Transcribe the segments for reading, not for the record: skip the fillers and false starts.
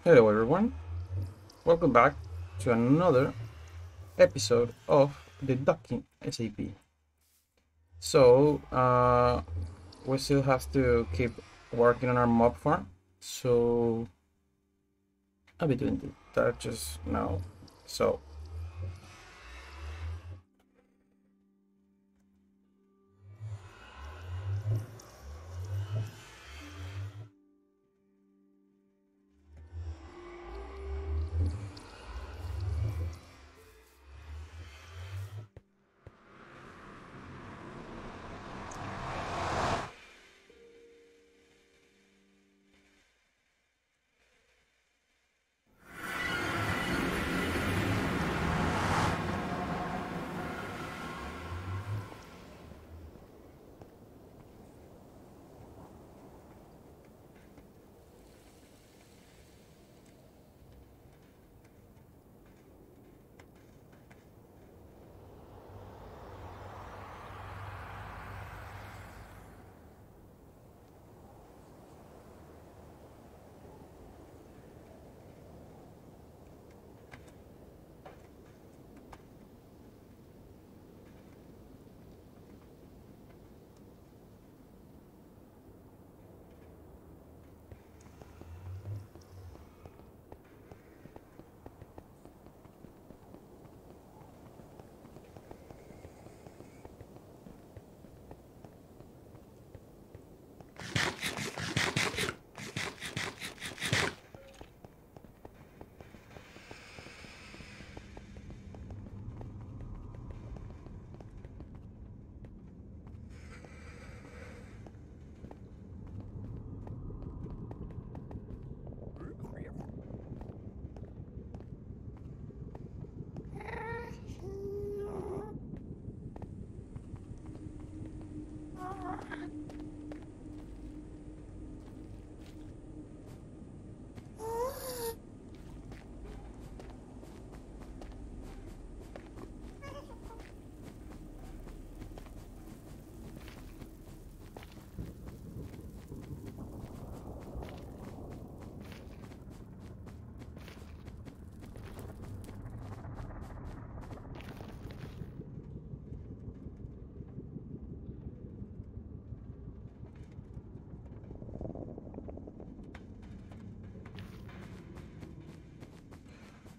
Hello everyone, welcome back to another episode of the Docking SAP. So, we still have to keep working on our mob farm, so I'll be doing that just now. So,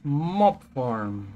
mob farm.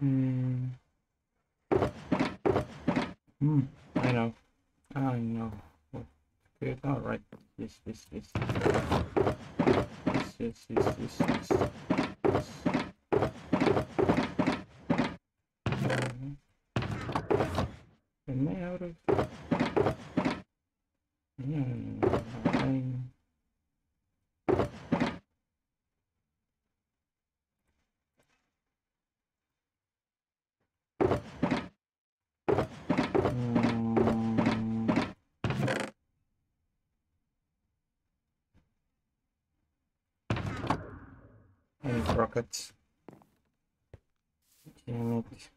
Hmm. Hmm. I know. I know. Good. All right. Yes. Yes. Yes. Yes. Yes. Yes. Yes. Yes. Yes. Am I out of? No. I need rockets. Damn it.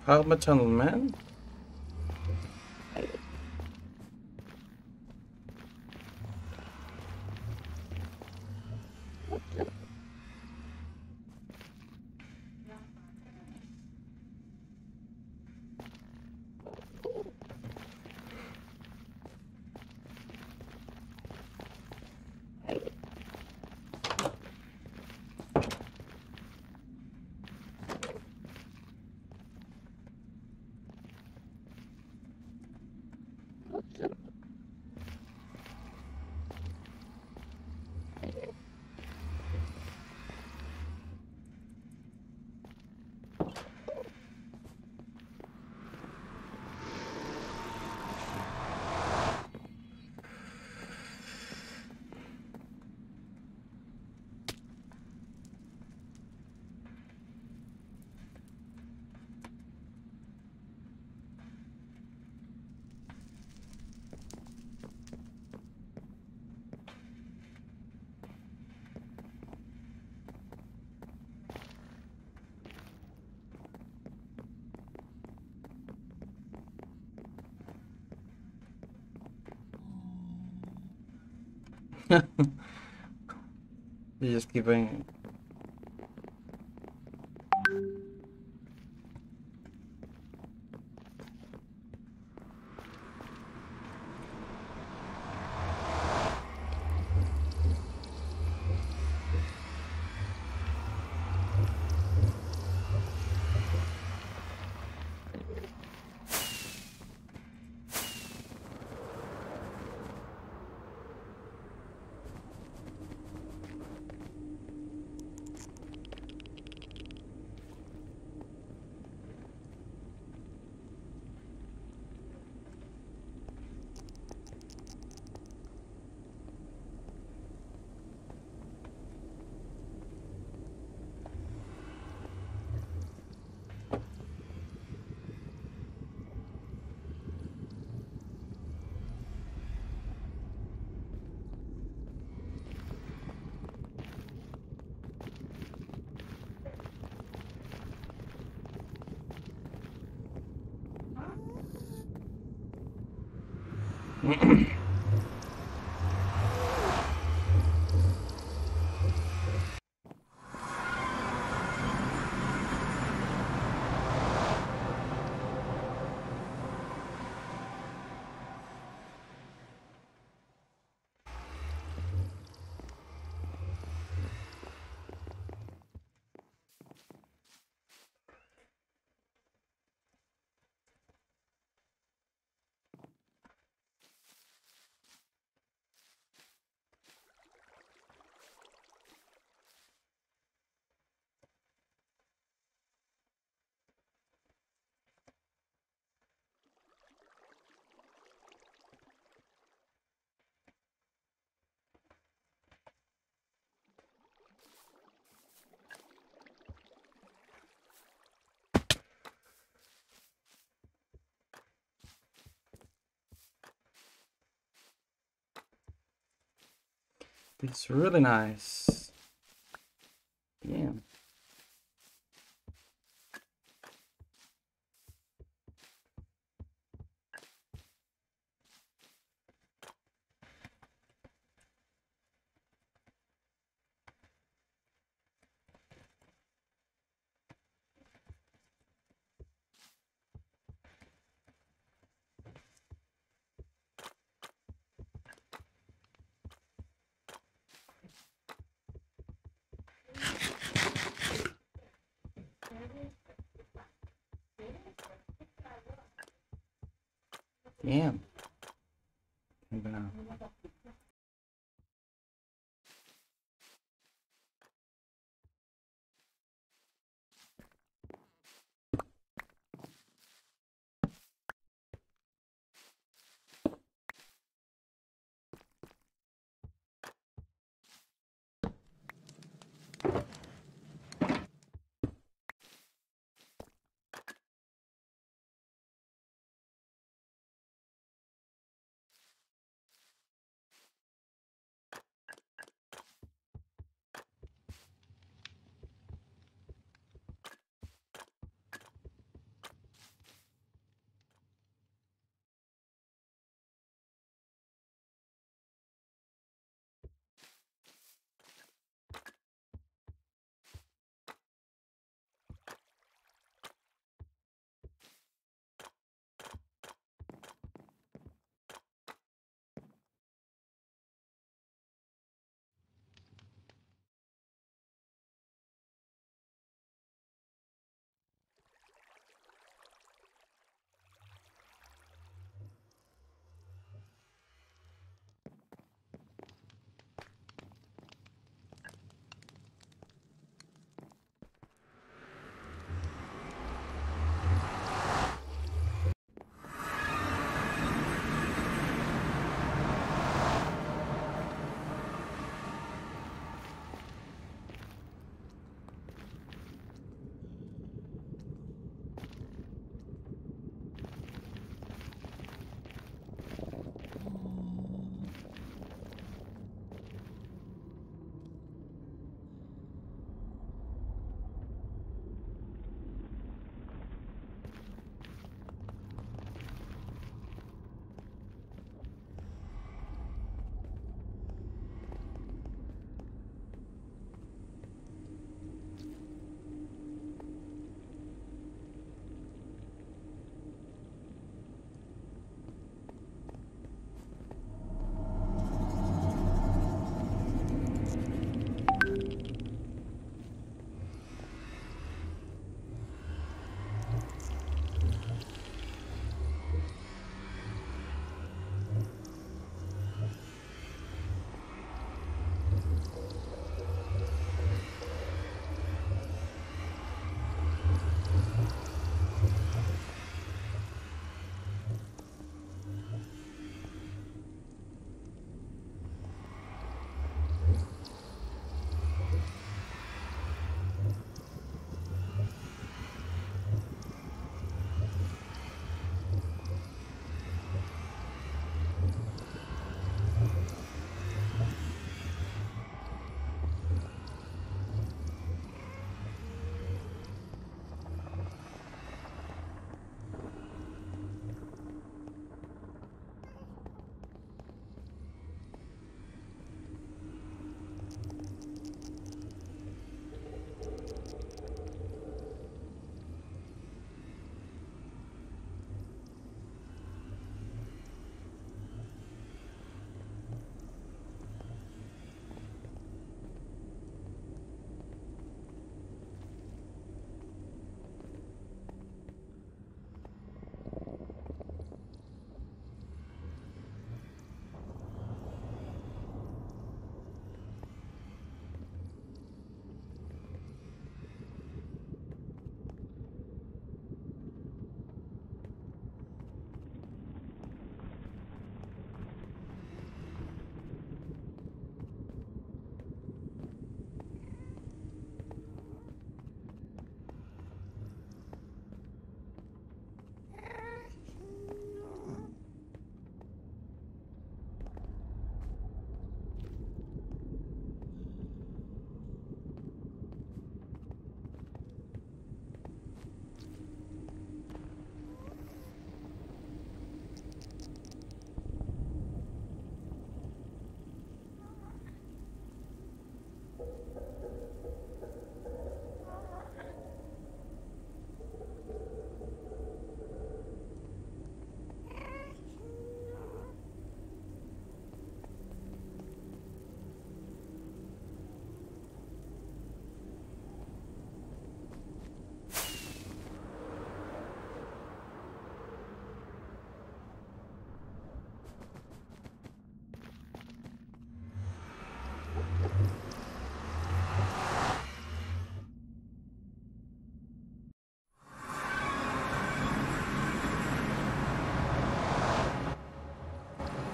Helmet Tunnel Man? You just keep going. It's really nice. Yeah. Damn. I'm gonna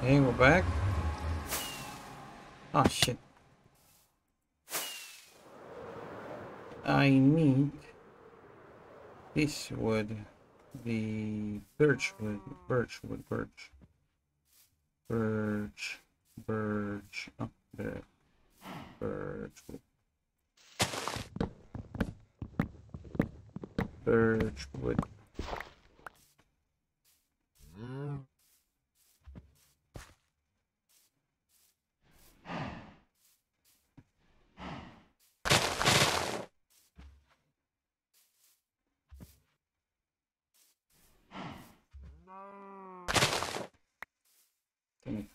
Okay, we're back. Oh shit. I need this wood. The birch wood. Birch. Oh, there. Birch wood. Birch wood. Damn it.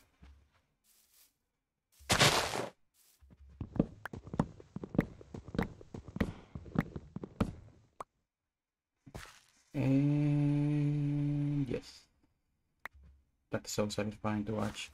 And yes, that's so satisfying to watch.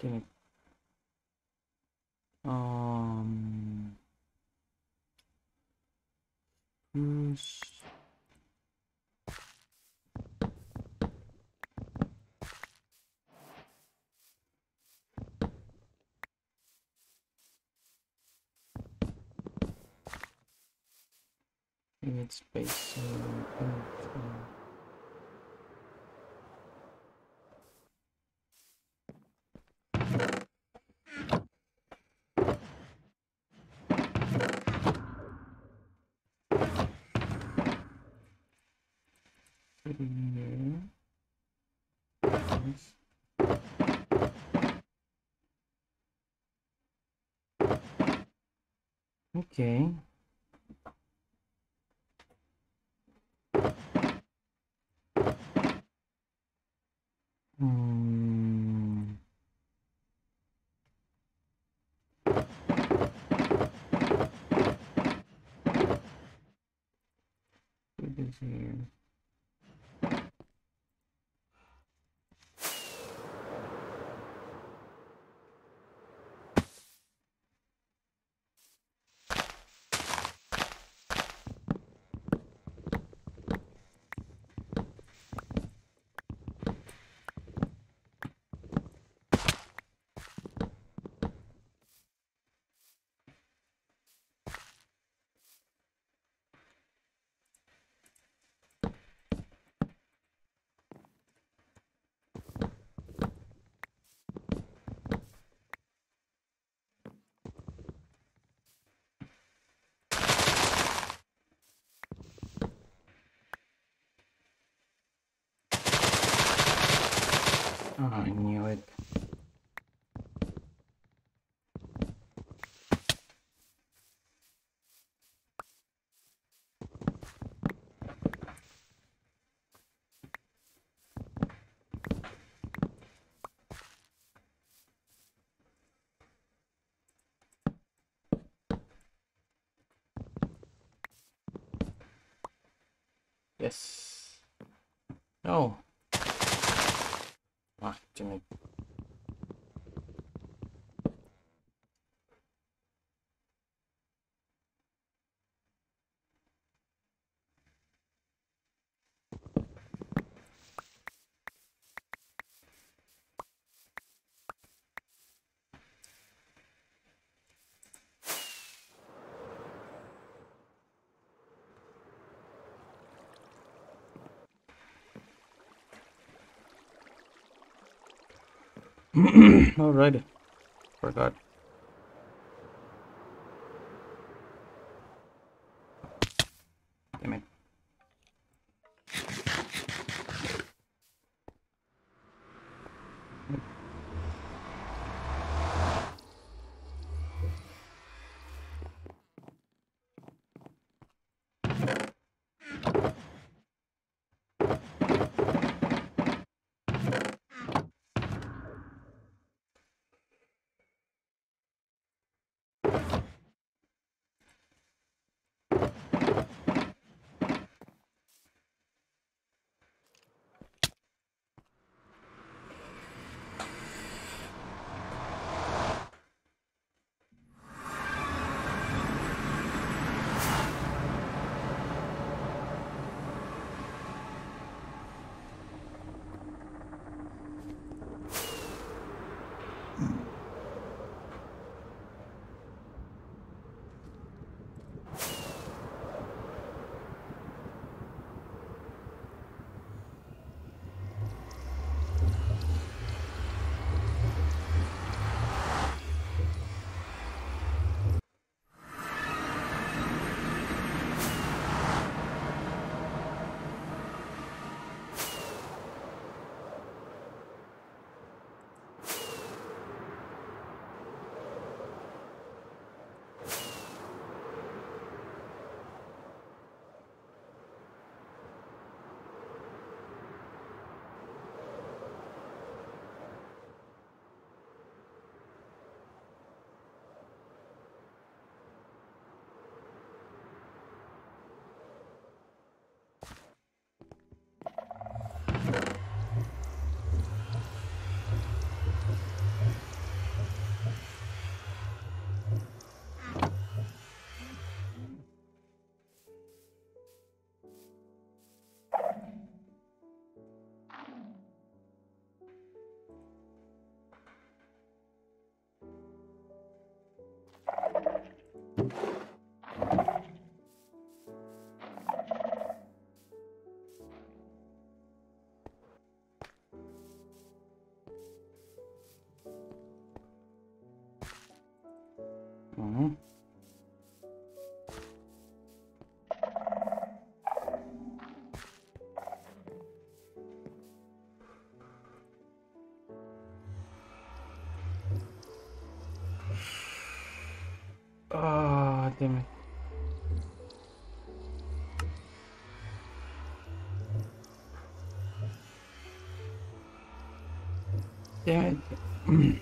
Damn it. Yes. We need space. Put it in here. Yes. Okay. Put this here. Oh, I knew it. Yes. Oh. Ah, damn it. Alrighty. Forgot. Damn it. Uh-huh. Ah, damn it. Damn it.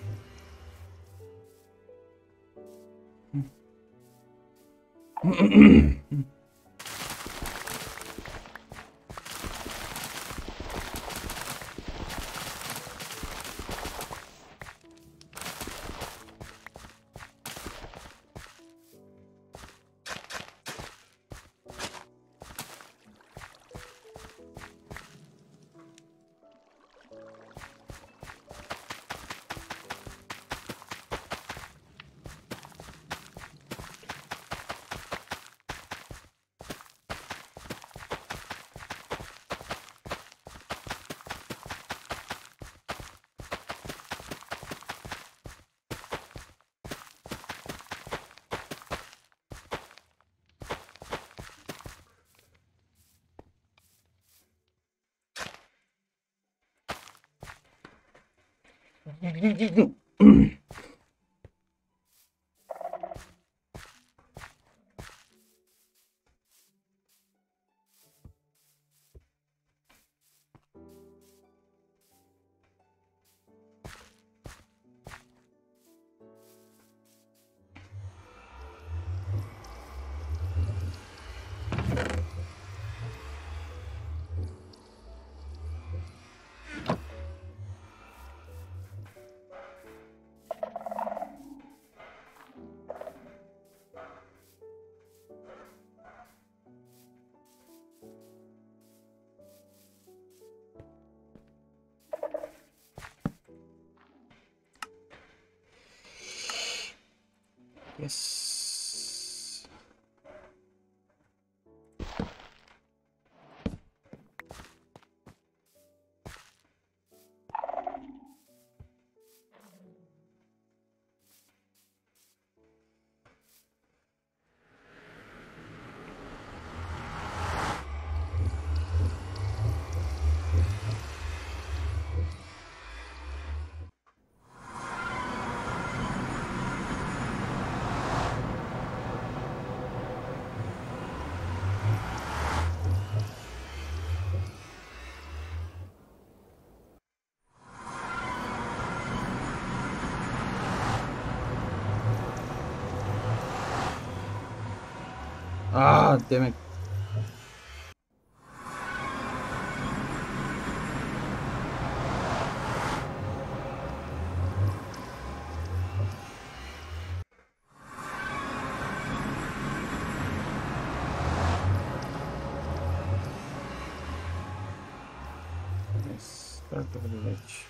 Yes. Ah, damn it. Let's start over the edge.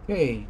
Okay.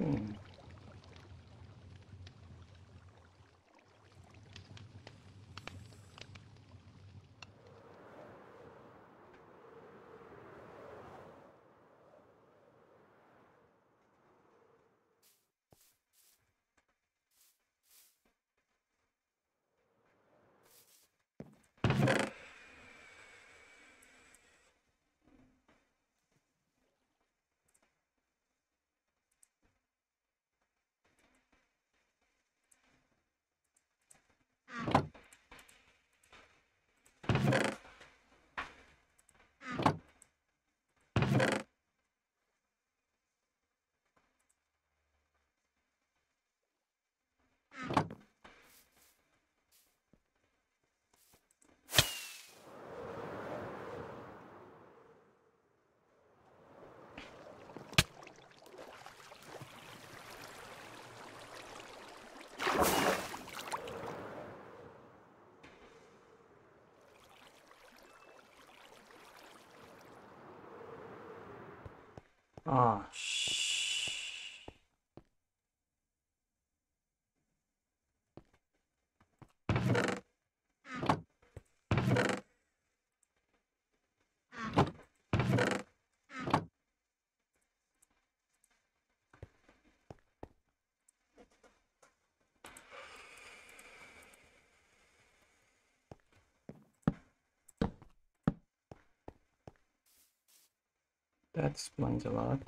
Okay. Ah, shh. That explains a lot.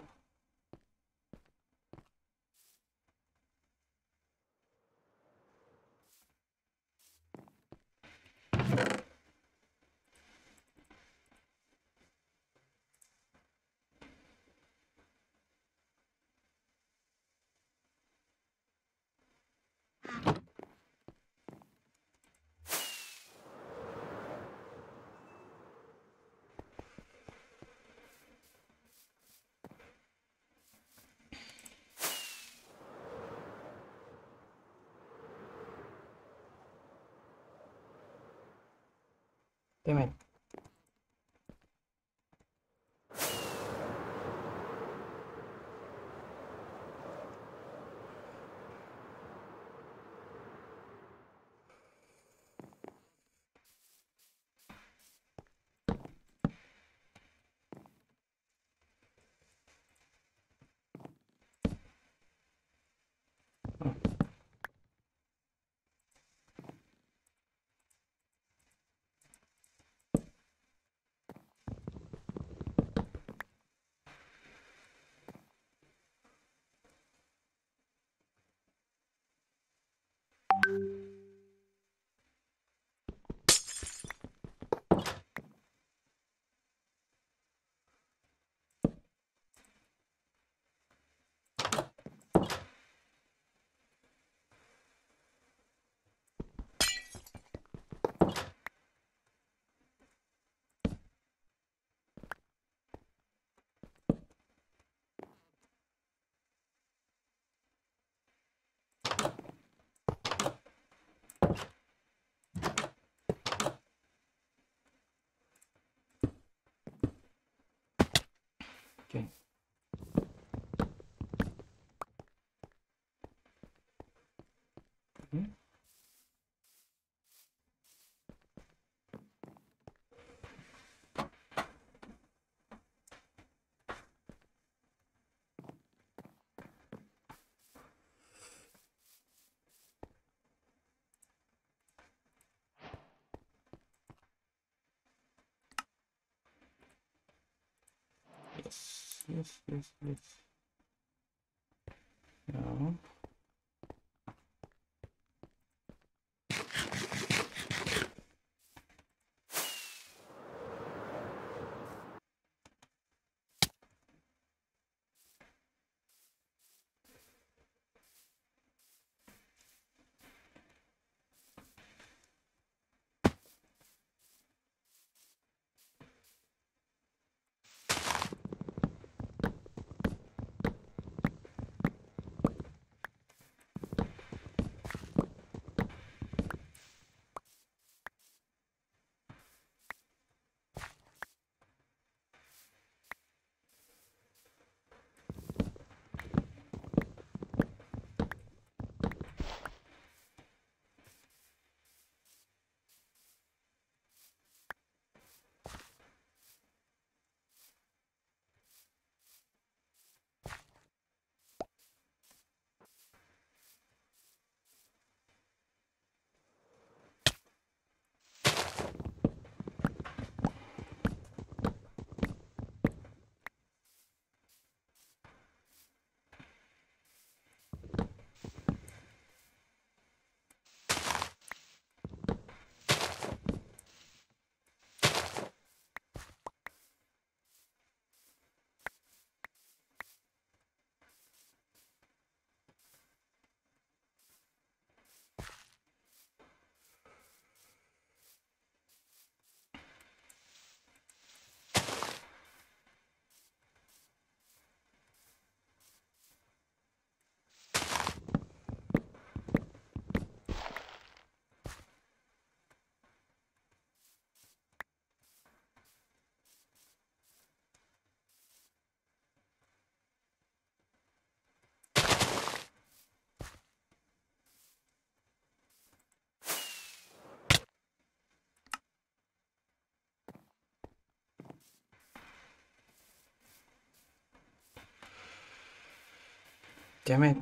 Damn it. Okay. Mhm. Yes, yes, yes, yes. No. Damn it.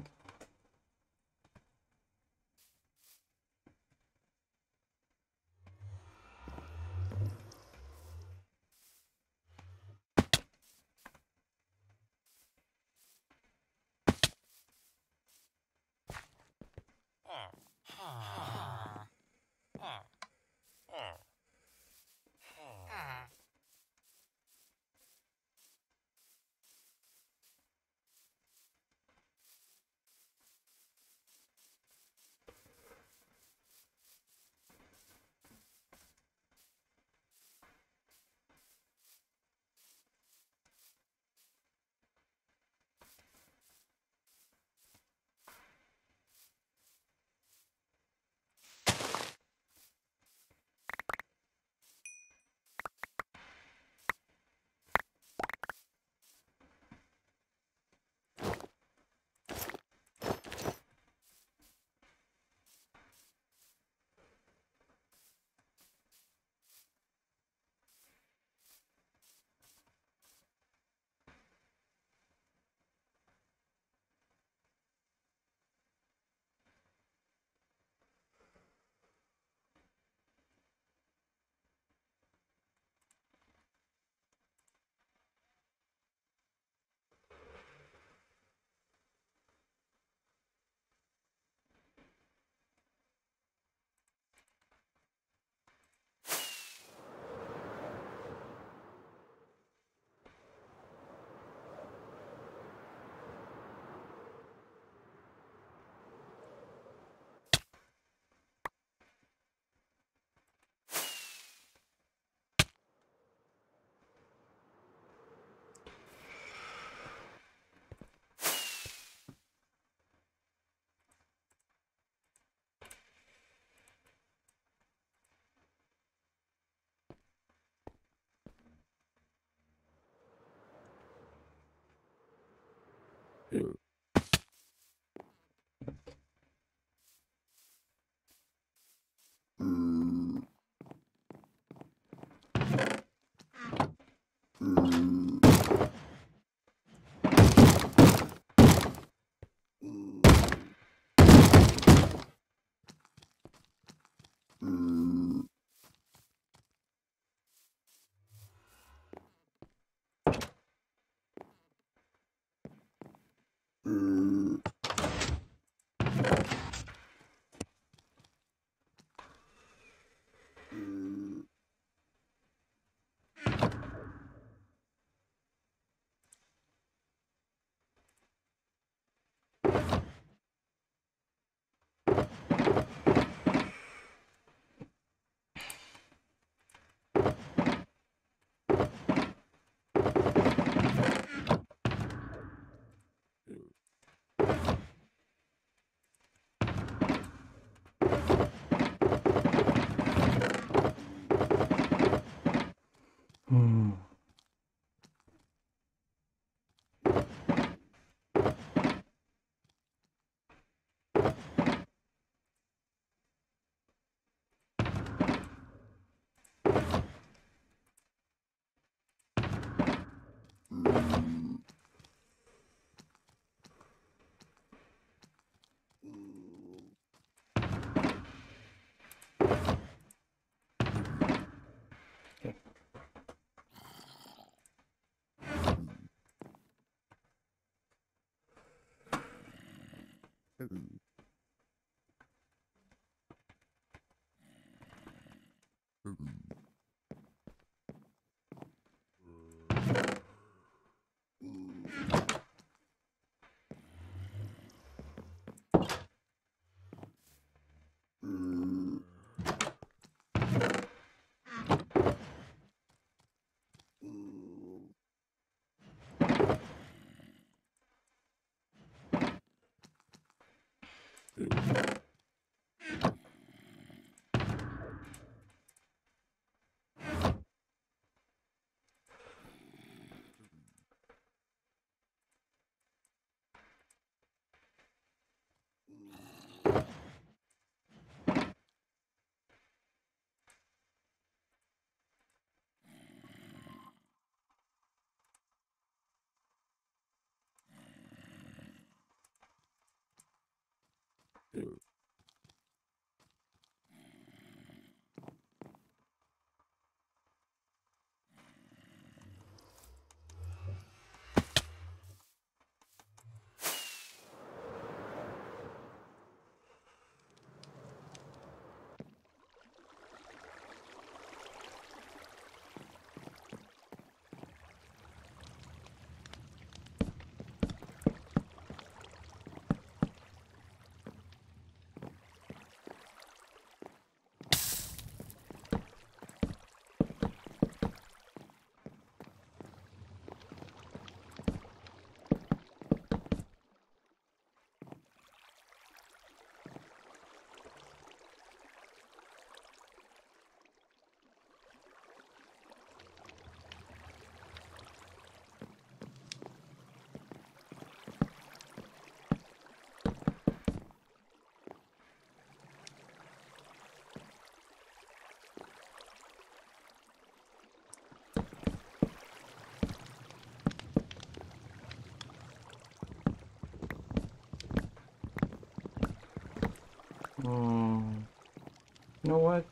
know what?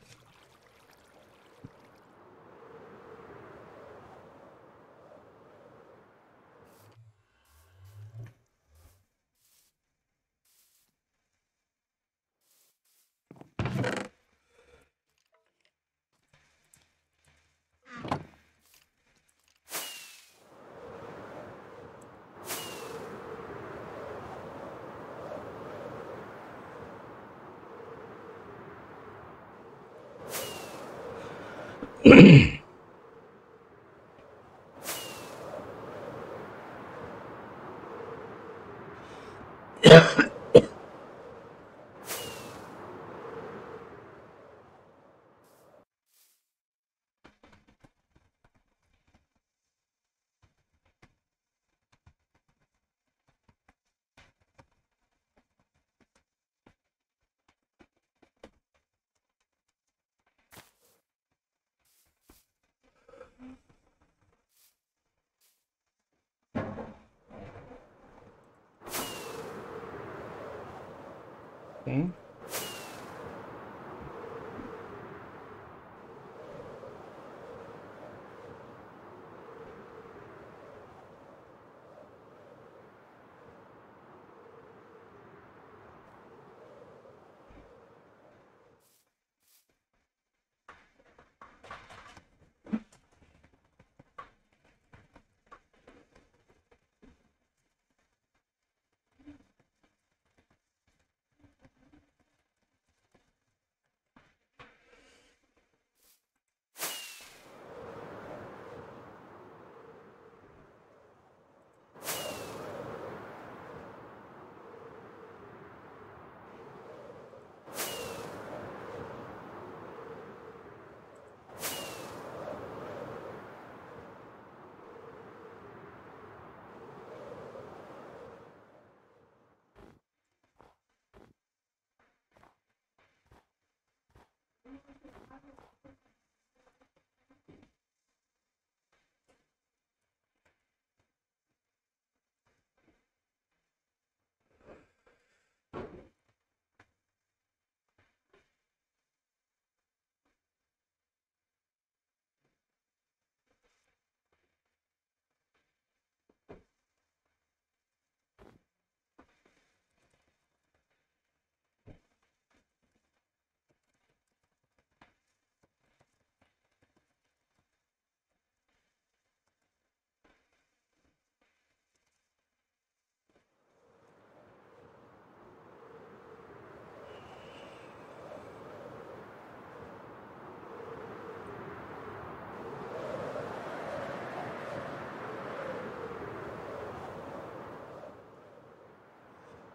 Okay.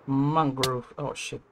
Mangrove. Oh shit.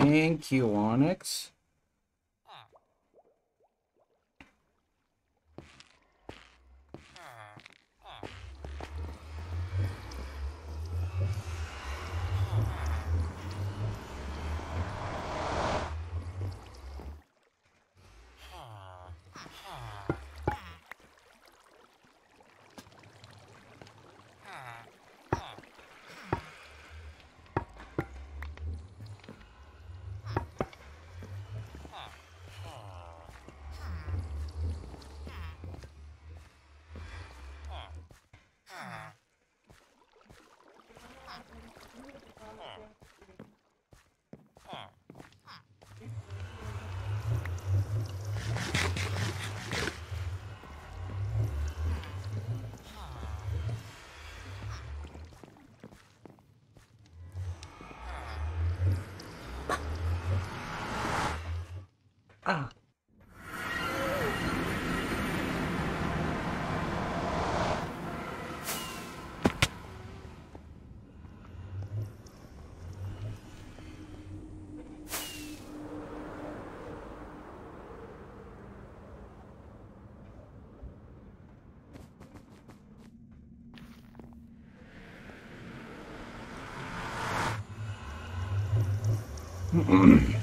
Thank you, Onyx. Ah. Okay.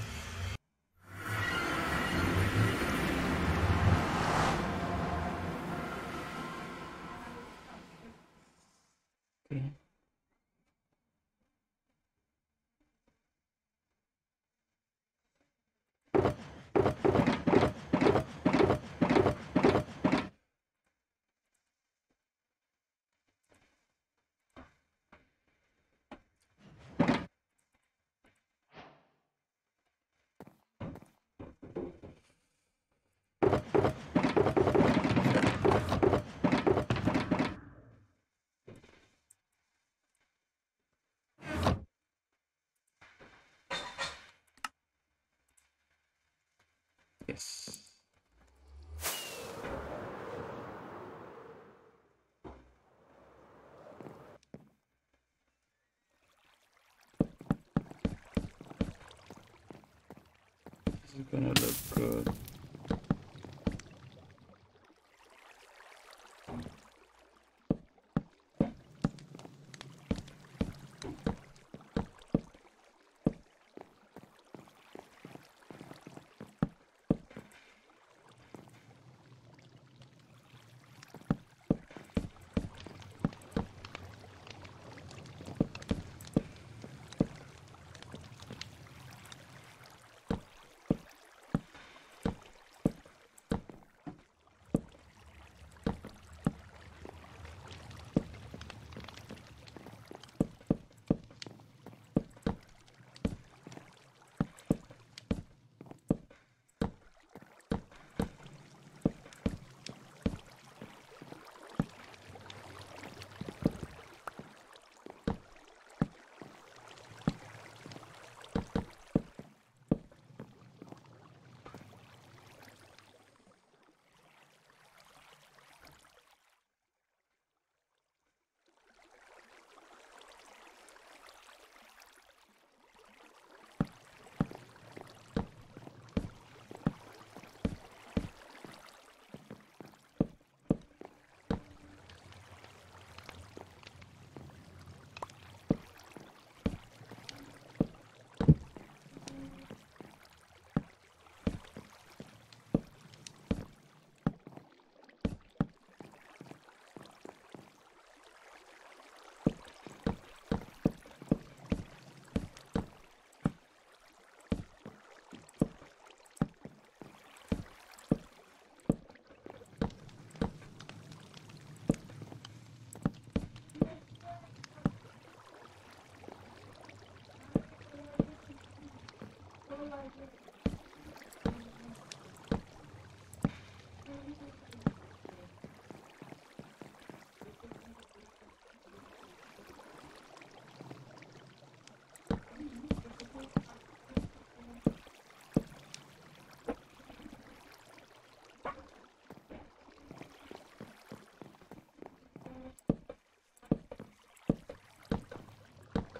Yes. This is gonna look good.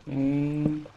Okay.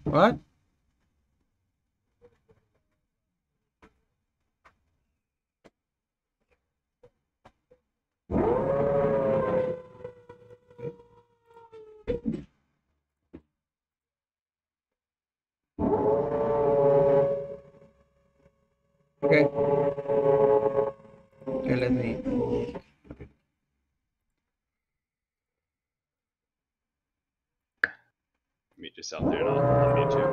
What? Okay. Okay, let me. Mute yourself there, and I'll unmute you.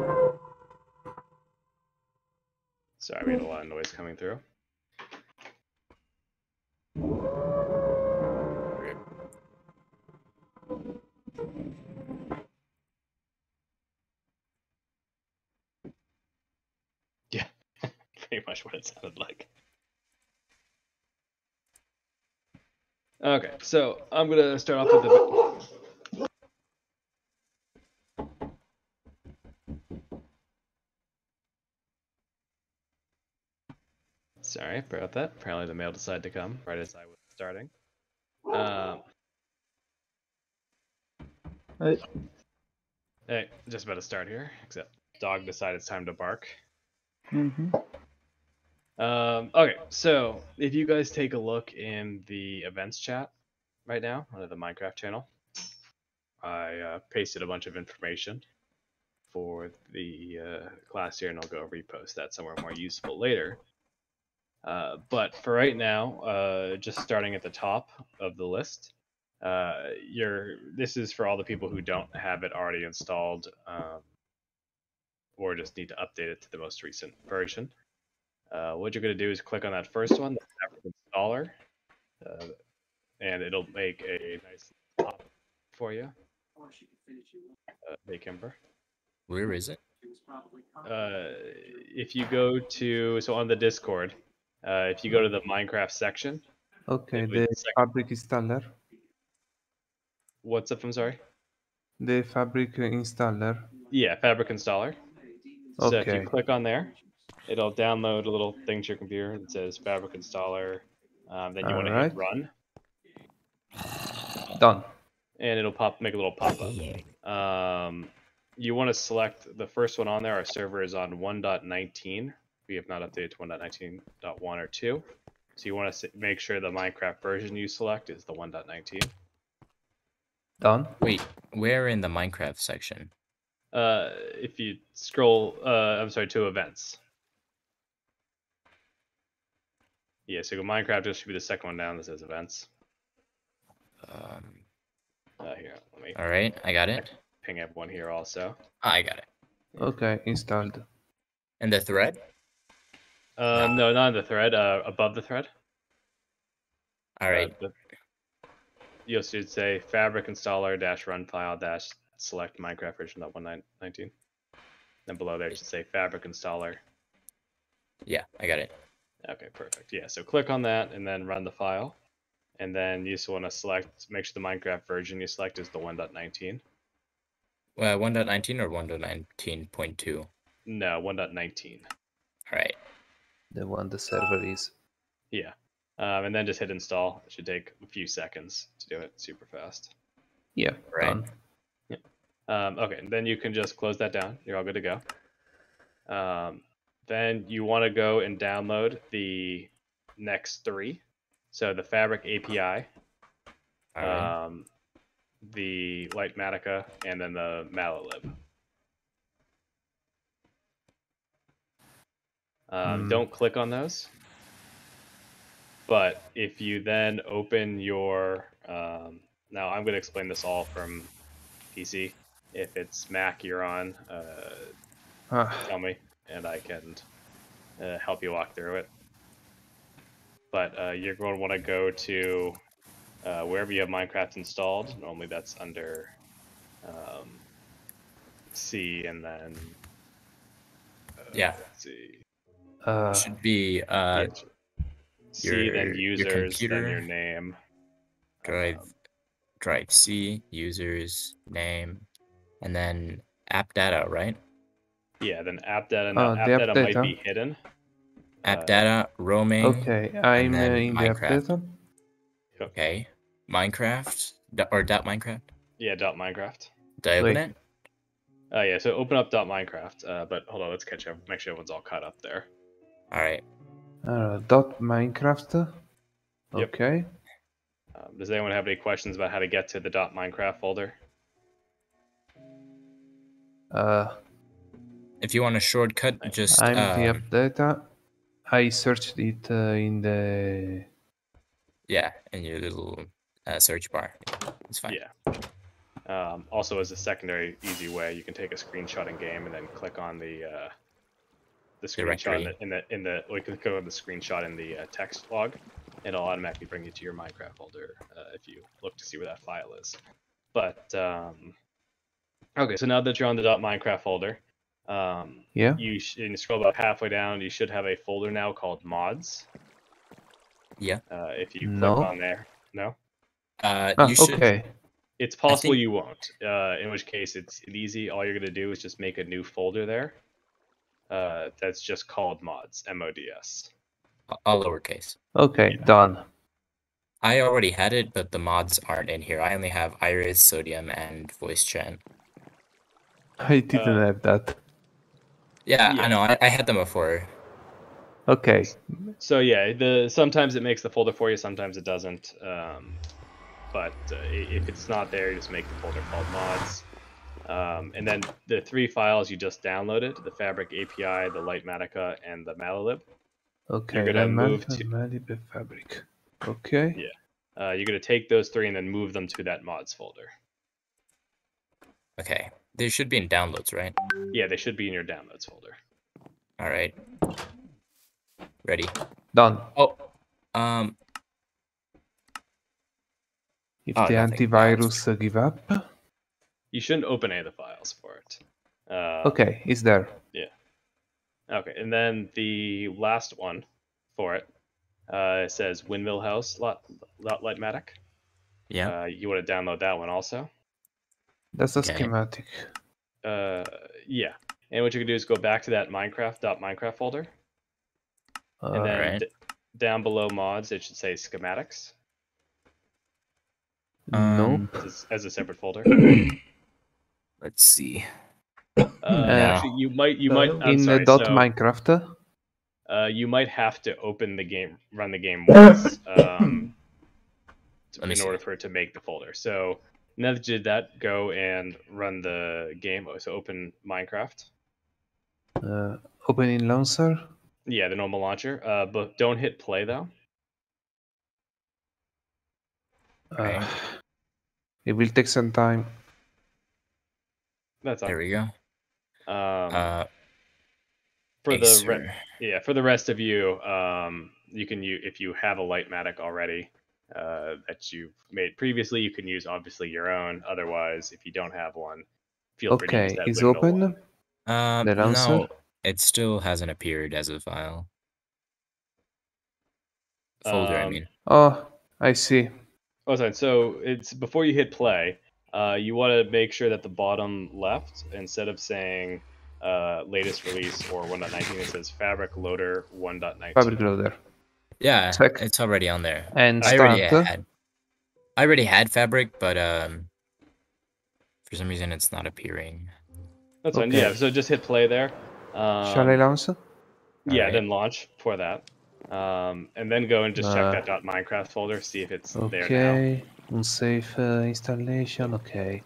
Sorry, we had a lot of noise coming through. Yeah, pretty much what it sounded like. Okay, so I'm gonna start off with the. Sorry about that. Apparently the mail decided to come right as I was starting. Hey, just about to start here, except dog decided it's time to bark. Okay, so if you guys take a look in the events chat right now under the Minecraft channel, I pasted a bunch of information for the class here, and I'll go repost that somewhere more useful later. But for right now, just starting at the top of the list, this is for all the people who don't have it already installed, or just need to update it to the most recent version. What you're going to do is click on that first one, the fabric installer, and it'll make a nice pop for you. Hey, Kimber. Where is it? If you go to, so on the Discord, if you go to the Minecraft section. Okay, the fabric installer. What's up? I'm sorry. The fabric installer. Yeah, fabric installer. So Okay. if you click on there, it'll download a little thing to your computer that says fabric installer. Then you want to hit run. Done. And it'll make a little pop-up. You want to select the first one on there. Our server is on 1.19. We have not updated to 1.19.1 or 2. So you want to make sure the Minecraft version you select is the 1.19. Done. Wait, where in the Minecraft section? If you scroll, I'm sorry, to events. Yeah, so Minecraft just should be the second one down that says events. Here, let me. All right, I got it. Ping everyone here also. I got it. Okay, installed. And the thread? No, not in the thread. Above the thread. All right. You should say fabric installer -run file -select Minecraft version 1.19. Then below there it should say fabric installer. Yeah, I got it. Okay, perfect. Yeah, so click on that and then run the file. And then you just want to make sure the Minecraft version you select is the 1.19. 1.19 or 1.19.2? No, 1.19. All right. The one the server is. Yeah. And then just hit install. It should take a few seconds to do it super fast. Yeah, right. Done. Yeah. Okay, then you can just close that down. You're all good to go. Then you want to go and download the next 3. So the Fabric API, the Lightmatica, and then the Malolib. Don't click on those. But if you then open your, now I'm going to explain this all from PC. If it's Mac you're on, tell me, and I can help you walk through it. But you're going to want to go to wherever you have Minecraft installed. Normally that's under C, and then let's see. Should be C, then users, your then your name. Drive C, users, name, and then app data, right? Yeah, then app data. Now, app data might be hidden. App data, roaming. Okay, I'm in the app data. Okay, Minecraft or .minecraft. Yeah, .minecraft. Did I open it? Yeah, so open up .minecraft, but hold on, let's catch up. Make sure everyone's all caught up there. All right. Dot Minecraft. Yep. Okay. Does anyone have any questions about how to get to the .minecraft folder? If you want a shortcut, just I'm the update. I searched it in the. yeah, in your little search bar. It's fine. Yeah. Also, as a secondary easy way, you can take a screenshot in game and then click on the screenshot or you can click on the screenshot in the text log. It'll automatically bring you to your Minecraft folder if you look to see where that file is. But okay, so now that you're on the .minecraft folder, Yeah. you scroll about halfway down. You should have a folder now called mods. Yeah. If you click on there, no. You should. Okay. It's possible you won't. In which case, it's easy. All you're gonna do is just make a new folder there. That's just called mods, MODS. All lowercase. Okay, Yeah. done. I already had it, but the mods aren't in here. I only have Iris, Sodium, and Voice Chat. I didn't have that. Yeah, I know. I had them before. Okay. So yeah, sometimes it makes the folder for you, sometimes it doesn't. But if it's not there, you just make the folder called mods. And then the 3 files you just downloaded, the Fabric API, the Lightmatica, and the Malalib. Okay, you're gonna move to Malib Fabric. Okay. Yeah. You're gonna take those 3 and then move them to that mods folder. Okay. They should be in downloads, right? Yeah, they should be in your downloads folder. All right. Ready? Done. Oh. If Oh, the nothing. antivirus give up. You shouldn't open any of the files for it. Okay, it's there. Yeah. Okay, and then the last one for it says Windmill House Lightmatic. Yeah. You want to download that one also? That's a Okay. schematic. Yeah. And what you can do is go back to that .minecraft folder. And then Alright. down below mods, it should say schematics No. as a separate folder. Let's see. Actually, you might. I'm in sorry. dot Minecraft. You might have to open the game, run the game once, in order for it to make the folder. So now that you did that, go and run the game. So open Minecraft. Open in launcher. Yeah, the normal launcher. But don't hit play though. Okay. It will take some time. That's all. There we go. For the rest of you, you can if you have a Lightmatic already that you've made previously, you can use obviously your own. Otherwise, if you don't have one, feel free to use that it's Windmill open. one. The launcher? No, it still hasn't appeared as a file. Folder, I mean. Oh, I see. Oh, sorry. So it's before you hit play, you want to make sure that the bottom left, instead of saying latest release or 1.19, it says Fabric Loader 1.19. Fabric Loader. Yeah, Check. it's already on there. And I start. already had Fabric, but for some reason it's not appearing. That's fine. Yeah, so just hit play there. Shall I launch? Yeah, Alright. then launch for that. And then go and just check that .minecraft folder, see if it's there now. Okay, unsafe installation, okay.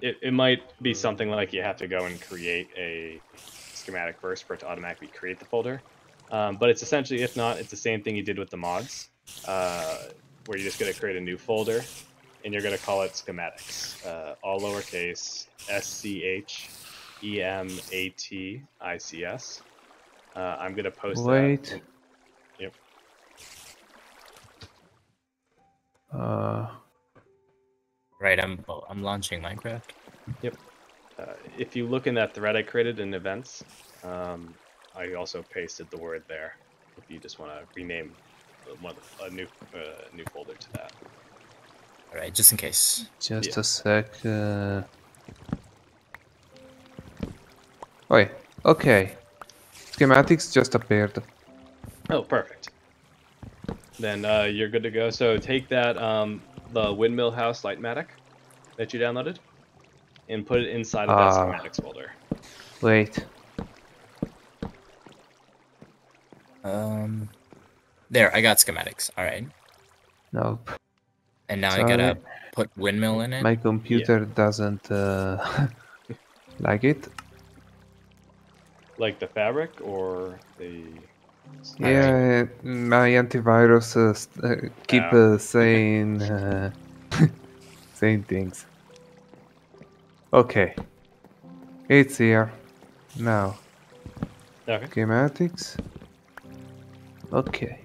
It might be something like you have to go and create a schematic first for it to automatically create the folder. But it's essentially, if not, it's the same thing you did with the mods, where you're just going to create a new folder, and you're going to call it schematics, all lowercase, SCHEMATICS. I'm going to post that. Yep. Right, I'm launching Minecraft. Yep. If you look in that thread I created in events, I also pasted the word there. If you just want to rename a new folder to that. All right, just in case. Just a sec. Wait. Okay. Schematics just appeared. Oh, perfect. Then you're good to go. So take that the Windmill House Lightmatic that you downloaded. and put it inside of that schematics folder. Wait. There, I got schematics. All right. Nope. And now I Sorry. gotta put windmill in it. My computer doesn't like it. Like the fabric or the... Yeah, my antivirus keep saying saying things. Okay, it's here now. Okay. Schematics. Okay.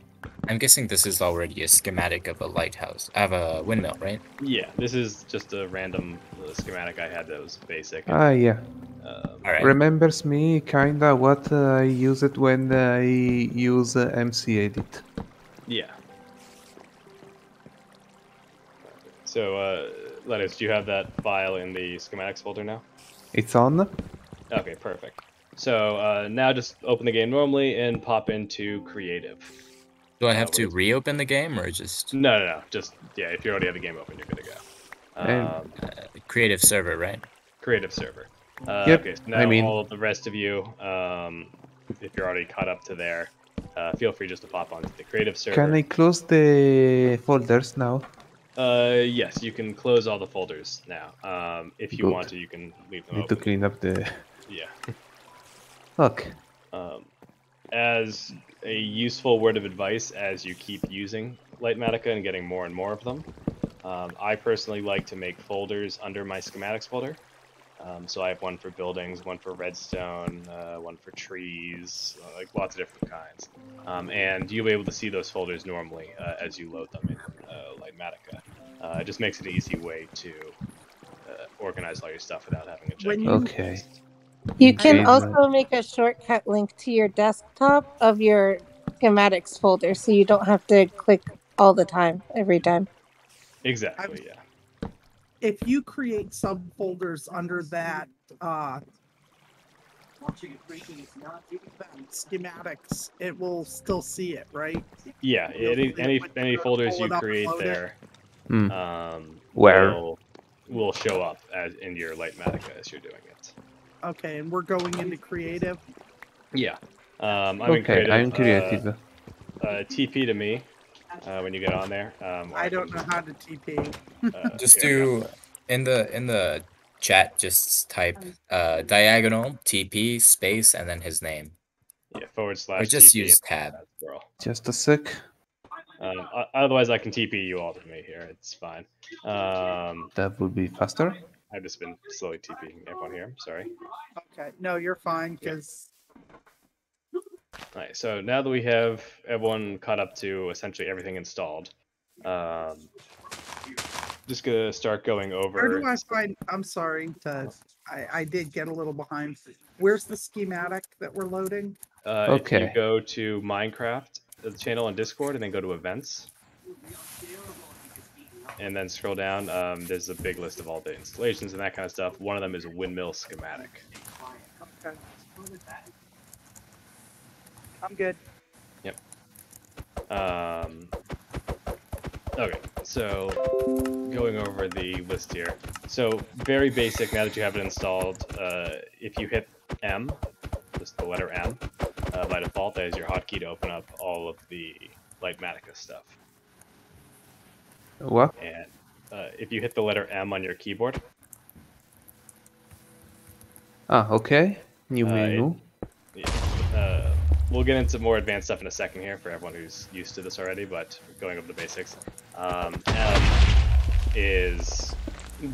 I'm guessing this is already a schematic of a lighthouse. I have a windmill, right? Yeah, this is just a random schematic I had that was basic. Yeah. All right. Remembers me kinda what I use it when I use MC Edit. Yeah. So, Lettuce, do you have that file in the schematics folder now? It's on. Okay, perfect. So now just open the game normally and pop into creative. Do I have to reopen the game or just No. Just, yeah, if you already have the game open, you're good to go. creative server, right? Creative server. Yep, Okay, so now I mean- all of the rest of you, if you're already caught up to there, feel free just to pop onto the creative server. Can I close the folders now? Yes, you can close all the folders now. If you Good. want to, you can leave them Need to open. clean up the. Yeah. Okay. As a useful word of advice, as you keep using Lightmatica and getting more and more of them, I personally like to make folders under my schematics folder. So I have one for buildings, one for redstone, one for trees, like lots of different kinds. And you'll be able to see those folders normally as you load them in Lightmatica. It just makes it an easy way to organize all your stuff without having to check. Okay. You can Okay. also make a shortcut link to your desktop of your schematics folder, so you don't have to click all the time, every time. Exactly, yeah. If you create subfolders under that schematics, it will still see it, right? Yeah, any folders you create there Where? will show up as in your Lightmatica as you're doing it. Okay, and we're going into creative. Yeah. I'm in Okay, creative. I'm creative. TP to me when you get on there. I don't know how to TP. Just here we go. do in the chat. Just type diagonal TP space and then his name, Yeah, or / just TP. use tab. Just a sec. Otherwise, I can TP you all to me here. It's fine. That would be faster. I've just been slowly TPing everyone here. I'm sorry. Okay, no, you're fine because Alright, so now that we have everyone caught up to essentially everything installed, just gonna start going over. where do I find? I'm sorry I did get a little behind. Where's the schematic that we're loading? If you Okay. go to Minecraft, the channel on Discord, and then go to events, and then scroll down, there's a big list of all the installations and that kind of stuff. One of them is a windmill schematic. Okay. I'm good. Yep. Okay, so going over the list here. So very basic, now that you have it installed, if you hit M, just the letter M, by default, that is your hotkey to open up all of the Lightmatica stuff. What? And if you hit the letter M on your keyboard, Okay. New menu. we'll get into more advanced stuff in a second here for everyone who's used to this already, but going over the basics. M is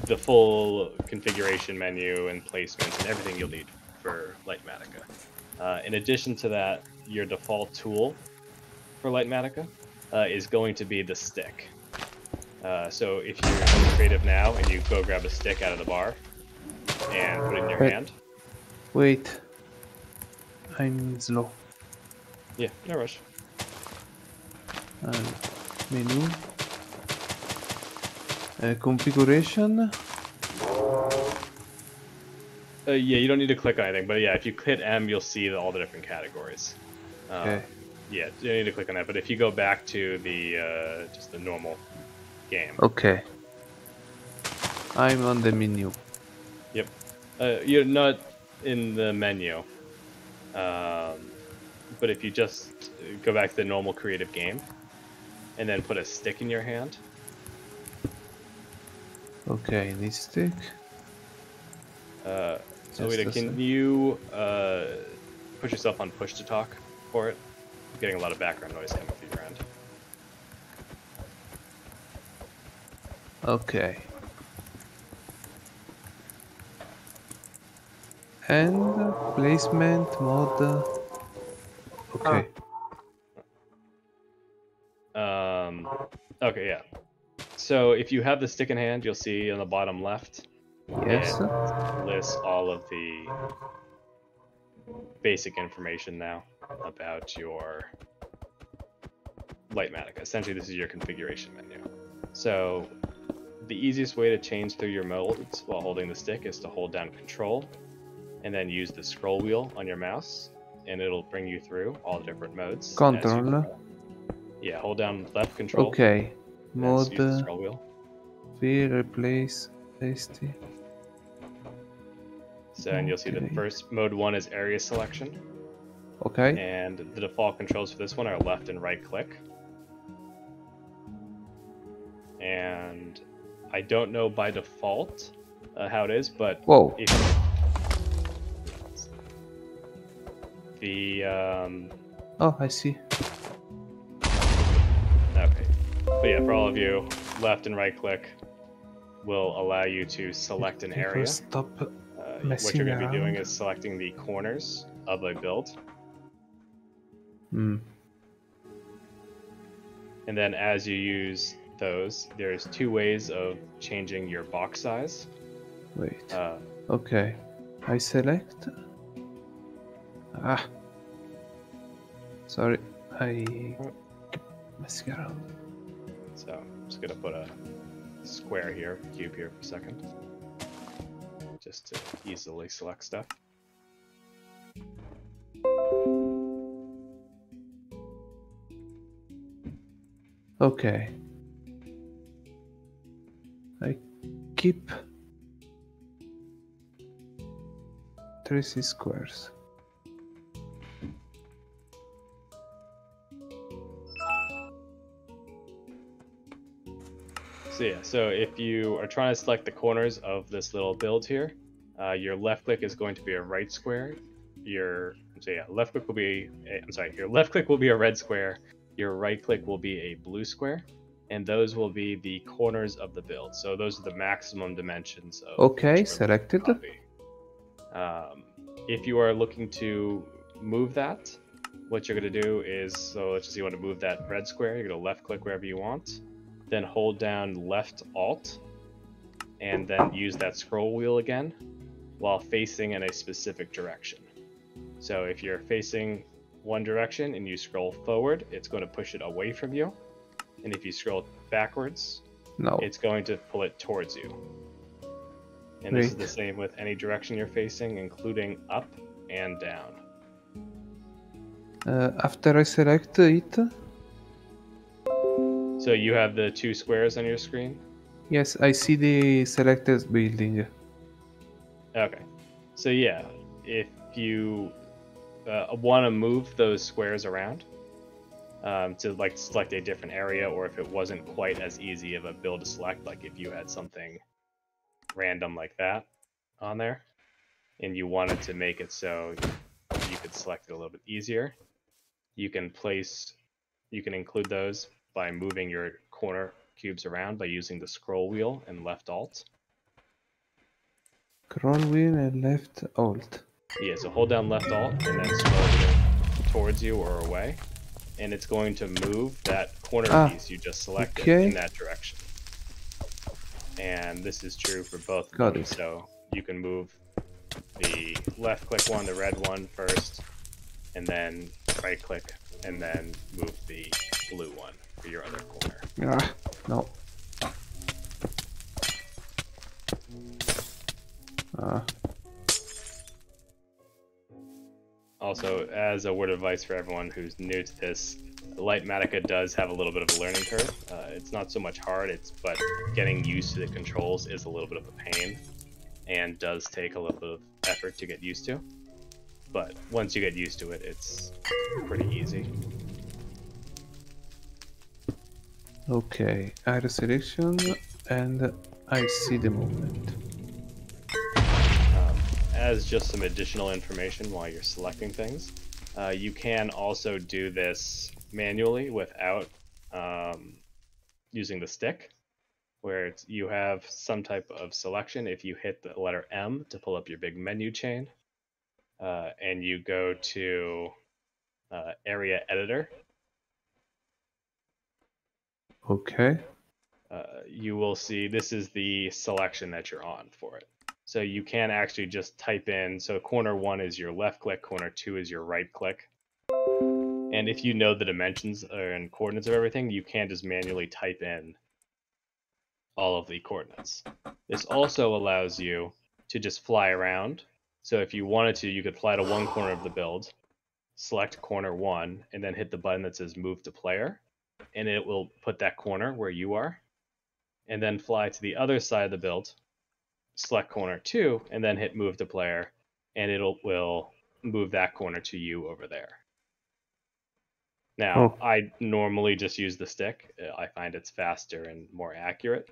the full configuration menu and placement and everything you'll need for Lightmatica. In addition to that, your default tool for Lightmatica is going to be the stick. So if you're in creative now and you go grab a stick out of the bar and put it in your Wait. hand. Wait. I'm slow. Yeah, no rush. Menu. Configuration. Yeah, you don't need to click on anything, but yeah, if you hit M, you'll see all the different categories. Okay. Yeah, you don't need to click on that, but if you go back to the just the normal game. Okay. I'm on the menu. Yep. You're not in the menu. But if you just go back to the normal creative game, and then put a stick in your hand. Okay, this stick. Alita, a can sec. you put yourself on push to talk for it? I'm getting a lot of background noise coming through your end. Okay. And placement mode. Okay. Okay, yeah. So if you have the stick in hand, you'll see on the bottom left, Yes. it lists all of the basic information now about your Lightmatica. Essentially, this is your configuration menu. So the easiest way to change through your modes while holding the stick is to hold down Control and then use the scroll wheel on your mouse, and it'll bring you through all the different modes. Control. Yeah, hold down left Control. Okay. And then use the Mode. scroll wheel. Replace. Paste. So, and you'll see the Okay. first mode 1 is area selection, Okay. and the default controls for this one are left and right click. And I don't know by default how it is, but Whoa. if the Oh, I see. okay, but yeah, for all of you, left and right click will allow you to select an People area. Stop. What messing you're going to be doing around. is selecting the corners of a build, Hmm. and then as you use those, there's 2 ways of changing your box size. Wait. Okay. I select. Ah. Sorry. I keep messing around. So I'm just gonna put a square here, cube here for a second, just to easily select stuff. Okay. I keep tracing squares. So yeah, so if you are trying to select the corners of this little build here, your left click is going to be a right square. Your left click will be your left click will be a red square. Your right click will be a blue square, and those will be the corners of the build. So those are the maximum dimensions of Okay, what you're selected. looking to copy. If you are looking to move that, what you're going to do is, so let's just say you want to move that red square, you're going to left click wherever you want, then hold down left alt, and then use that scroll wheel again while facing in a specific direction. So if you're facing one direction and you scroll forward, it's going to push it away from you. And if you scroll backwards, No. it's going to pull it towards you. And this is the same with any direction you're facing, including up and down. After I select it, So you have the 2 squares on your screen? yes, I see the selected building. Okay. So yeah, if you want to move those squares around to like select a different area, or if it wasn't quite as easy of a build to select, like if you had something random like that on there and you wanted to make it so you could select it a little bit easier, you can include those by moving your corner cubes around by using the scroll wheel and left alt. Scroll wheel and left alt. Yeah, so hold down left alt and then scroll it towards you or away, and it's going to move that corner piece you just selected in that direction. And this is true for both of them. So you can move the left click one, the red one first, and then right click, and then move the blue one for your other corner. Ah, no. Also, as a word of advice for everyone who's new to this, Lightmatica does have a little bit of a learning curve. It's not so much hard, but getting used to the controls is a little bit of a pain. and does take a little bit of effort to get used to. But once you get used to it, it's pretty easy. Okay, I selection and I see the movement. As just some additional information while you're selecting things, you can also do this manually without using the stick, where you have some type of selection. If you hit the letter M to pull up your big menu chain, and you go to area editor, Okay. you will see this is the selection that you're on for it. So you can actually just type in, so corner 1 is your left click, corner 2 is your right click. And if you know the dimensions and coordinates of everything, you can just manually type in all of the coordinates. This also allows you to just fly around. So if you wanted to, you could fly to one corner of the build, select corner 1, and then hit the button that says move to player, and it will put that corner where you are, and then fly to the other side of the build, select corner 2, and then hit move to player, and will move that corner to you over there. Now, I normally just use the stick. I find it's faster and more accurate,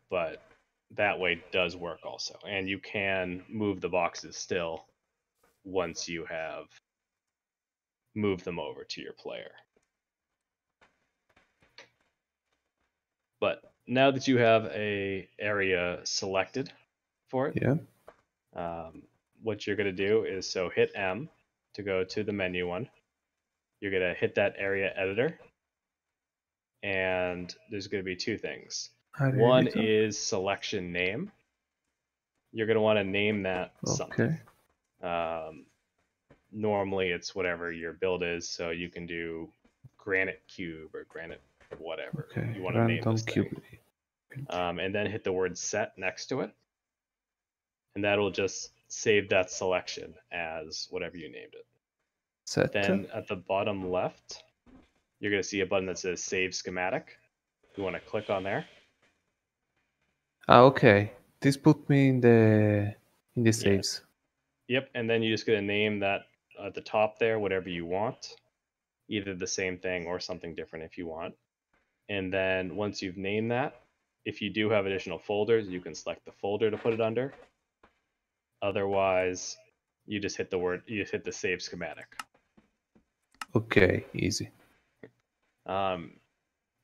but that way does work also. And you can move the boxes still once you have moved them over to your player. But now that you have a area selected for it, Yeah. what you're going to do is, so hit M to go to the menu one. You're going to hit that area editor, and there's going to be two things. One is selection name. You're going to want to name that something. Normally it's whatever your build is, so you can do granite cube or granite whatever you want to name this thing. And then hit the word set next to it, and that'll just save that selection as whatever you named it. Set. Then at the bottom left, you're going to see a button that says save schematic. You want to click on there. Okay. This put me in the saves. Yep, and then you're just going to name that at the top there whatever you want, either the same thing or something different if you want. And then once you've named that, if you do have additional folders, you can select the folder to put it under. Otherwise, you just hit the save schematic. Okay, easy. And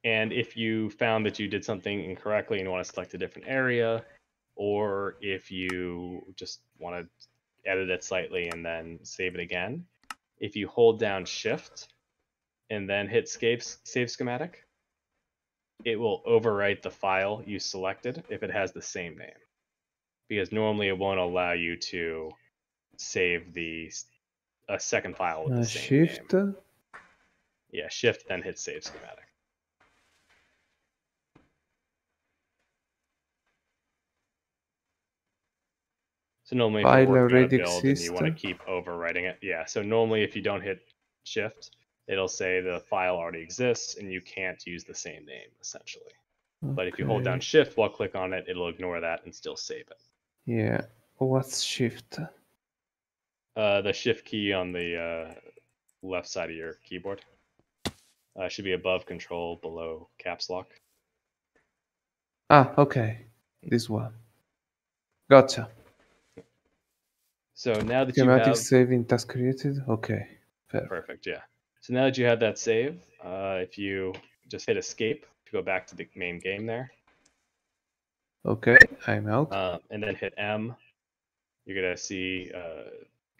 if you found that you did something incorrectly and you want to select a different area, or if you just want to edit it slightly and then save it again, if you hold down Shift and then hit save schematic, it will overwrite the file you selected if it has the same name, because normally it won't allow you to save a second file with the same Shift. name. Yeah, Shift, then hit save schematic. So normally if you're working on a build and you want to keep overwriting it, yeah. So normally if you don't hit Shift, it'll say the file already exists and you can't use the same name, essentially. Okay. But if you hold down Shift while click on it, it'll ignore that and still save it. Yeah. What's Shift? The Shift key on the left side of your keyboard. Should be above Control, below Caps Lock. Ah, okay. This one. Gotcha. So now that schematic you have saving task created, okay. Fair. Perfect, yeah. So now that you have that save, if you just hit escape to go back to the main game there. Okay, I'm out. And then hit M, you're gonna see,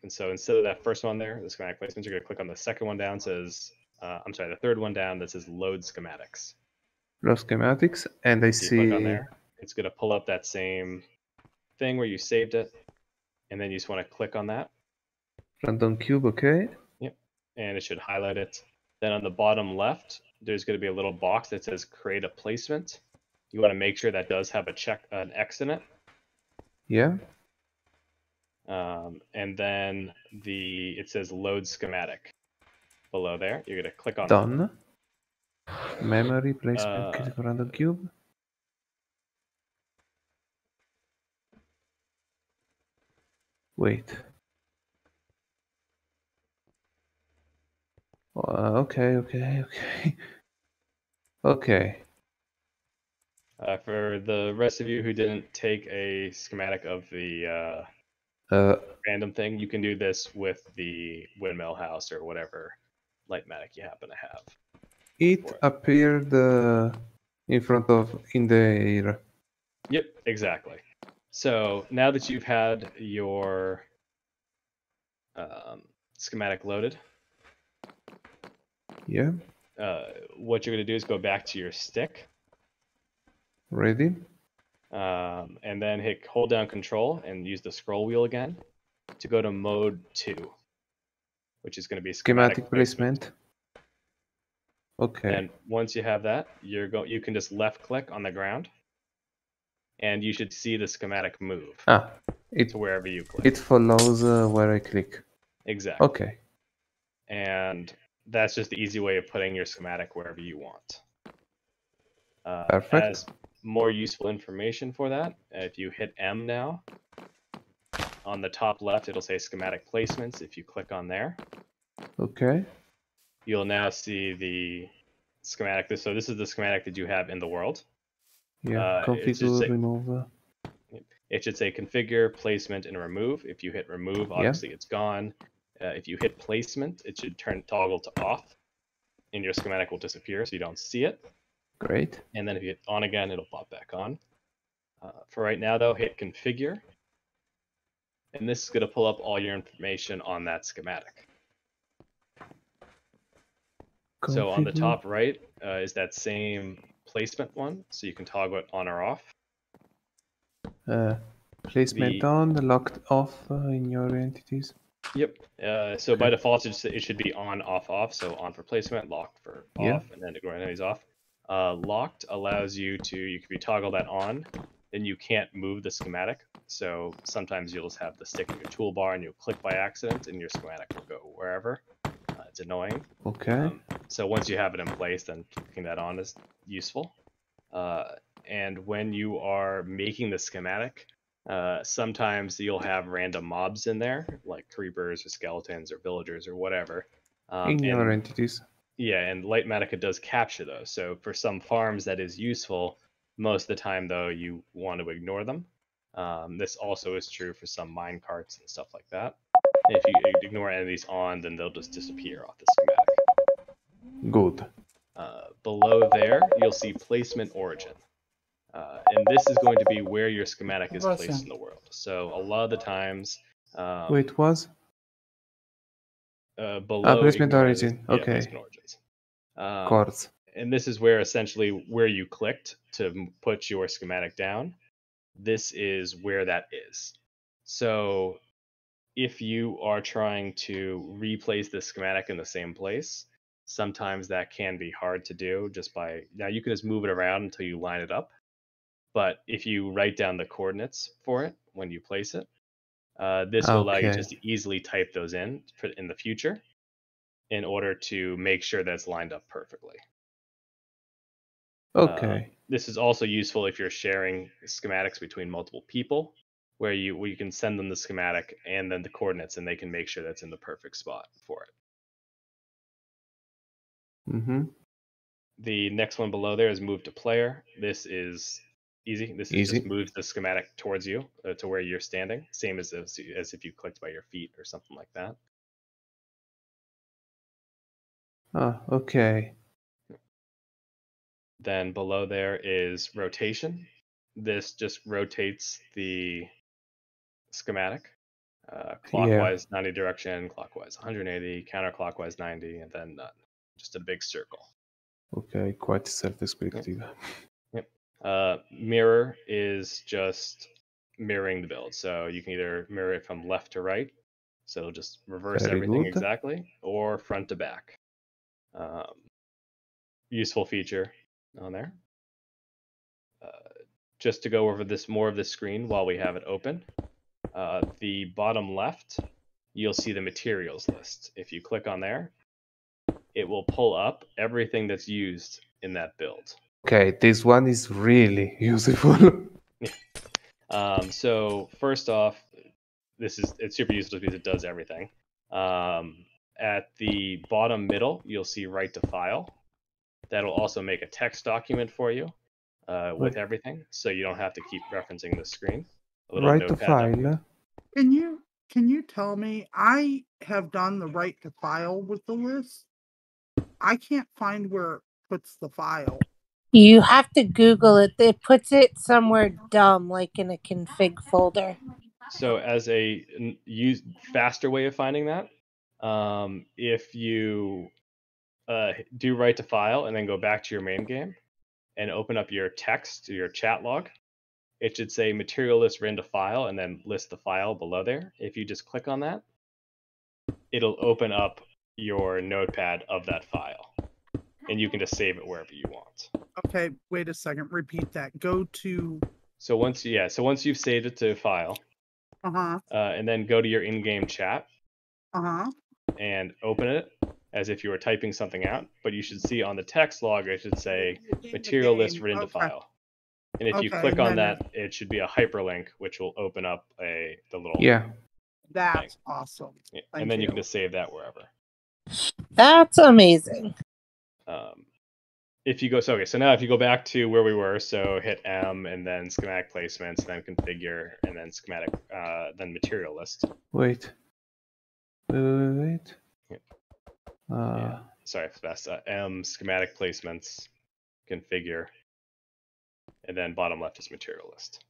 and so instead of that first one there, the schematic placements, you're gonna click on the second one down, says, the third one down that says load schematics. Load schematics, and I see. Click on there. It's gonna pull up that same thing where you saved it, and then you just want to click on that. Random cube, okay. Yep, and it should highlight it. Then on the bottom left, there's going to be a little box that says create a placement. You want to make sure that does have an X in it. Yeah. And then it says load schematic below there. You're going to click on Done. Memory placement, random cube. Wait. Okay. Okay. For the rest of you who didn't take a schematic of the random thing, you can do this with the windmill house or whatever lightmatic you happen to have. It appeared in front of in the air. Yep, exactly. So now that you've had your schematic loaded, Yeah. what you're going to do is go back to your stick, Ready? and then hold down Control and use the scroll wheel again to go to Mode 2, which is going to be schematic placement. Okay. And once you have that, you can just left click on the ground, and you should see the schematic move to wherever you click. It follows where I click. Exactly. Okay. And that's just the easy way of putting your schematic wherever you want. Perfect. As more useful information for that, if you hit M now, on the top left it'll say schematic placements. If you click on there, Okay. you'll now see the schematic. So this is the schematic that you have in the world. Yeah. Configure, remove. It should say configure, placement, and remove. If you hit remove, obviously it's gone. If you hit placement, it should toggle to off, and your schematic will disappear so you don't see it. Great. And then if you hit on again, it'll pop back on. For right now, though, hit configure. And this is going to pull up all your information on that schematic. So on the top right is that same placement one, so you can toggle it on or off. Placement on, locked off in your entities. Yep. So by default, it should be on, off, off. So on for placement, locked for off, and then ignore enemies off. Locked allows you can toggle that on, then you can't move the schematic. So sometimes you'll just have the stick in your toolbar and you'll click by accident and your schematic will go wherever. It's annoying. Okay. So once you have it in place, then clicking that on is useful. And when you are making the schematic, sometimes you'll have random mobs in there, like creepers or skeletons or villagers or whatever. In your entities. Yeah, and Lightmatica does capture those. So for some farms that is useful. Most of the time, though, you want to ignore them. This also is true for some mine carts and stuff like that. And if you ignore enemies on, then they'll just disappear off the schematic. Good. Below there, you'll see placement origin. And this is going to be where your schematic is placed in the world. So a lot of the times... Wait, was? Below placement origin. Okay. Placement origins. Chords. And this is where essentially where you clicked to put your schematic down. This is where that is. So if you are trying to replace the schematic in the same place, sometimes that can be hard to do just by, now you can just move it around until you line it up. But if you write down the coordinates for it when you place it, this will allow you just to easily type those in the future in order to make sure that it's lined up perfectly. Okay. This is also useful if you're sharing schematics between multiple people, where you can send them the schematic and then the coordinates, and they can make sure that's in the perfect spot for it. Mm-hmm. The next one below there is move to player. This is easy. This is just moves the schematic towards you to where you're standing, same as if you clicked by your feet or something like that. Okay. Then below there is rotation. This just rotates the schematic clockwise 90 direction, clockwise 180, counterclockwise 90, and then none. Just a big circle. Okay, quite self-expecting. Yep. Mirror is just mirroring the build. So you can either mirror it from left to right, so it'll just reverse everything exactly, or front to back. Useful feature on there. Just to go over more of this screen while we have it open. The bottom left, you'll see the materials list. If you click on there, it will pull up everything that's used in that build. Okay, this one is really useful. So first off, it's super useful because it does everything. At the bottom middle, you'll see write to file. That'll also make a text document for you with everything, so you don't have to keep referencing the screen. A little Write to notepad document. file. Can you tell me? I have done the right to file with the list. I can't find where it puts the file. You have to Google it. It puts it somewhere dumb, like in a config folder. So as a faster way of finding that, if you do write to file and then go back to your main game and open up your text, your chat log, it should say material list written to file and then list the file below there. If you just click on that, it'll open up your notepad of that file, and you can just save it wherever you want. Okay, wait a second. Repeat that. Go to. So once you've saved it to file, and then go to your in-game chat, and open it as if you were typing something out. But you should see on the text log it should say material list written to file. And if you click on that, it should be a hyperlink, which will open up the little That's thing. awesome. Yeah. And then you can just save that wherever. That's amazing. If you go, so now if you go back to where we were, so hit M and then schematic placements, then configure, and then schematic, then material list. Wait. Yeah. Sorry, it's best. M, schematic placements, configure, and then bottom left is material list.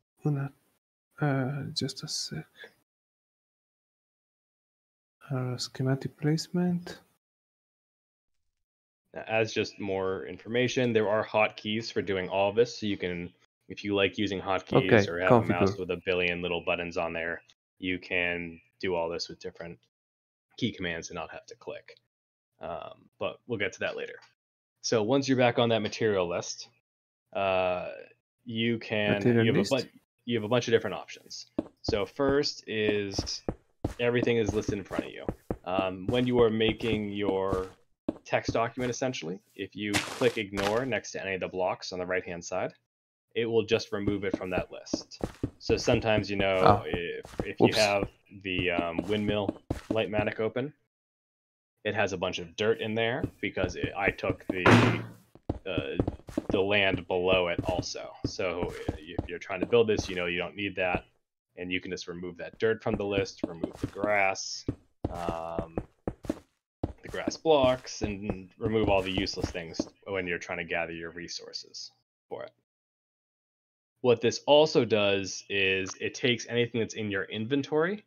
Just a sec. Schematic placement. As just more information, there are hotkeys for doing all of this, so you can, if you like using hotkeys or have a mouse with a billion little buttons on there, you can do all this with different key commands and not have to click. But we'll get to that later. So once you're back on that material list, you have a bunch of different options. So first is everything is listed in front of you. When you are making your text document, essentially, if you click ignore next to any of the blocks on the right hand side, it will just remove it from that list. So sometimes, if you have the windmill Lightmatic open, it has a bunch of dirt in there because I took the land below it also. So if you're trying to build this, you don't need that, and you can just remove that dirt from the list, remove the grass blocks, and remove all the useless things when you're trying to gather your resources for it. What this also does is it takes anything that's in your inventory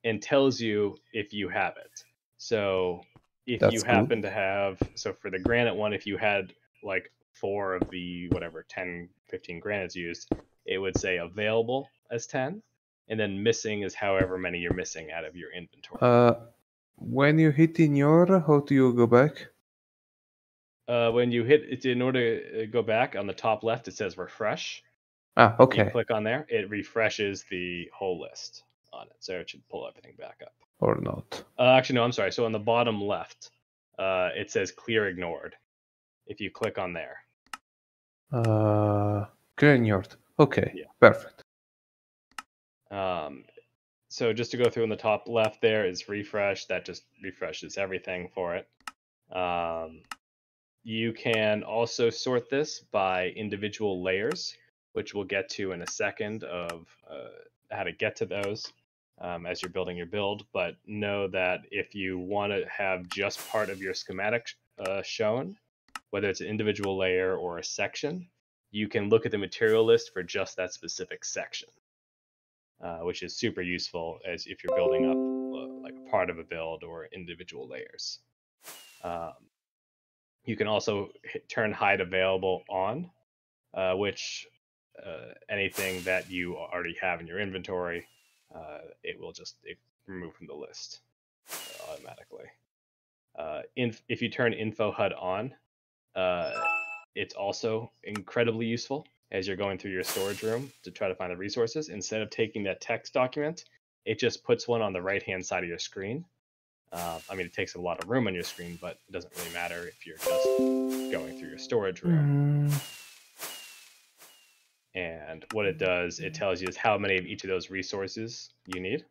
and tells you if you have it. So if you happen to have, so for the granite one, if you had like 4 of the 10, 15 granites used, it would say available as 10, and then missing is however many you're missing out of your inventory. When you hit ignore, how do you go back? When you hit it, in order to go back, on the top left it says refresh. Okay. If you click on there, it refreshes the whole list on it, so it should pull everything back up. Or not. Actually, no, I'm sorry. So on the bottom left, it says clear ignored. If you click on there. Clear ignored. Okay, yeah. Perfect. So just to go through on the top left there is refresh. That just refreshes everything for it. You can also sort this by individual layers, which we'll get to in a second of how to get to those as you're building your build. But know that if you want to have just part of your schematic shown, whether it's an individual layer or a section, you can look at the material list for just that specific section, which is super useful as if you're building up like a part of a build or individual layers. You can also turn hide available on, which anything that you already have in your inventory, it will just remove from the list automatically. If you turn info HUD on, it's also incredibly useful as you're going through your storage room to try to find the resources. Instead of taking that text document, it just puts one on the right hand side of your screen. It takes a lot of room on your screen, but it doesn't really matter if you're just going through your storage room. And what it does, it tells you is how many of each of those resources you need.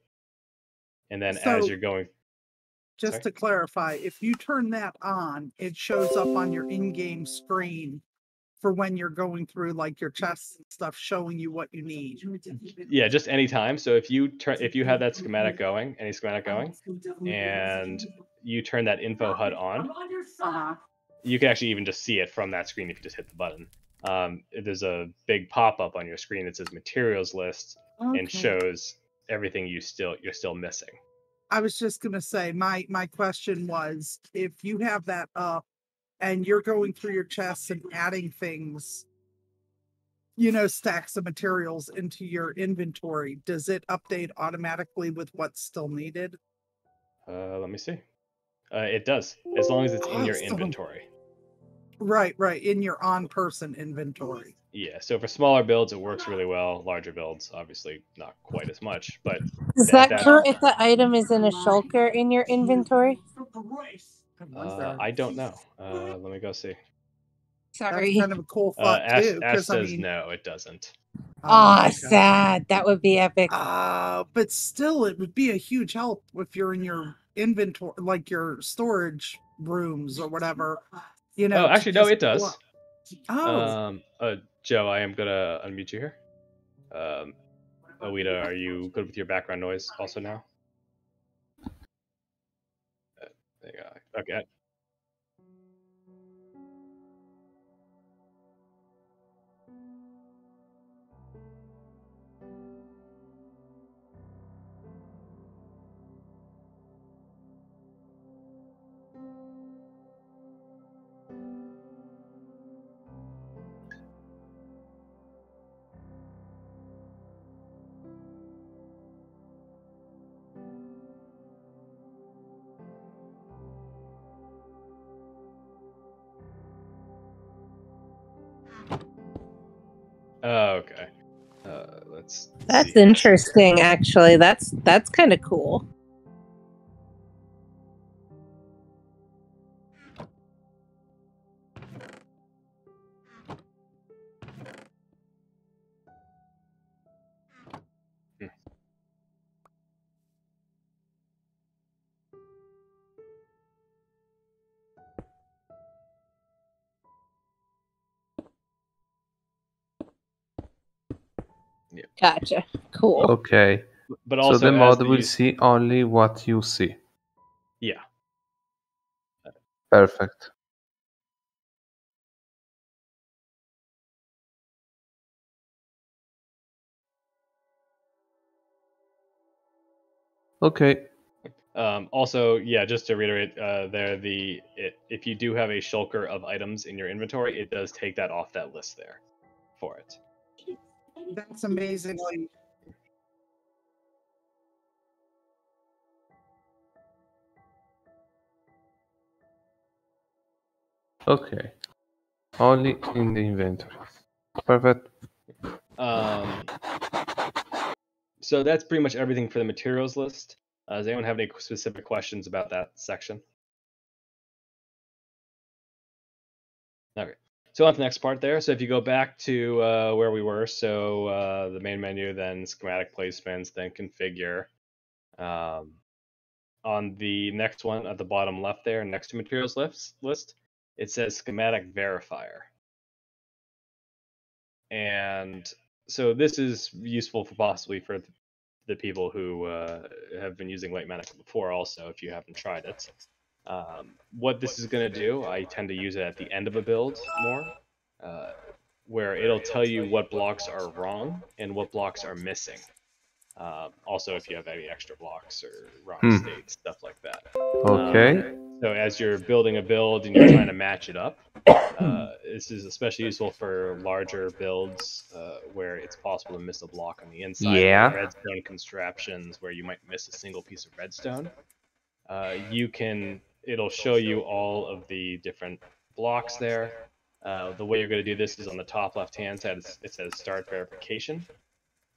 And then So- as you're going, Just Sorry? to clarify, if you turn that on, it shows up on your in-game screen for when you're going through like your chests and stuff, showing you what you need. yeah, just anytime. So if you have that schematic going, any schematic going, and you turn that info HUD on, Uh-huh. you can actually even just see it from that screen if you just hit the button. There's a big pop-up on your screen that says materials list and Okay. shows everything you're still missing. I was just gonna say, my question was, if you have that up and you're going through your chests and adding things, stacks of materials into your inventory, does it update automatically with what's still needed? Let me see. It does, as long as it's in your Awesome. inventory. Right, in your on-person inventory. Yeah, so for smaller builds, it works really well. Larger builds, obviously, not quite as much. But Does that count if the item is in a shulker in your inventory? I don't know. Let me go see. That's Sorry. kind of a cool thought Ash too. Because says no, it doesn't. Aw, sad. That would be epic. But still, it would be a huge help if you're in your inventory, like your storage rooms or whatever. Oh, actually, no, it just does. pull up. Oh, Joe, I am gonna unmute you here. Alita, are you good with your background noise also now? There you go. Okay. Oh, okay. Let's That's see. interesting, actually. That's kind of cool. Yeah. Gotcha. Cool. Okay. But So also, the as mod the will use- see only what you see. Yeah. Perfect. Okay. Also, yeah, just to reiterate, if you do have a shulker of items in your inventory, it does take that off that list there for it. that's amazingly. Okay. Only in the inventory. Perfect. So that's pretty much everything for the materials list. Does anyone have any specific questions about that section? Okay. So on to the next part there. So if you go back to where we were, so the main menu, then schematic placements, then configure. On the next one at the bottom left there, next to materials list, it says schematic verifier. And so this is useful for possibly for the people who have been using Late Manic before also, if you haven't tried it. What this is going to do, I tend to use it at the end of a build more, where it'll tell you what blocks are wrong and what blocks are missing. Also, if you have any extra blocks or wrong states, stuff like that. Okay. So as you're building a build and you're trying to match it up, this is especially useful for larger builds where it's possible to miss a block on the inside. Yeah. Like redstone constructions where you might miss a single piece of redstone. It'll show you all of the different blocks there. The way you're going to do this is on the top left-hand side. It says Start Verification.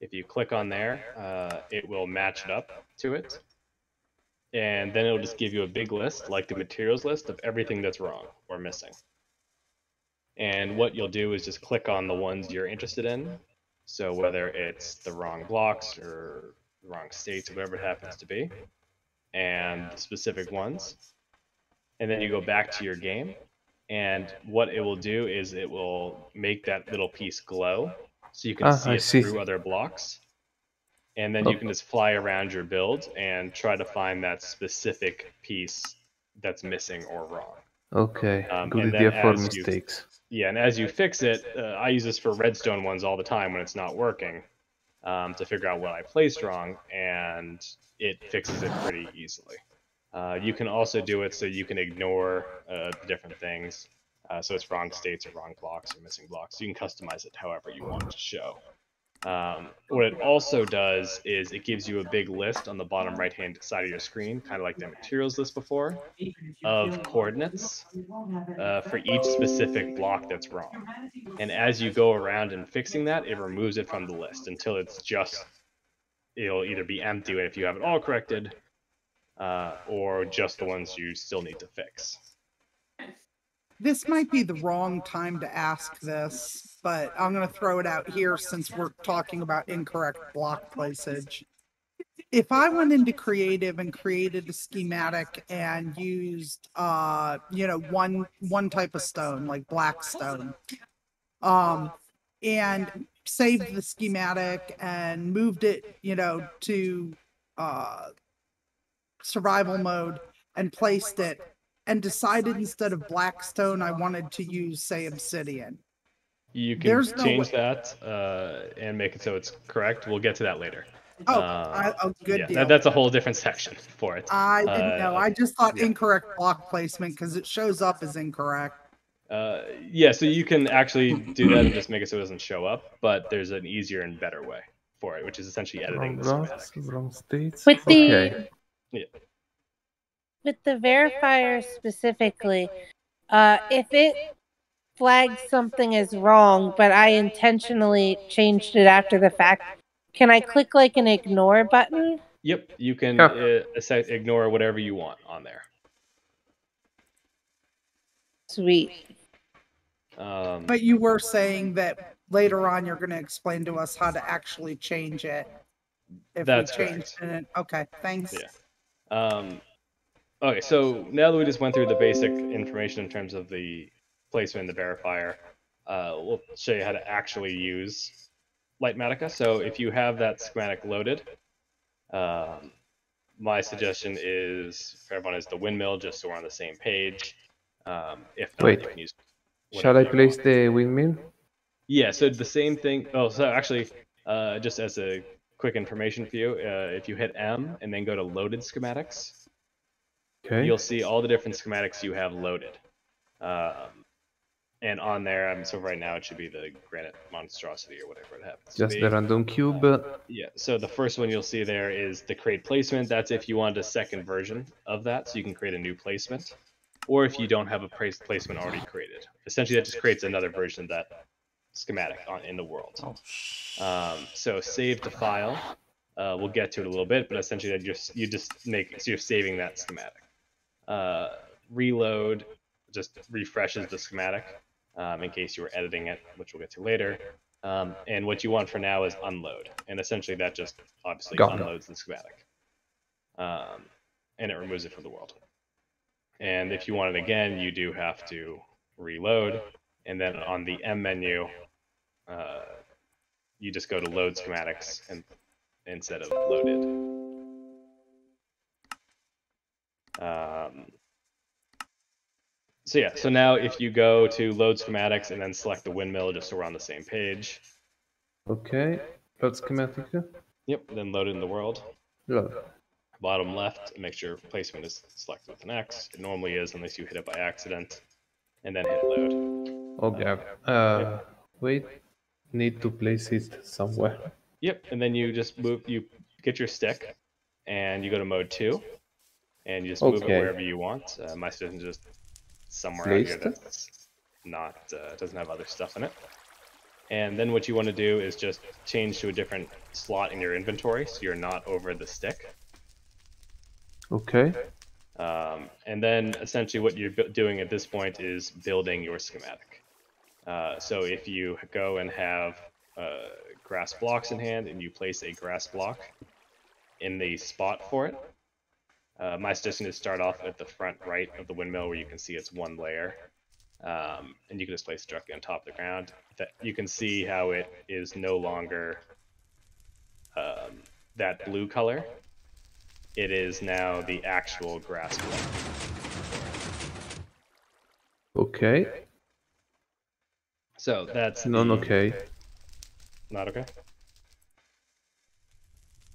If you click on there, it will match it up to it. And then it'll just give you a big list, like the materials list, of everything that's wrong or missing. And what you'll do is just click on the ones you're interested in. So whether it's the wrong blocks or the wrong states or whatever it happens to be, and the specific ones, and then you go back to your game, and what it will do is it will make that little piece glow so you can see I it see. through other blocks, and then you can just fly around your build and try to find that specific piece that's missing or wrong. Okay, good And then idea for as you mistakes. Yeah, and as you fix it, I use this for redstone ones all the time when it's not working, to figure out what I placed wrong, and it fixes it pretty easily. You can also do it so you can ignore the different things, so it's wrong states or wrong blocks or missing blocks. You can customize it however you want to show. What it also does is it gives you a big list on the bottom right hand side of your screen, kind of like the materials list before, of coordinates for each specific block that's wrong. And as you go around and fixing that, it removes it from the list until it'll either be empty if you have it all corrected, or just the ones you still need to fix. This might be the wrong time to ask this, but I'm going to throw it out here since we're talking about incorrect block placage. If I went into creative and created a schematic and used one type of stone, like black stone, and saved the schematic and moved it, to survival mode and placed it, and decided instead of black stone I wanted to use, say, obsidian. You can There's no change way. that and make it so it's correct. We'll get to that later. Good Yeah, deal. that's a whole different section for it. I didn't know. I just thought yeah. incorrect block placement because it shows up as incorrect. Yeah, so you can actually do that and just make it so it doesn't show up, but there's an easier and better way for it, which is essentially editing the schematic. Wrong states. With the Okay. with the verifier specifically, if it flags something as wrong, but I intentionally changed it after the fact, can I click like an ignore button? Yep, you can ignore whatever you want on there. Sweet. But you were saying that later on you're going to explain to us how to actually change it. If That's we changed it. Okay, thanks. Yeah. Okay, so now that we just went through the basic information in terms of the placement and the verifier, we'll show you how to actually use Lightmatica. So if you have that schematic loaded, my suggestion is for everyone is the windmill, just so we're on the same page. If not, Wait. you can use. Shall I place the windmill? Yeah, so the same thing. Oh, so actually, just as a quick information for you, if you hit M and then go to loaded schematics, Okay. you'll see all the different schematics you have loaded. And on there, so right now it should be the granite monstrosity or whatever it happens to Just be. the random cube. Yeah, so the first one you'll see there is the create placement. That's if you want a second version of that, so you can create a new placement. Or if you don't have a placement already created. Essentially, that just creates another version of that schematic in the world. So save to file. We'll get to it a little bit, but essentially you're saving that schematic. Reload just refreshes the schematic in case you were editing it, which we'll get to later. And what you want for now is unload, and essentially that just obviously unloads the schematic, and it removes it from the world. And if you want it again, you do have to reload, and then on the M menu, you just go to load schematics and instead of loaded. So yeah, so now if you go to load schematics and then select the windmill, just so we're on the same page. Okay, load schematic. Yep, then load it in the world. Load. Bottom left, make sure placement is selected with an X. It normally is unless you hit it by accident, and then hit load. Okay. Wait, need to place it somewhere. Yep, and then you just you get your stick, and you go to mode 2, and you just move it wherever you want. My suggestion is just somewhere out here that's not doesn't have other stuff in it. And then what you want to do is just change to a different slot in your inventory, so you're not over the stick. Okay. And then essentially what you're doing at this point is building your schematic. So if you go and have grass blocks in hand and you place a grass block in the spot for it, My suggestion is start off at the front right of the windmill where you can see it's one layer. And you can just place it directly on top of the ground. You can see how it is no longer that blue color. It is now the actual grass block. Okay. So that's Not the... okay. Not okay?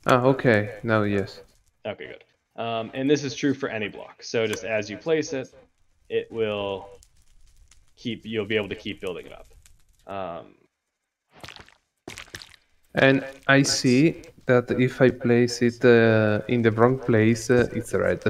Ah, okay. Now yes. Okay, good. And this is true for any block. So just as you place it, it will you'll be able to keep building it up. And I see that if I place it in the wrong place, it's red.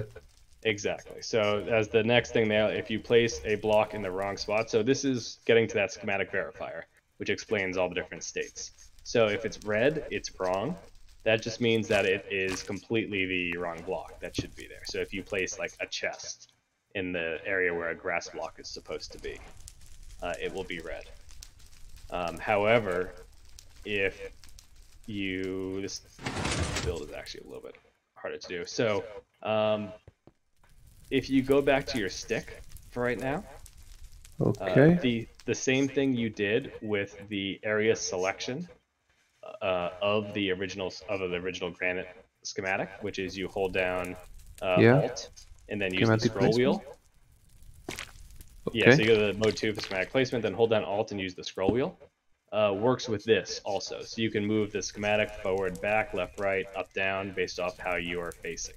Exactly. So as the next thing there, if you place a block in the wrong spot, so this is getting to that schematic verifier, which explains all the different states. So if it's red, it's wrong. That just means that it is completely the wrong block that should be there. So if you place like a chest in the area where a grass block is supposed to be, it will be red. However, if this build is actually a little bit harder to do. So if you go back to your stick for right now, Okay. the same thing you did with the area selection of the original granite schematic, which is you hold down Yeah. Alt and then use the Schematic scroll wheel. Okay. Yeah, so you go to mode 2 for schematic placement, then hold down Alt and use the scroll wheel. Works with this also, so you can move the schematic forward, back, left, right, up, down, based off how you are facing.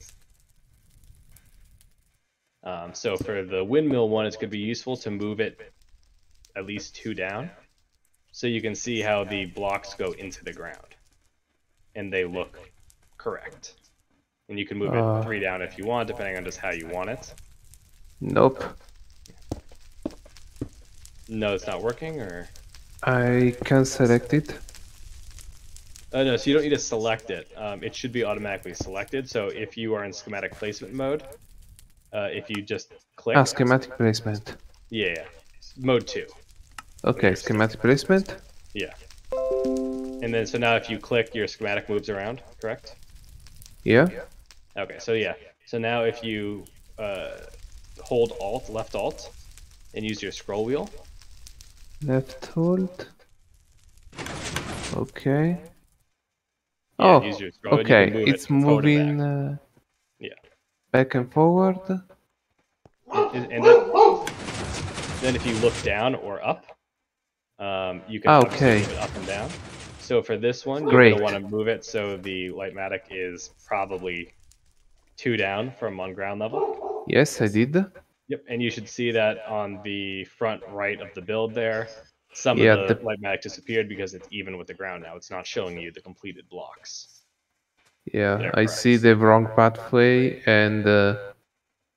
So for the windmill one, it's going to be useful to move it at least 2 down, so you can see how the blocks go into the ground, and they look correct. And you can move it 3 down if you want, depending on just how you want it. Nope. No, it's not working, or? I can select it. Oh no, so you don't need to select it. It should be automatically selected. So if you are in schematic placement mode, if you just click. Ah, schematic placement. Yeah, mode 2. Okay, schematic placement. Yeah. And then so now if you click, your schematic moves around, correct? Yeah. Okay, so yeah. So now if you hold Alt, left Alt, and use your scroll wheel. Left hold. Okay. Yeah, use your scroll, okay. And you can move It's it forward and moving yeah. back and forward. And then if you look down or up, you can obviously move it up and down. So for this one, you're going to want to move it so the Lightmatic is probably 2 down from on ground level. Yes, I did. Yep, and you should see that on the front right of the build there. Some Yeah, of the Lightmatic disappeared because it's even with the ground now. It's not showing you the completed blocks. Yeah, I see the wrong pathway and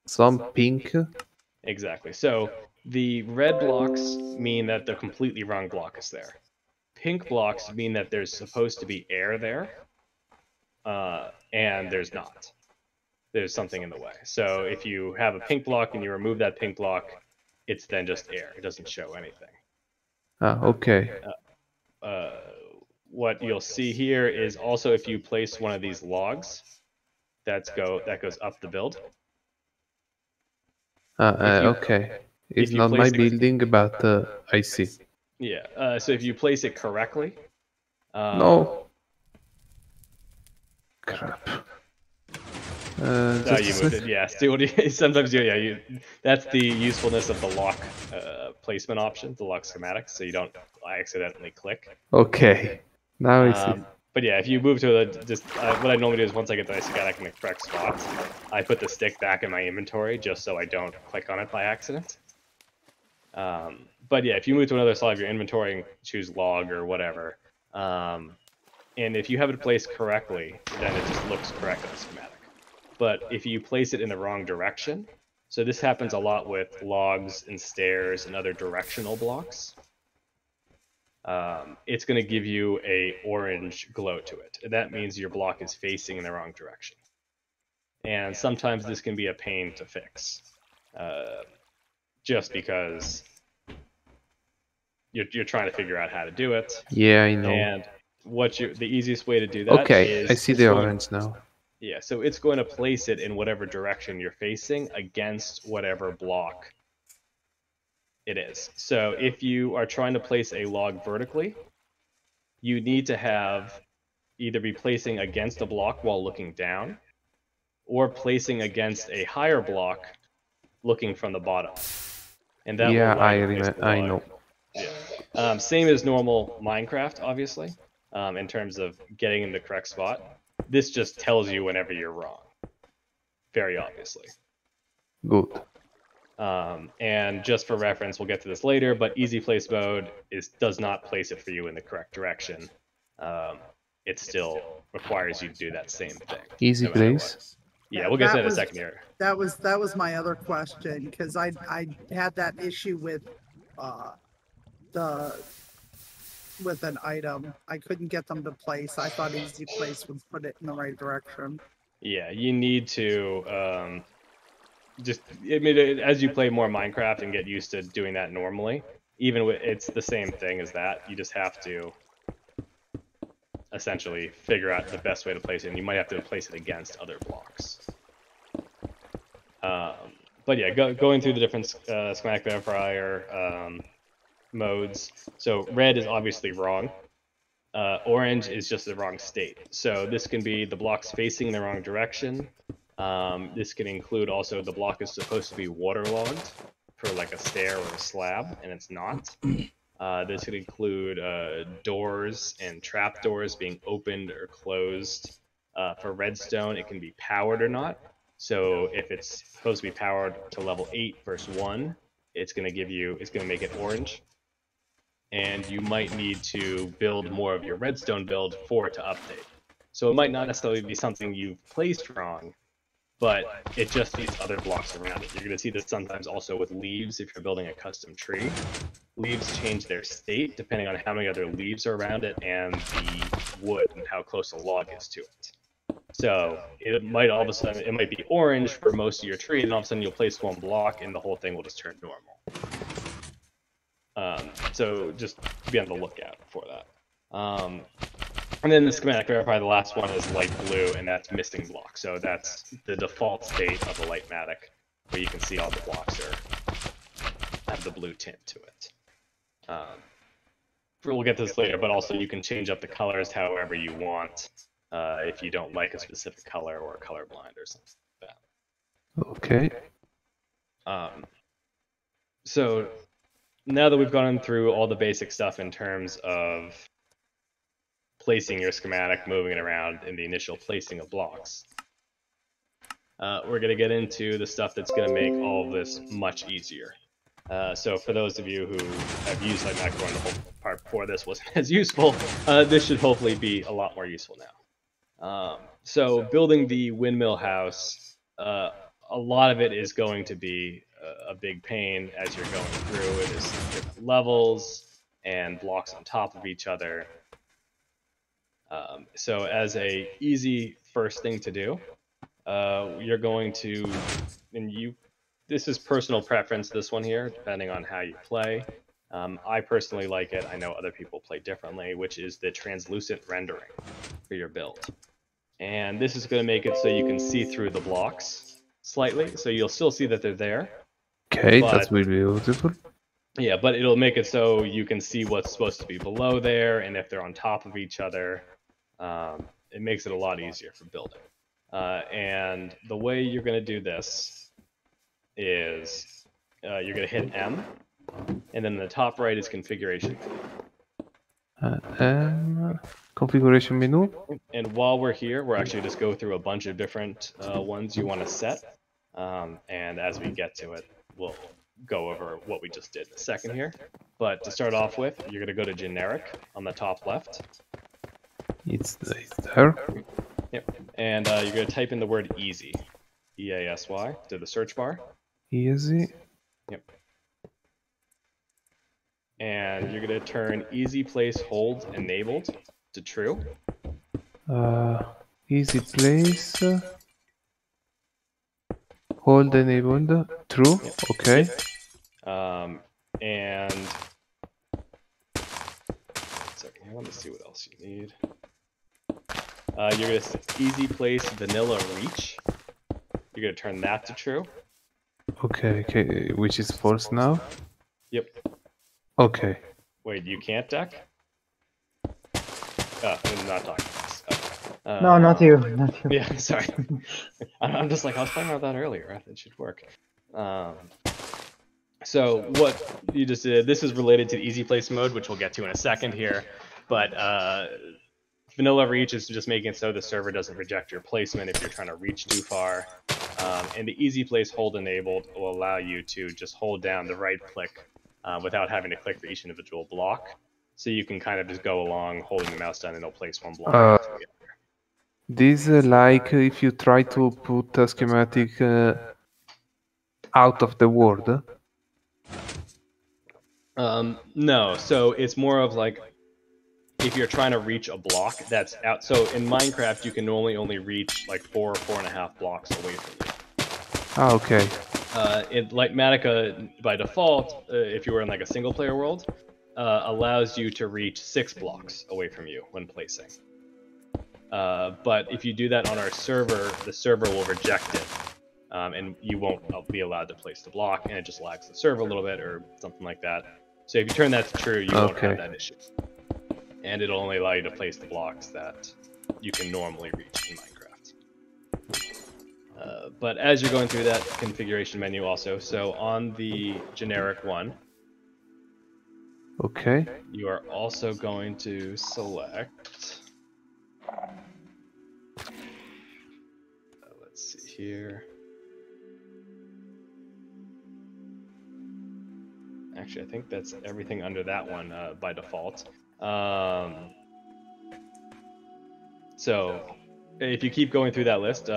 some pink. Exactly. So the red blocks mean that the completely wrong block is there. Pink blocks mean that there's supposed to be air there, and there's not. There's something in the way. So if you have a pink block and you remove that pink block, it's then just air. It doesn't show anything. Ah, okay. What you'll see here is also if you place one of these logs, that goes up the build. Okay. It's not my building, but I see. Yeah. So if you place it correctly. No. Crap. No, you moved it. Yeah. Sometimes that's the usefulness of the lock placement option, the lock schematics, so you don't accidentally click. Okay. Now I see. But yeah, if you move to what I normally do is once I get the schematic in the correct spot, I put the stick back in my inventory just so I don't click on it by accident. But yeah, if you move to another slot of your inventory and choose log or whatever, and if you have it placed correctly, then it just looks correct on the schematic. But if you place it in the wrong direction, so this happens a lot with logs and stairs and other directional blocks, it's going to give you a orange glow to it. And that means your block is facing in the wrong direction. And sometimes this can be a pain to fix, just because you're trying to figure out how to do it. Yeah, I know. And the easiest way to do that okay, is I see the orange now. Yeah, so it's going to place it in whatever direction you're facing against whatever block it is. So if you are trying to place a log vertically, you need to have either be placing against a block while looking down, or placing against a higher block looking from the bottom. And that will Yeah, allow you to place the I log. know. Yeah. Same as normal Minecraft, obviously, in terms of getting in the correct spot. This just tells you whenever you're wrong, very obviously. Good. And just for reference, we'll get to this later, but easy place mode does not place it for you in the correct direction. It still requires you to do that same thing. Easy no matter place. what. Yeah, we'll get to that in a was- second here. That was my other question, because I had that issue with an item. I couldn't get them to place. I thought easy place would put it in the right direction. Yeah, you need to as you play more Minecraft and get used to doing that normally, even with it's the same thing as that. You just have to essentially figure out the best way to place it, and you might have to place it against other blocks. But yeah, going through the different schematic verifier modes. So red is obviously wrong. Orange is just the wrong state. So this can be the block's facing in the wrong direction. This can include also the block is supposed to be waterlogged for like a stair or a slab, and it's not. This could include doors and trap doors being opened or closed. For redstone, it can be powered or not. So if it's supposed to be powered to level 8 verse 1, it's going to make it orange. And you might need to build more of your redstone build for it to update. So it might not necessarily be something you've placed wrong, but it just needs other blocks around it. You're going to see this sometimes also with leaves if you're building a custom tree. Leaves change their state depending on how many other leaves are around it and the wood and how close the log is to it. So it might all of a sudden, it might be orange for most of your tree, and all of a sudden you'll place one block and the whole thing will just turn normal. So just be on the lookout for that. And then the schematic verify, the last one is light blue, and that's missing block. So that's the default state of the Lightmatic, where you can see all the blocks have the blue tint to it. We'll get to this later, but also you can change up the colors however you want if you don't like a specific color or colorblind or something like that. Okay. So now that we've gone through all the basic stuff in terms of placing your schematic, moving it around, and the initial placing of blocks, we're going to get into the stuff that's going to make all of this much easier. So for those of you who have used Lightmatic the whole part before this wasn't as useful, this should hopefully be a lot more useful now. So building the windmill house, a lot of it is going to be a big pain as you're going through. It is different levels and blocks on top of each other. So as a easy first thing to do, you're going to, this is personal preference, this one here, depending on how you play. I personally like it. I know other people play differently, which is the translucent rendering for your build. And this is going to make it so you can see through the blocks slightly, so you'll still see that they're there. Okay, that's really beautiful. Yeah, but it'll make it so you can see what's supposed to be below there, and if they're on top of each other, it makes it a lot easier for building. And the way you're going to do this is you're going to hit M, and then the top right is configuration. Configuration menu. And while we're here, we're actually just go through a bunch of different ones you want to set. And as we get to it, we'll go over what we just did in a second here. But to start off with, you're going to go to generic on the top left. It's there. Yep. And you're going to type in the word easy, E-A-S-Y, to the search bar. Easy. Yep. And you're going to turn easy place hold enabled to true. Easy place. Hold enabled. True. Yep. Okay. And one second here, let me see what else you need. You're going to easy place vanilla reach. You're going to turn that to true. Okay, which is false now? Yep. Okay. Wait, you can't deck? Oh, I'm not talking about this. Okay. No, not you. Not you. Yeah, sorry. I'm just like, I was talking about that earlier. It should work. So what you just did, this is related to the easy place mode, which we'll get to in a second here. But vanilla reach is just making it so the server doesn't reject your placement if you're trying to reach too far. And the easy place hold enabled will allow you to just hold down the right click without having to click for each individual block. So you can kind of just go along holding the mouse down and it'll place one block after the other. This like if you try to put a schematic out of the word. No, so it's more of like if you're trying to reach a block that's out. So in Minecraft, you can normally only reach like 4.5 blocks away from you. Ah, okay. In Matica, by default, if you were in like a single player world, allows you to reach 6 blocks away from you when placing. But if you do that on our server, the server will reject it, and you won't be allowed to place the block, and it just lags the server a little bit or something like that. So if you turn that to true, you won't have that issue. And it'll only allow you to place the blocks that you can normally reach in Minecraft. But as you're going through that configuration menu also, so on the generic one, okay, you are also going to select, let's see here. Actually, I think that's everything under that one by default. So if you keep going through that list,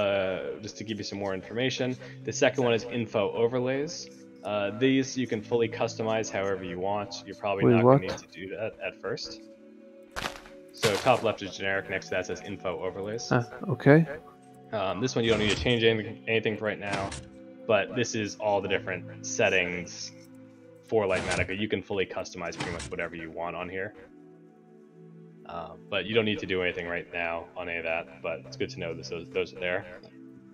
just to give you some more information, the second one is info overlays. These you can fully customize however you want. You're probably not going to need to do that at first. So top left is generic, next to that says info overlays. Okay. This one you don't need to change anything for right now, but this is all the different settings for Matica. You can fully customize pretty much whatever you want on here. But you don't need to do anything right now on any of that, but it's good to know that those are there.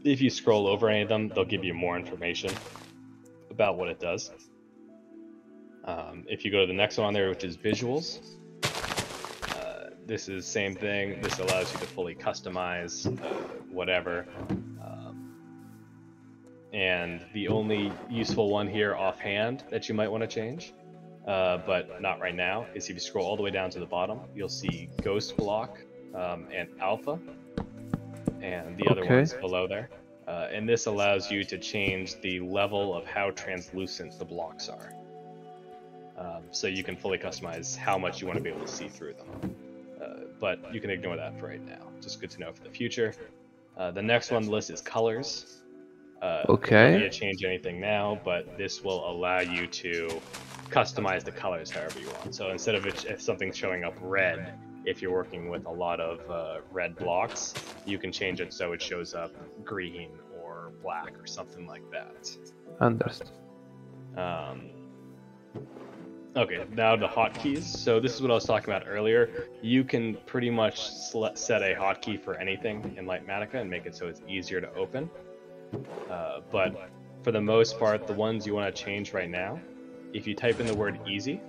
If you scroll over any of them, they'll give you more information about what it does. If you go to the next one on there, which is visuals, this is the same thing. This allows you to fully customize whatever. And the only useful one here offhand that you might want to change, but not right now, is if you scroll all the way down to the bottom, you'll see Ghost Block and Alpha, and the other ones below there. And this allows you to change the level of how translucent the blocks are. So you can fully customize how much you want to be able to see through them. But you can ignore that for right now. Just good to know for the future. The next one on the list is colors. You don't need to change anything now, but this will allow you to customize the colors however you want. So instead of if something's showing up red, if you're working with a lot of red blocks, you can change it so it shows up green or black or something like that. Understood. Okay, now the hotkeys. So this is what I was talking about earlier. You can pretty much set a hotkey for anything in Matica and make it so it's easier to open. But for the most part, the ones you want to change right now, if you type in the word easy,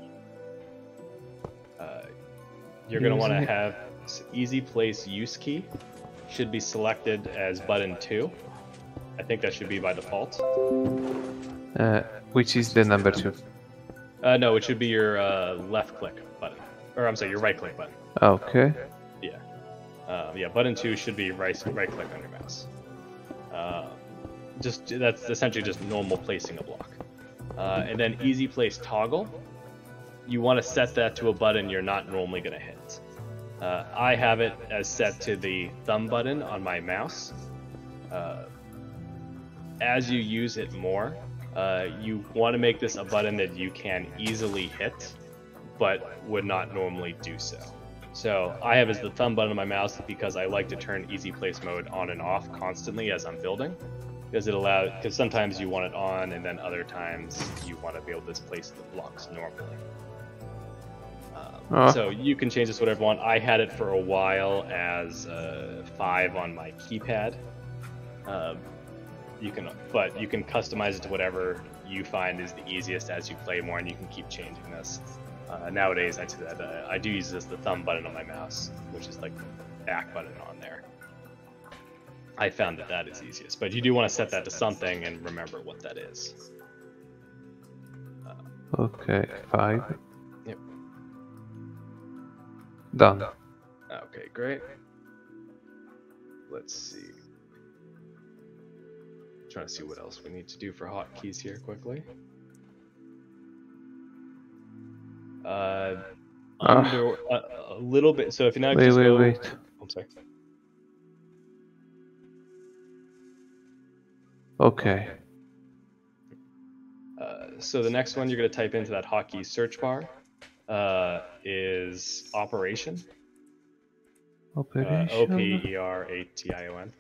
you're going to want to have easy place use key should be selected as button 2. I think that should be by default. Which is the number 2? No, it should be your left click button. Or I'm sorry, your right click button. Okay. Yeah. Yeah, button 2 should be right click on your mouse. That's essentially just normal placing a block. And then easy place toggle, you want to set that to a button you're not normally going to hit. I have it as set to the thumb button on my mouse. As you use it more, you want to make this a button that you can easily hit, but would not normally do so. So I have as the thumb button on my mouse because I like to turn easy place mode on and off constantly as I'm building. Because sometimes you want it on, and then other times you want to be able to place the blocks normally. So you can change this whatever you want. I had it for a while as 5 on my keypad. You can customize it to whatever you find is the easiest as you play more, and you can keep changing this. Nowadays, I do use this the thumb button on my mouse, which is like the back button on there. I found that is easiest, but you do want to set that to something and remember what that is. Okay, 5. Yep. Done. Okay, great. Let's see. Trying to see what else we need to do for hotkeys here quickly. Under a little bit. So if you now just go. Wait. I'm sorry. Okay. So the next one you're going to type into that hotkey search bar is operation. Operation. OPERATION.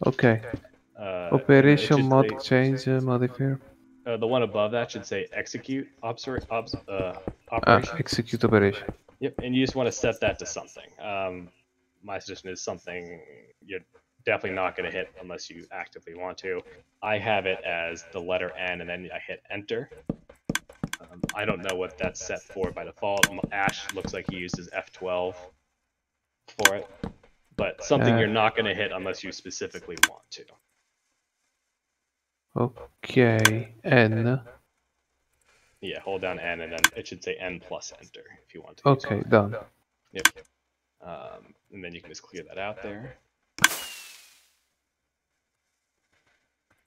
Okay. it Operation should mod say- change modifier. The one above that should say execute operation. Execute operation. Yep, and you just want to set that to something. My suggestion is something you're definitely not going to hit unless you actively want to. I have it as the letter N, and then I hit enter. I don't know what that's set for by default. Ash looks like he uses F12 for it, but something you're not going to hit unless you specifically want to. Okay. N. Yeah, hold down N, and then it should say N plus enter if you want to. use Okay, it. done. Yep. And then you can just clear that out there.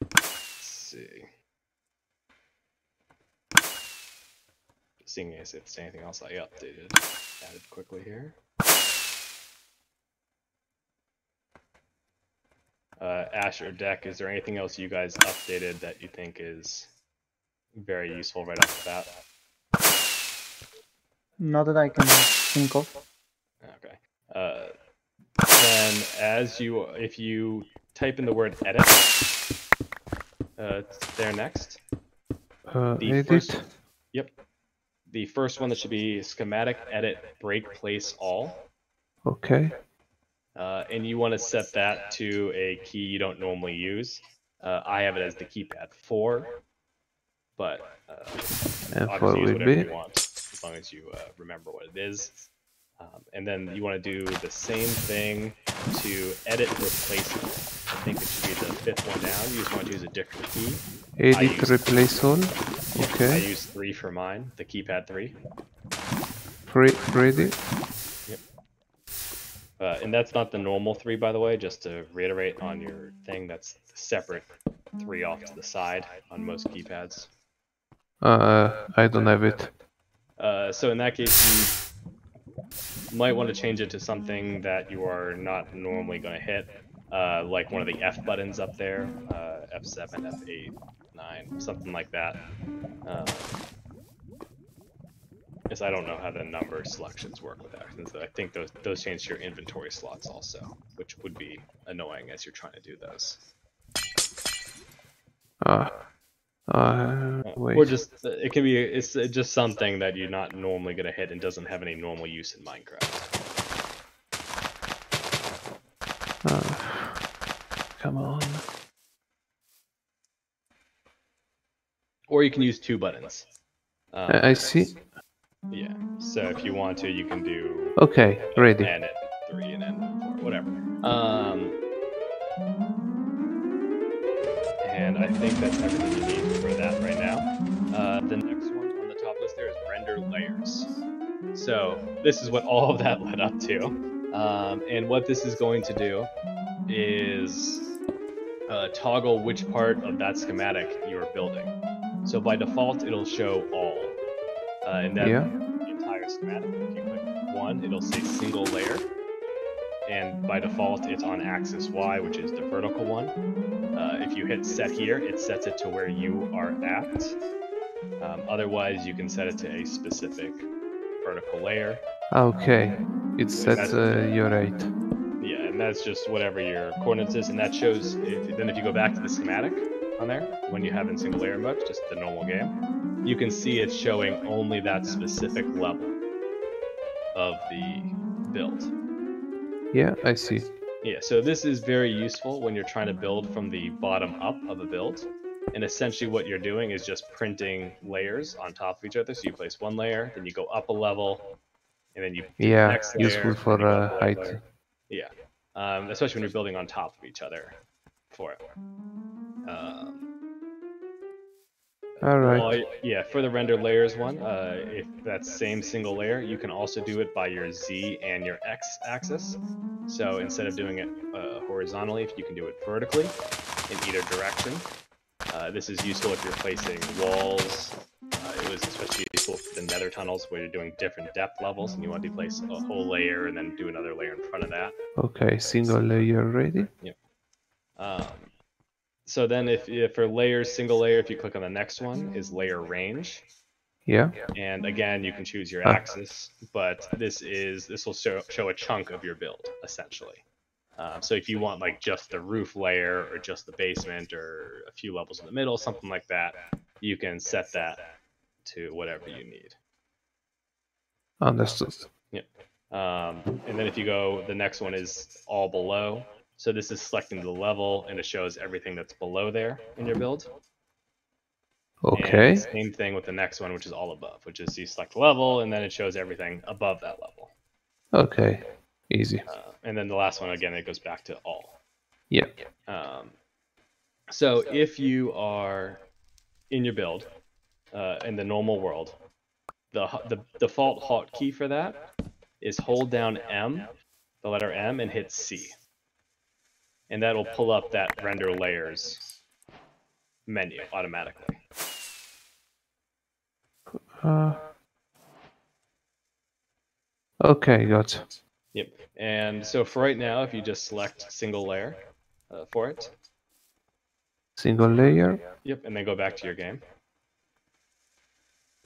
Let's see. Seeing as if there's anything else I added quickly here. Ash or Deck, is there anything else you guys updated that you think is very useful right off the bat? Not that I can think of. Okay. Then if you type in the word edit, it's there next. Edit. The first one that should be schematic edit break place all. Okay. And you want to set that to a key you don't normally use. I have it as the keypad 4, but And 4 obviously use will whatever be. you want, as long as you remember what it is. And then you want to do the same thing to edit replacement. I think it should be the 5th one down. You just want to use a different key. Edit replace all. I Okay. use 3 for mine, the keypad 3. Ready. And that's not the normal 3, by the way, just to reiterate on your thing, that's separate 3 off to the side on most keypads. I don't have it. So in that case, you might want to change it to something that you are not normally going to hit, like one of the F buttons up there, F7, F8, 9, something like that. Because I don't know how the number selections work with actions. I think those change your inventory slots also, which would be annoying as you're trying to do those. Wait. Or just it's just something that you're not normally going to hit and doesn't have any normal use in Minecraft. Come on. Or you can use 2 buttons. I see. Yeah. So if you want to, you can do Okay, ready. N at 3 and N at 4, whatever. And I think that's everything you need for that right now. The next one on the top list there is render layers. So this is what all of that led up to. And what this is going to do is toggle which part of that schematic you're building. So by default, it'll show all. And then the entire schematic. If you click 1, it'll say single layer. And by default, it's on axis Y, which is the vertical one. If you hit set here, it sets it to where you are at. Otherwise, you can set it to a specific vertical layer. Okay, it sets your rate. Yeah, and that's just whatever your coordinates is, and that shows. Then if you go back to the schematic on there, when you have in single layer mode, just the normal game, you can see it's showing only that specific level. of the build. Yeah, I see. Yeah, so this is very useful when you're trying to build from the bottom up of a build. And essentially what you're doing is just printing layers on top of each other. So you place one layer, then you go up a level, and then you do the Yeah, next layer, useful and for then you go up a height. layer. Yeah, especially when you're building on top of each other for it. All right. Well, yeah, for the render layers one, if that same single layer, you can also do it by your Z and your X axis. So instead of doing it horizontally, if you can do it vertically in either direction. This is useful if you're placing walls. It was especially useful for the nether tunnels where you're doing different depth levels and you want to place a whole layer and then do another layer in front of that. Okay, single layer ready. Yep. So then if for layers, single layer, if you click on the next one, is layer range. Yeah. And again, you can choose your Ah. axis, but this will show a chunk of your build, essentially. So if you want like just the roof layer or just the basement or a few levels in the middle, something like that, you can set that to whatever you need. Understood. Yep. And then if you go, the next one is all below. So this is selecting the level and it shows everything that's below there in your build. Okay. And same thing with the next one, which is all above, which is you select level and then it shows everything above that level. Okay. Easy. And then the last one, again, it goes back to all. Yeah. So if you are in your build, in the normal world, the default hotkey for that is hold down M, the letter M, and hit C. And that'll pull up that render layers menu automatically. Okay, gotcha. Yep. And so for right now, if you just select single layer for it. Single layer. Yep, and then go back to your game.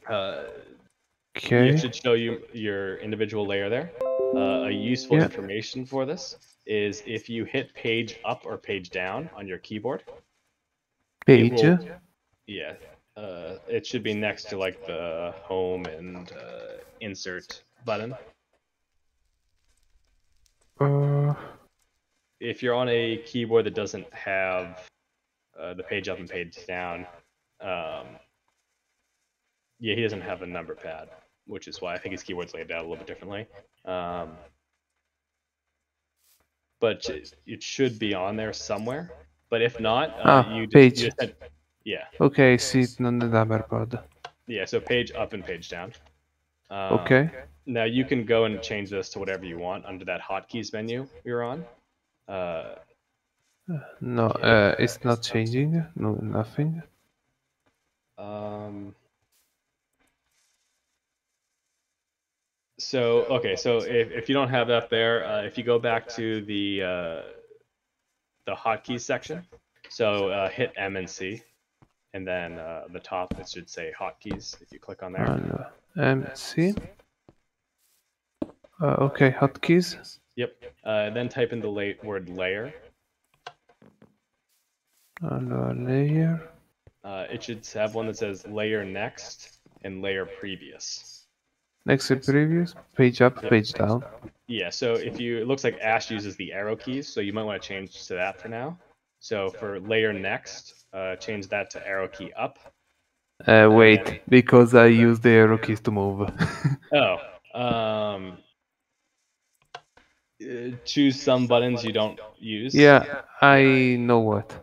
Okay. It should show you your individual layer there. A useful Yeah. information for this is if you hit page up or page down on your keyboard. Page. Yeah. It should be next to like the home and insert button. If you're on a keyboard that doesn't have the page up and page down, yeah, he doesn't have a number pad, which is why I think his keyboard's laid out a little bit differently. But it should be on there somewhere. But if not, page. you just had, yeah. Okay, see it on the number pad. Yeah, so page up and page down. Okay. Now you can go and change this to whatever you want under that hotkeys menu you're on. No, it's not changing. No, nothing. So if you don't have that there, if you go back to the hotkeys section, so hit M and C, and then the top it should say hotkeys if you click on there. MC. Okay, hotkeys. Yep. Then type in the word layer. Layer. It should have one that says layer next and layer previous. Next to previous, page up, page down. Yeah, so it looks like Ash uses the arrow keys, so you might want to change to that for now. So for layer next, change that to arrow key up. Wait, because I use the arrow keys to move. Choose some buttons you don't use. Yeah, I know what.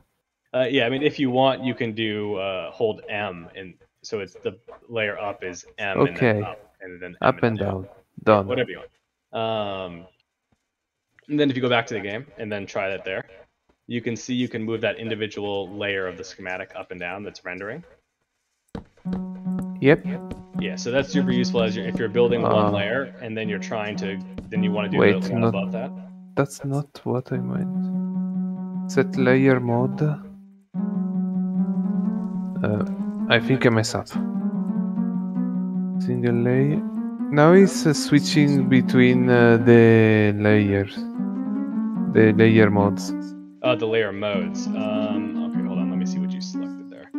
Yeah, I mean, if you want, you can do hold M, and so it's the layer up is M, Okay. and then Up and down. Done. Whatever you want. And then if you go back to the game and then try that there, you can see you can move that individual layer of the schematic up and down that's rendering. Yep. Yeah, so that's super useful if you're building one layer and then then you want to do Wait, the one above that. That's not what I meant. Set layer mode. I think I mess up. Single layer. Now it's switching between the layers. The layer modes. The layer modes. Okay, hold on. Let me see what you selected there.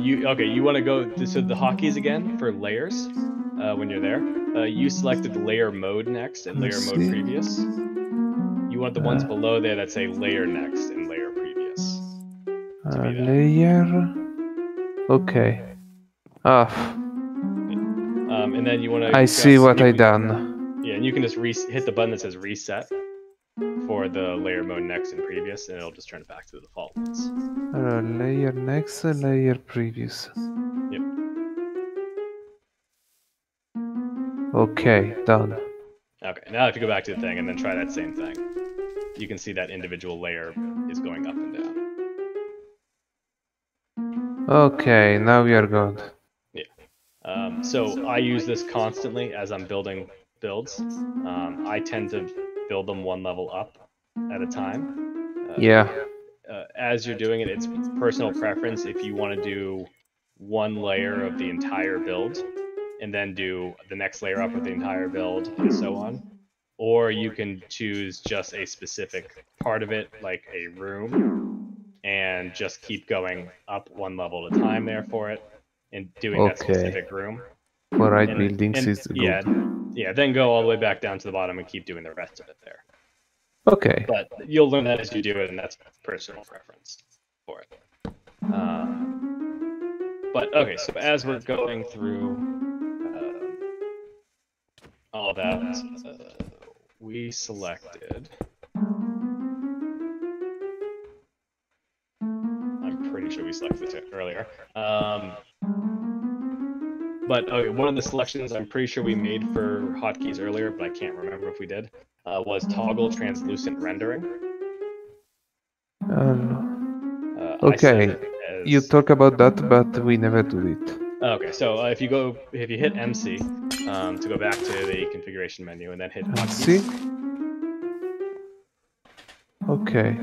You want to go to the hotkeys again for layers when you're there. You selected layer mode next and layer mode see. previous. You want the ones below there that say layer next and layer previous. To be that. Layer. Okay. Ah, And then you want to. I see what I done. Yeah, and you can just hit the button that says reset for the layer mode next and previous, and it'll just turn it back to the default ones. Layer next, layer previous. Yep. Okay, done. Okay, now if you go back to the thing and then try that same thing, you can see that individual layer is going up and down. Okay, now we are good. So I use this constantly as I'm building builds. I tend to build them one level up at a time. Yeah. As you're doing it, it's personal preference if you want to do one layer of the entire build and then do the next layer up with the entire build and so on. Or you can choose just a specific part of it, like a room, and just keep going up one level at a time there for it and doing that specific room. For right buildings is good. Yeah, then go all the way back down to the bottom and keep doing the rest of it there. Okay. But you'll learn that as you do it, and that's personal preference for it. But okay, so as we're going through all that, we selected. I'm pretty sure we selected it earlier. But okay, one of the selections I'm pretty sure we made for hotkeys earlier, but I can't remember if we did, was toggle translucent rendering. Okay, you talk about that, but we never do it. Okay, so if you hit MC to go back to the configuration menu and then hit MC. Okay.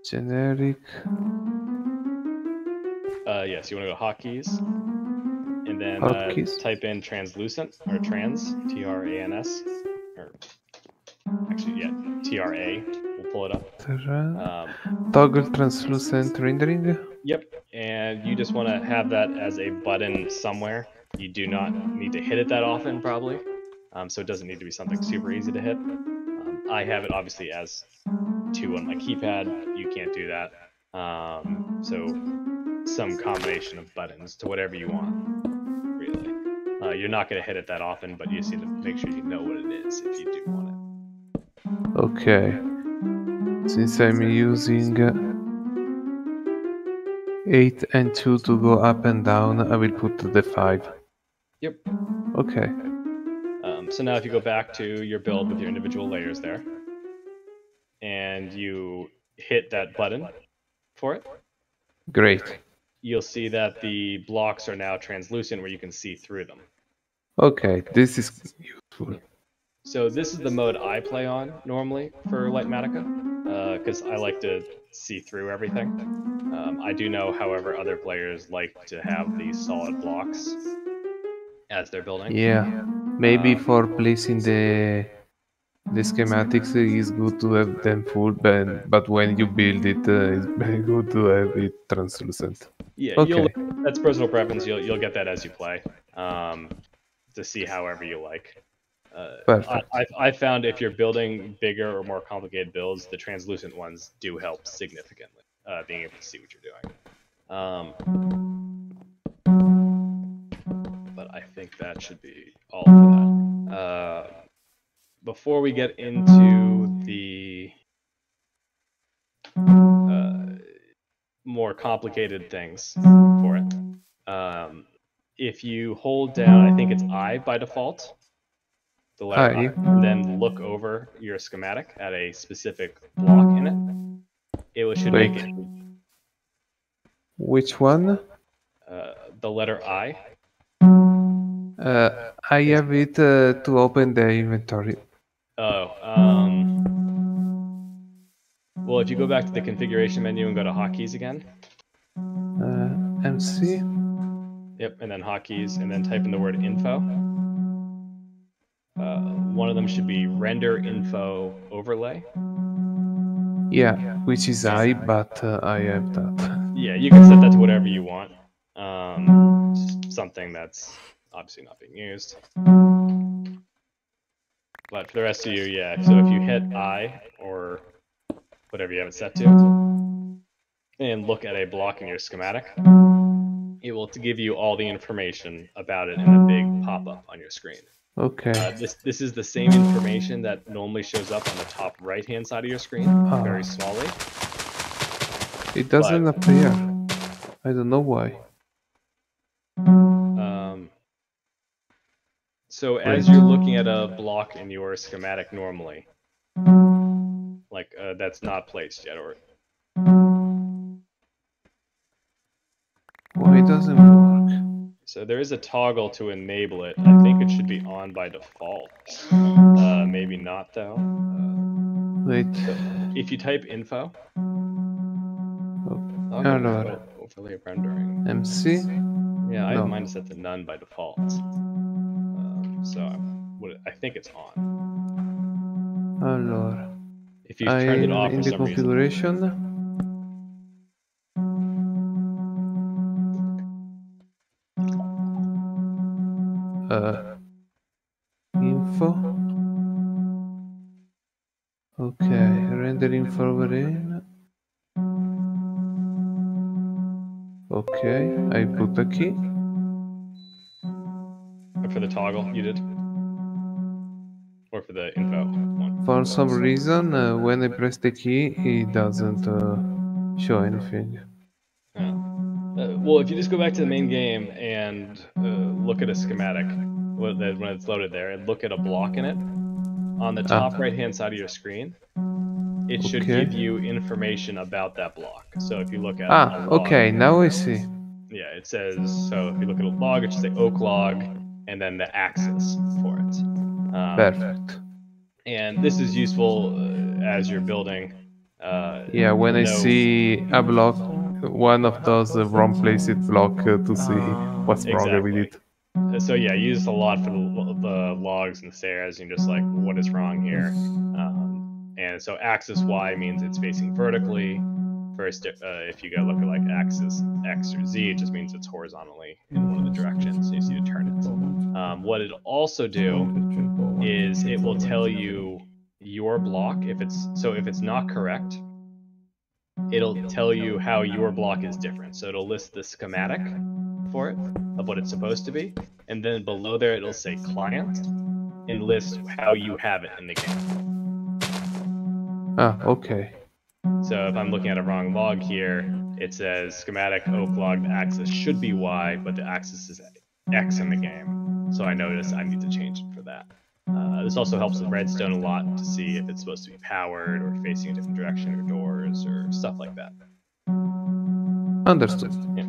Generic. Yes, you want to go hotkeys, and then type in translucent or trans, TRANS, or actually, yeah, TRA. We'll pull it up. Toggle translucent rendering. Yep, and you just want to have that as a button somewhere. You do not need to hit it that often, probably, so it doesn't need to be something super easy to hit. I have it obviously as 2 on my keypad. You can't do that, so some combination of buttons to whatever you want, really. You're not going to hit it that often, but you just need to make sure you know what it is if you do want it. Okay. Since I'm using 8 and 2 to go up and down, I will put the 5. Yep. Okay. So now if you go back to your build with your individual layers there, and you hit that button for it. Great. You'll see that the blocks are now translucent where you can see through them. Okay, this is useful. So this is the mode I play on normally for Lightmatica, because I like to see through everything. I do know, however, other players like to have these solid blocks as they're building. Yeah, maybe for placing the schematics is good to have them full, but when you build it, it's very good to have it translucent. Yeah, okay. That's personal preference. You'll get that as you play, to see however you like. Perfect. I found if you're building bigger or more complicated builds, the translucent ones do help significantly, being able to see what you're doing. But I think that should be all for that. Before we get into the more complicated things for it, if you hold down, I think it's I by default, the letter I, and then look over your schematic at a specific block in it, should make it. Which one? The letter I. I have it to open the inventory. Oh, well, if you go back to the configuration menu and go to hotkeys again. MC. Yep, and then hotkeys, and then type in the word info. One of them should be render info overlay. Yeah, which is I, but I have that. Yeah, you can set that to whatever you want. Something that's obviously not being used. But for the rest of you, yeah. So if you hit I or whatever you have it set to, and look at a block in your schematic, it will give you all the information about it in a big pop-up on your screen. Okay. This is the same information that normally shows up on the top right-hand side of your screen, very smallly. It doesn't appear. I don't know why. So as you're looking at a block in your schematic normally, like that's not placed yet, or why doesn't work? so there is a toggle to enable it. I think it should be on by default. Maybe not though. Wait. So if you type info, Allora, overlay rendering. MC? Yeah, I have No. mine set to none by default. So I think it's on. Allora, If you've turned it off in for the some reason. configuration. Info. Okay, rendering forward in. Okay, I put the key. For the toggle, you did? Or for the info one? For some reason, when I press the key, it doesn't show anything. Well, if you just go back to the main game and look at a schematic when it's loaded there, and look at a block in it, on the top right-hand side of your screen, it should give you information about that block. So if you look at a log, okay, now I see. Yeah, it says, so if you look at a log, it should say oak log, and then the axis for it. Perfect. And this is useful as you're building. Yeah, when I see a block, one of those wrong placed block to see what's wrong with it. So yeah, you use a lot for the logs and stairs, and just like, what is wrong here? And so axis Y means it's facing vertically. First, if you go look at like axis X or Z, it just means it's horizontally in one of the directions, so you need to turn it. What it'll also do is it will tell you your block. If it's not correct, it'll tell you how your block is different. So it'll list the schematic for it of what it's supposed to be, and then below there it'll say client and list how you have it in the game. Okay. So if I'm looking at a wrong log here, it says schematic oak log, the axis should be Y, but the axis is X in the game. So I notice I need to change it for that. This also helps with redstone a lot to see if it's supposed to be powered or facing a different direction or doors or stuff like that. Understood. Yeah.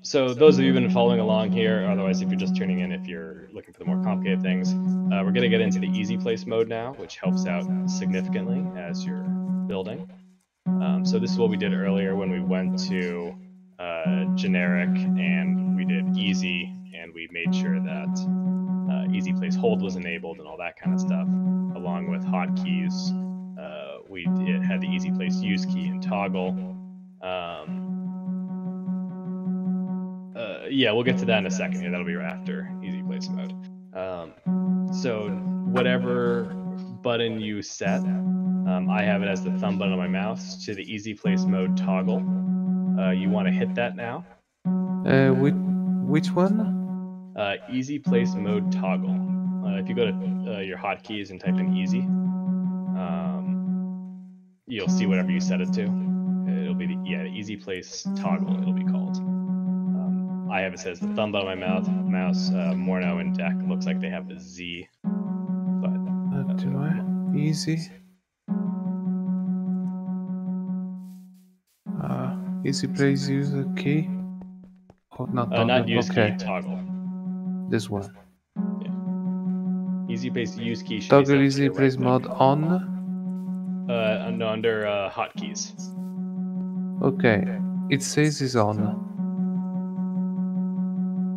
So those of you who've been following along here, otherwise if you're just tuning in, if you're looking for the more complicated things, we're going to get into the easy place mode now, which helps out significantly as you're building. So this is what we did earlier when we went to generic and we did easy, and we made sure that easy place hold was enabled and all that kind of stuff, along with hotkeys. We had the easy place use key and toggle. Yeah, we'll get to that in a second here. That'll be after easy place mode. So whatever button you set, I have it as the thumb button on my mouse to the easy place mode toggle. You want to hit that now. Which one? Easy place mode toggle. If you go to your hotkeys and type in easy, you'll see whatever you set it to. It'll be the easy place toggle. It'll be called. I have it says the thumb button on my mouse. Morno and Deck looks like they have a Z. But easy. Easy place use a key. Not use key, toggle. This one. Yeah. Easy place use key should toggle be easy place mode on. No, under hotkeys. Okay, it says it's on.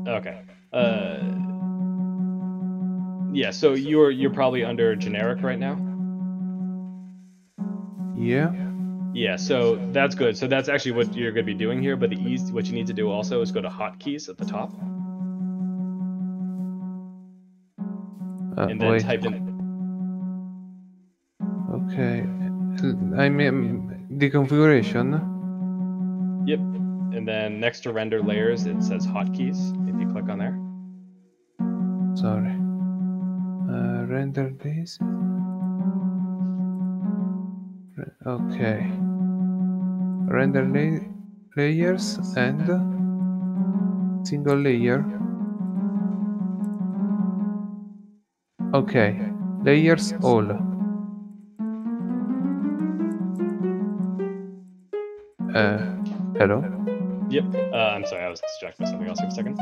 Okay. Yeah, so you're probably under generic right now. Yeah. Yeah, so that's good. So that's actually what you're going to be doing here. But what you need to do also is go to hotkeys at the top, and then Wait. type in. Okay. I mean the configuration. Yep. And then next to render layers, it says hotkeys. If you click on there. Sorry. Render this. Okay. Render layers and single layer. Okay. Layers all. Hello? Yep. I'm sorry, I was distracted by something else for a second.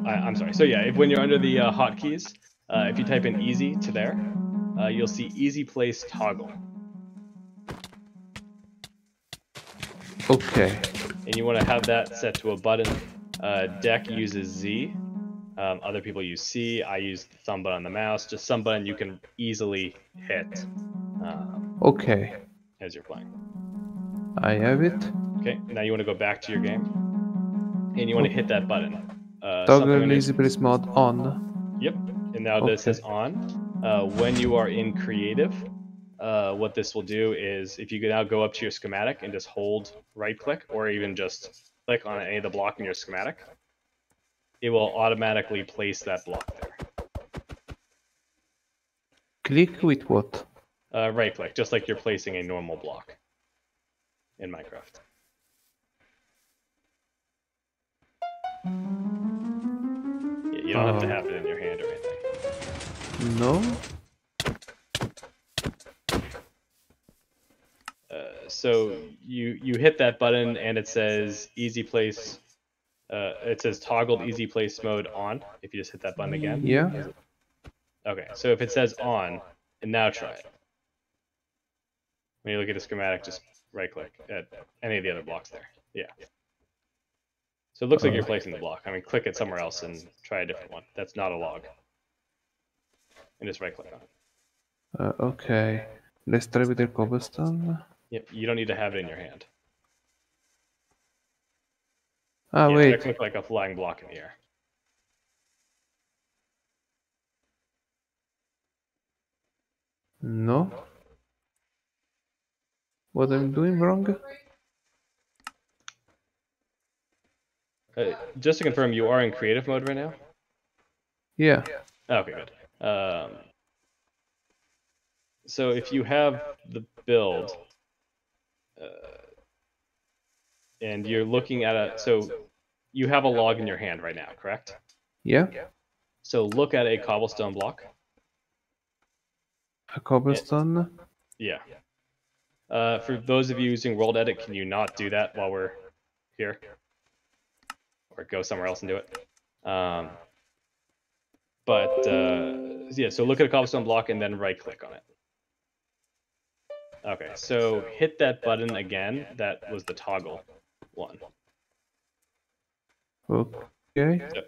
I'm sorry. So yeah, when you're under the hotkeys, if you type in easy to there, you'll see easy place toggle. Okay. And you want to have that set to a button. Deck uses Z. Other people use C. I use the thumb button on the mouse. Just some button you can easily hit Okay. as you're playing. I have it. Okay. Now you want to go back to your game, and you want to hit that button. Toggle easy place mode on. Yep. And now this says on. When you are in creative, what this will do is if you can now go up to your schematic and just hold right click or even just click on any of the block in your schematic, it will automatically place that block there. Click with what? Right click, just like you're placing a normal block in Minecraft. Yeah, you don't have to have it in your hand or anything. No? So you hit that button and it says easy place. It says toggled easy place mode on. If you just hit that button again. Yeah. Okay, so if it says on, and now try it. When you look at the schematic, just right click at any of the other blocks there. Yeah. So it looks like you're placing the block. I mean, click it somewhere else and try a different one. That's not a log. And just right click on it. Okay. Let's try with the cobblestone. Yep, you don't need to have it in your hand. Ah, yeah, wait. It look like a flying block in the air. No. What I'm doing wrong? Just to confirm, you are in creative mode right now? Yeah. Okay, good. So if you have the build, and you're looking at so you have a log in your hand right now, correct? Yeah. So look at a cobblestone block. A cobblestone? Yeah. For those of you using World Edit, can you not do that while we're here? Or go somewhere else and do it? Yeah, so look at a cobblestone block and then right click on it. Okay, so hit that button again. That was the toggle one. Okay. So,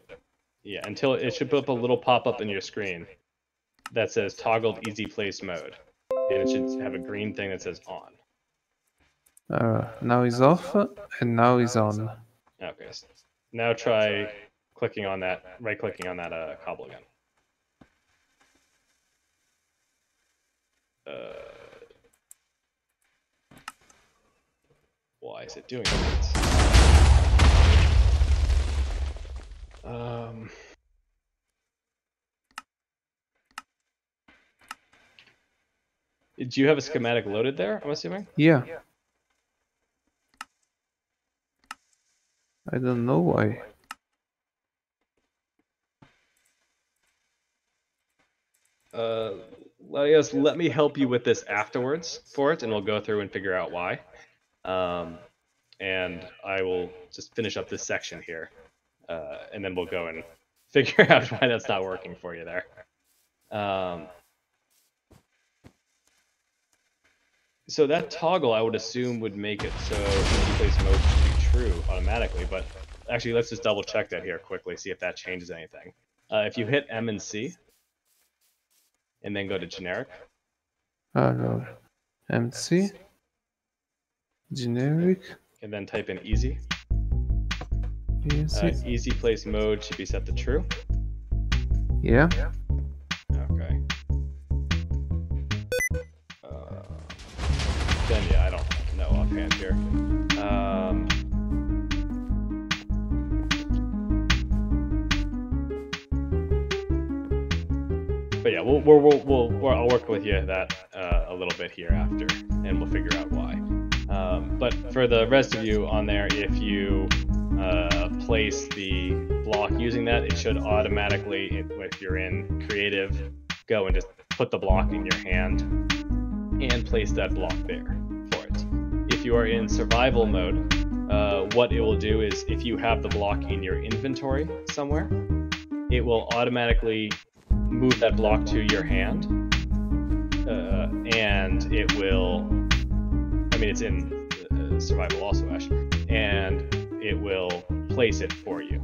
yeah, until it should put up a little pop-up in your screen that says toggled easy place mode. And it should have a green thing that says on. Now it's off and now it's on. Okay, so now try clicking on that, right-clicking on that cobble again. Why is it doing that? Do you have a schematic loaded there, I'm assuming? Yeah. I don't know why. Let me help you with this afterwards for it, and we'll go through and figure out why. And I will just finish up this section here, and then we'll go and figure out why that's not working for you there. So that toggle, I would assume, would make it so easy place mode should be true automatically, but actually let's just double check that here quickly, see if that changes anything. If you hit M and C, and then go to generic. Allora, MC, generic, And then type in easy. easy. Easy place mode should be set to true. Yeah. Okay. Then yeah, I don't know offhand here. But yeah, I'll work with you that a little bit here after, and we'll figure out why. But for the rest of you on there, if you place the block using that, it should automatically, if you're in creative, go and just put the block in your hand and place that block there for it. If you are in survival mode, what it will do is if you have the block in your inventory somewhere, it will automatically move that block to your hand, and it will, I mean, it's in survival also, Ash, and it will place it for you.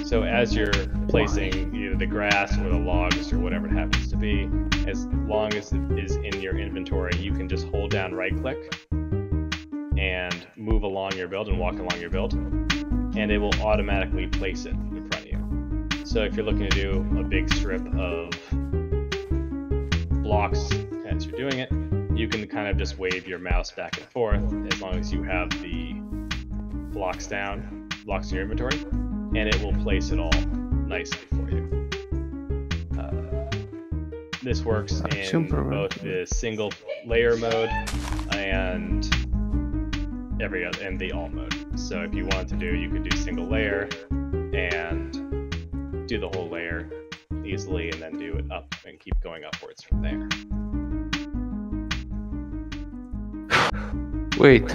So as you're placing either the grass or the logs or whatever it happens to be, as long as it is in your inventory, you can just hold down right click and move along your build and walk along your build, and it will automatically place it in front of you. So if you're looking to do a big strip of blocks as you're doing it, you can kind of just wave your mouse back and forth as long as you have the blocks in your inventory, and it will place it all nicely for you. This works in both the single layer mode and every other, and the all mode. So if you wanted to do, you could do single layer and do the whole layer easily, and then do it up and keep going upwards from there. Wait.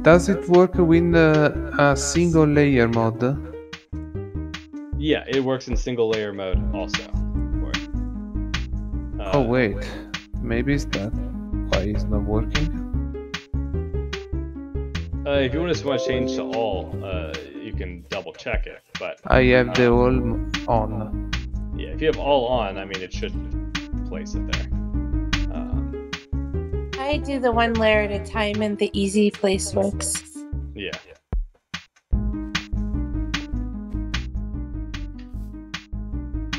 Does it work with a single layer mode? Yeah, it works in single layer mode also. Oh wait, maybe it's that. Why it's not working? If you want to change to all, you can double check it. But I have the all on. Yeah, if you have all on, I mean, it should place it there. I do the one layer at a time, and the easy place works. Yeah.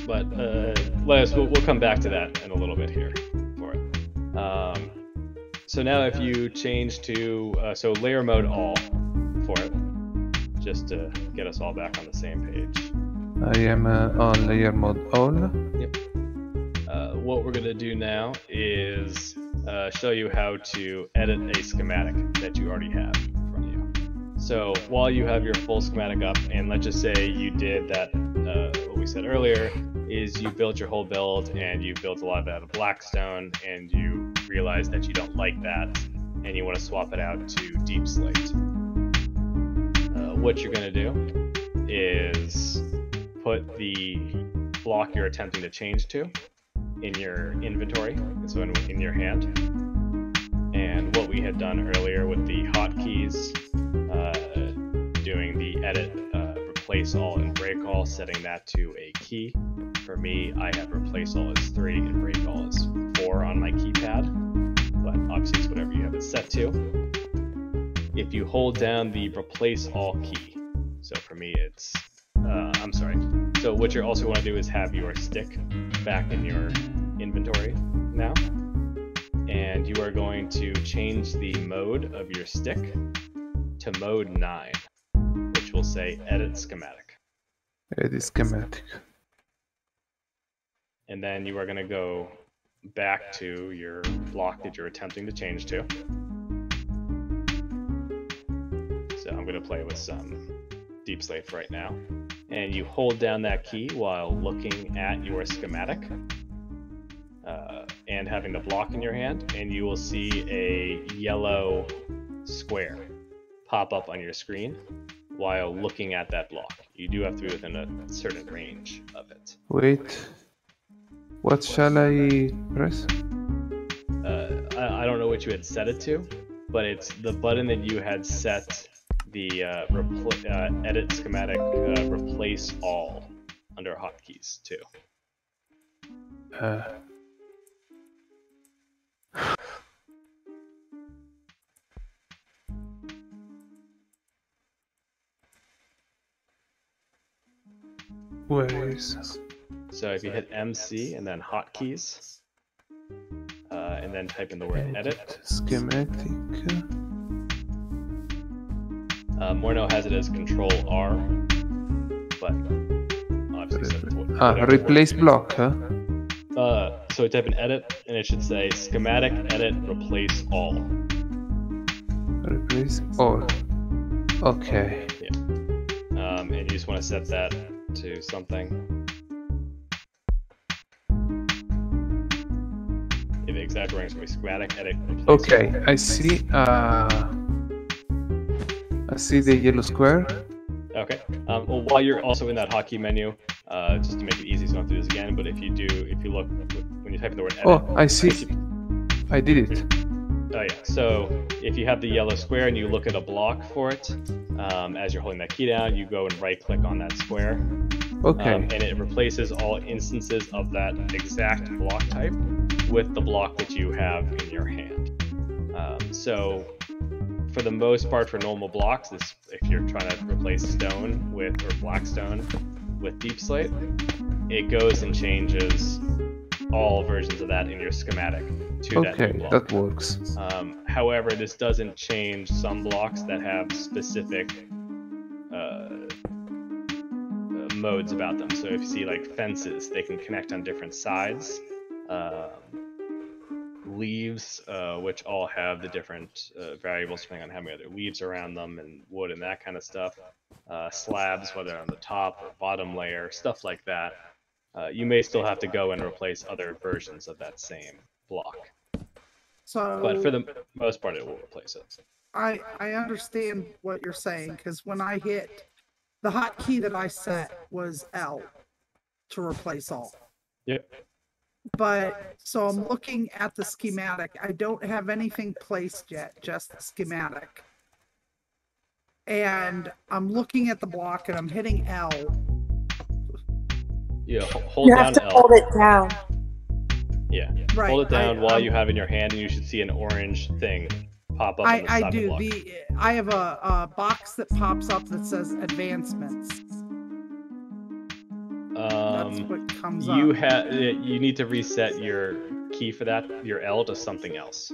But we'll come back to that in a little bit here for it. So now if you change to so layer mode all for it, just to get us all back on the same page. I am on layer mode all. Yep. What we're gonna do now is show you how to edit a schematic that you already have in front of you. So while you have your full schematic up, and let's just say you did that, what we said earlier, is you built your whole build and you built a lot of it out of Blackstone, and you realize that you don't like that and you want to swap it out to Deep Slate. What you're going to do is put the block you're attempting to change to in your inventory, so in your hand. And what we had done earlier with the hotkeys, doing the edit, replace all and break all, setting that to a key. For me, I have replace all as 3 and break all as 4 on my keypad, but obviously it's whatever you have it set to. If you hold down the replace all key, so for me it's, I'm sorry, so what you also want to do is have your stick back in your inventory now, and you are going to change the mode of your stick to mode 9, which will say edit schematic. Edit schematic. And then you are going to go back to your block that you're attempting to change to. So I'm going to play with some Deep Slate right now. And you hold down that key while looking at your schematic and having the block in your hand, and you will see a yellow square pop up on your screen while looking at that block. You do have to be within a certain range of it. Wait. What shall I press? I don't know what you had set it to, but it's the button that you had set the edit schematic replace all under hotkeys too. Where is? So if you hit MC and then hotkeys, and then type in the word edit. Schematic. Morno has it as Control R, but obviously whatever Replace works. block, huh? So type in edit, and it should say schematic edit replace all. Replace all. Okay. And you just want to set that to something. If the exact wording is going to be schematic edit replace Okay, all. I see. I see the yellow square. Okay. Well, while you're also in that hotkey menu, just to make it easy, so you don't have to do this again. But if you look when you type in the word edit. Oh, I see. I did it. Oh yeah. So if you have the yellow square and you look at a block for it, as you're holding that key down, you go and right-click on that square. Okay. And it replaces all instances of that exact block type with the block that you have in your hand. So for the most part, for normal blocks, if you're trying to replace stone or black stone with deep slate, it goes and changes all versions of that in your schematic to that new Okay, block. that works. However, this doesn't change some blocks that have specific modes about them. So if you see like fences, they can connect on different sides. Leaves, which all have the different variables depending on how many other leaves around them, and wood and that kind of stuff. Slabs, whether on the top or bottom layer, stuff like that. You may still have to go and replace other versions of that same block. So, But for the most part, it will replace it. I understand what you're saying, because when I hit the hotkey that I set was L to replace all. Yep. But so I'm looking at the schematic. I don't have anything placed yet, just the schematic. And I'm looking at the block and I'm hitting L. Yeah, hold You down have to L. hold it down. Yeah, Right. hold it down while you have it in your hand, and you should see an orange thing pop up on the side I of the do. block. I have a box that pops up that says advancements. That's what comes up. You need to reset your key for that, your L, to something else.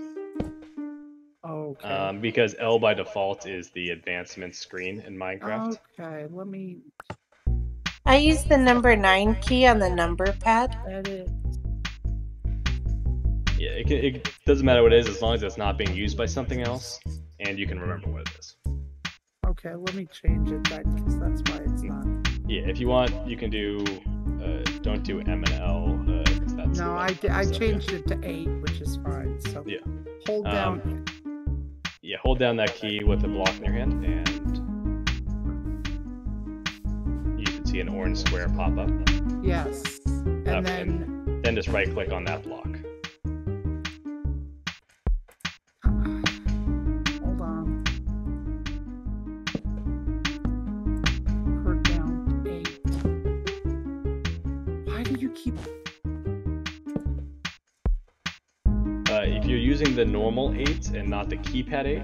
Okay. Because L by default is the advancement screen in Minecraft. Okay, let me I use the number 9 key on the number pad. edit. Yeah, it doesn't matter what it is as long as it's not being used by something else, and you can remember what it is. Okay, let me change it then, because that's why it's not. Yeah, if you want, you can do. Don't do M and L. 'Cause that's No, I changed it to 8, which is fine. So Yeah. hold down. Yeah, hold down that key with the block in your hand, and you should see an orange square pop up. Yes, and Okay. then just right click on that block. hold on. Put down 8. Why do you keep? If you're using the normal 8 and not the keypad 8,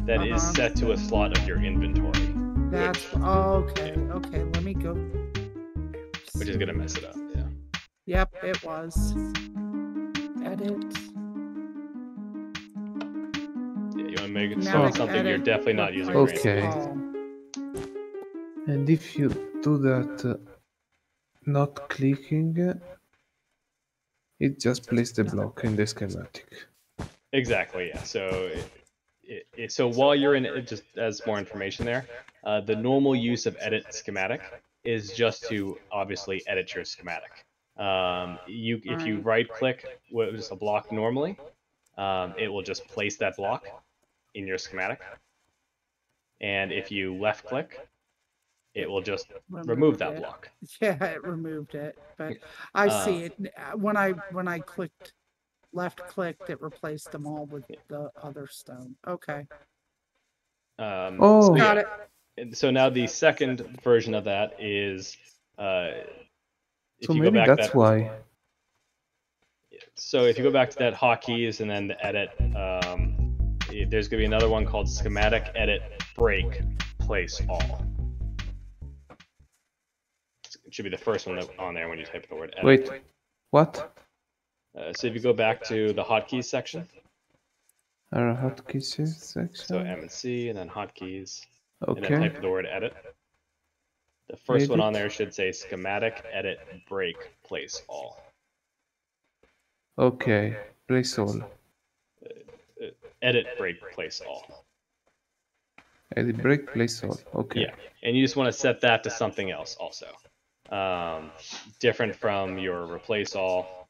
that is set to a slot of your inventory, That's okay. Okay, let me go. which is gonna mess it up. Yeah. Yep, it was. Edit. Yeah, you want to make it Now something you're edit, definitely not using. replace right Okay. all. And if you do that, not clicking, it just places the block in the schematic. Exactly. Yeah. So, so while you're in it, just as more information there, the normal use of edit schematic is just to obviously edit your schematic. If you right click what is a block normally, it will just place that block in your schematic. And if you left click, it will just remove that block. Yeah, it removed it, but I see it when I clicked left clicked, it replaced them all with the other stone. Okay. Oh. So, Got yeah. it. And so now the second version of that is if So you go maybe back that's why. So if you go back to that hotkeys and then the edit, there's going to be another one called schematic edit break place all. It should be the first one on there when you type the word edit. Wait, what? So if you go back to the hotkeys section, Our hotkeys section. so M and C and then hotkeys, and then Okay. type the word edit. The first one on Edit. there should say schematic edit break place all. Okay. Place all. Edit break place all. Edit break. Place all. Okay. Yeah, and you just want to set that to something else also. Different from your replace all.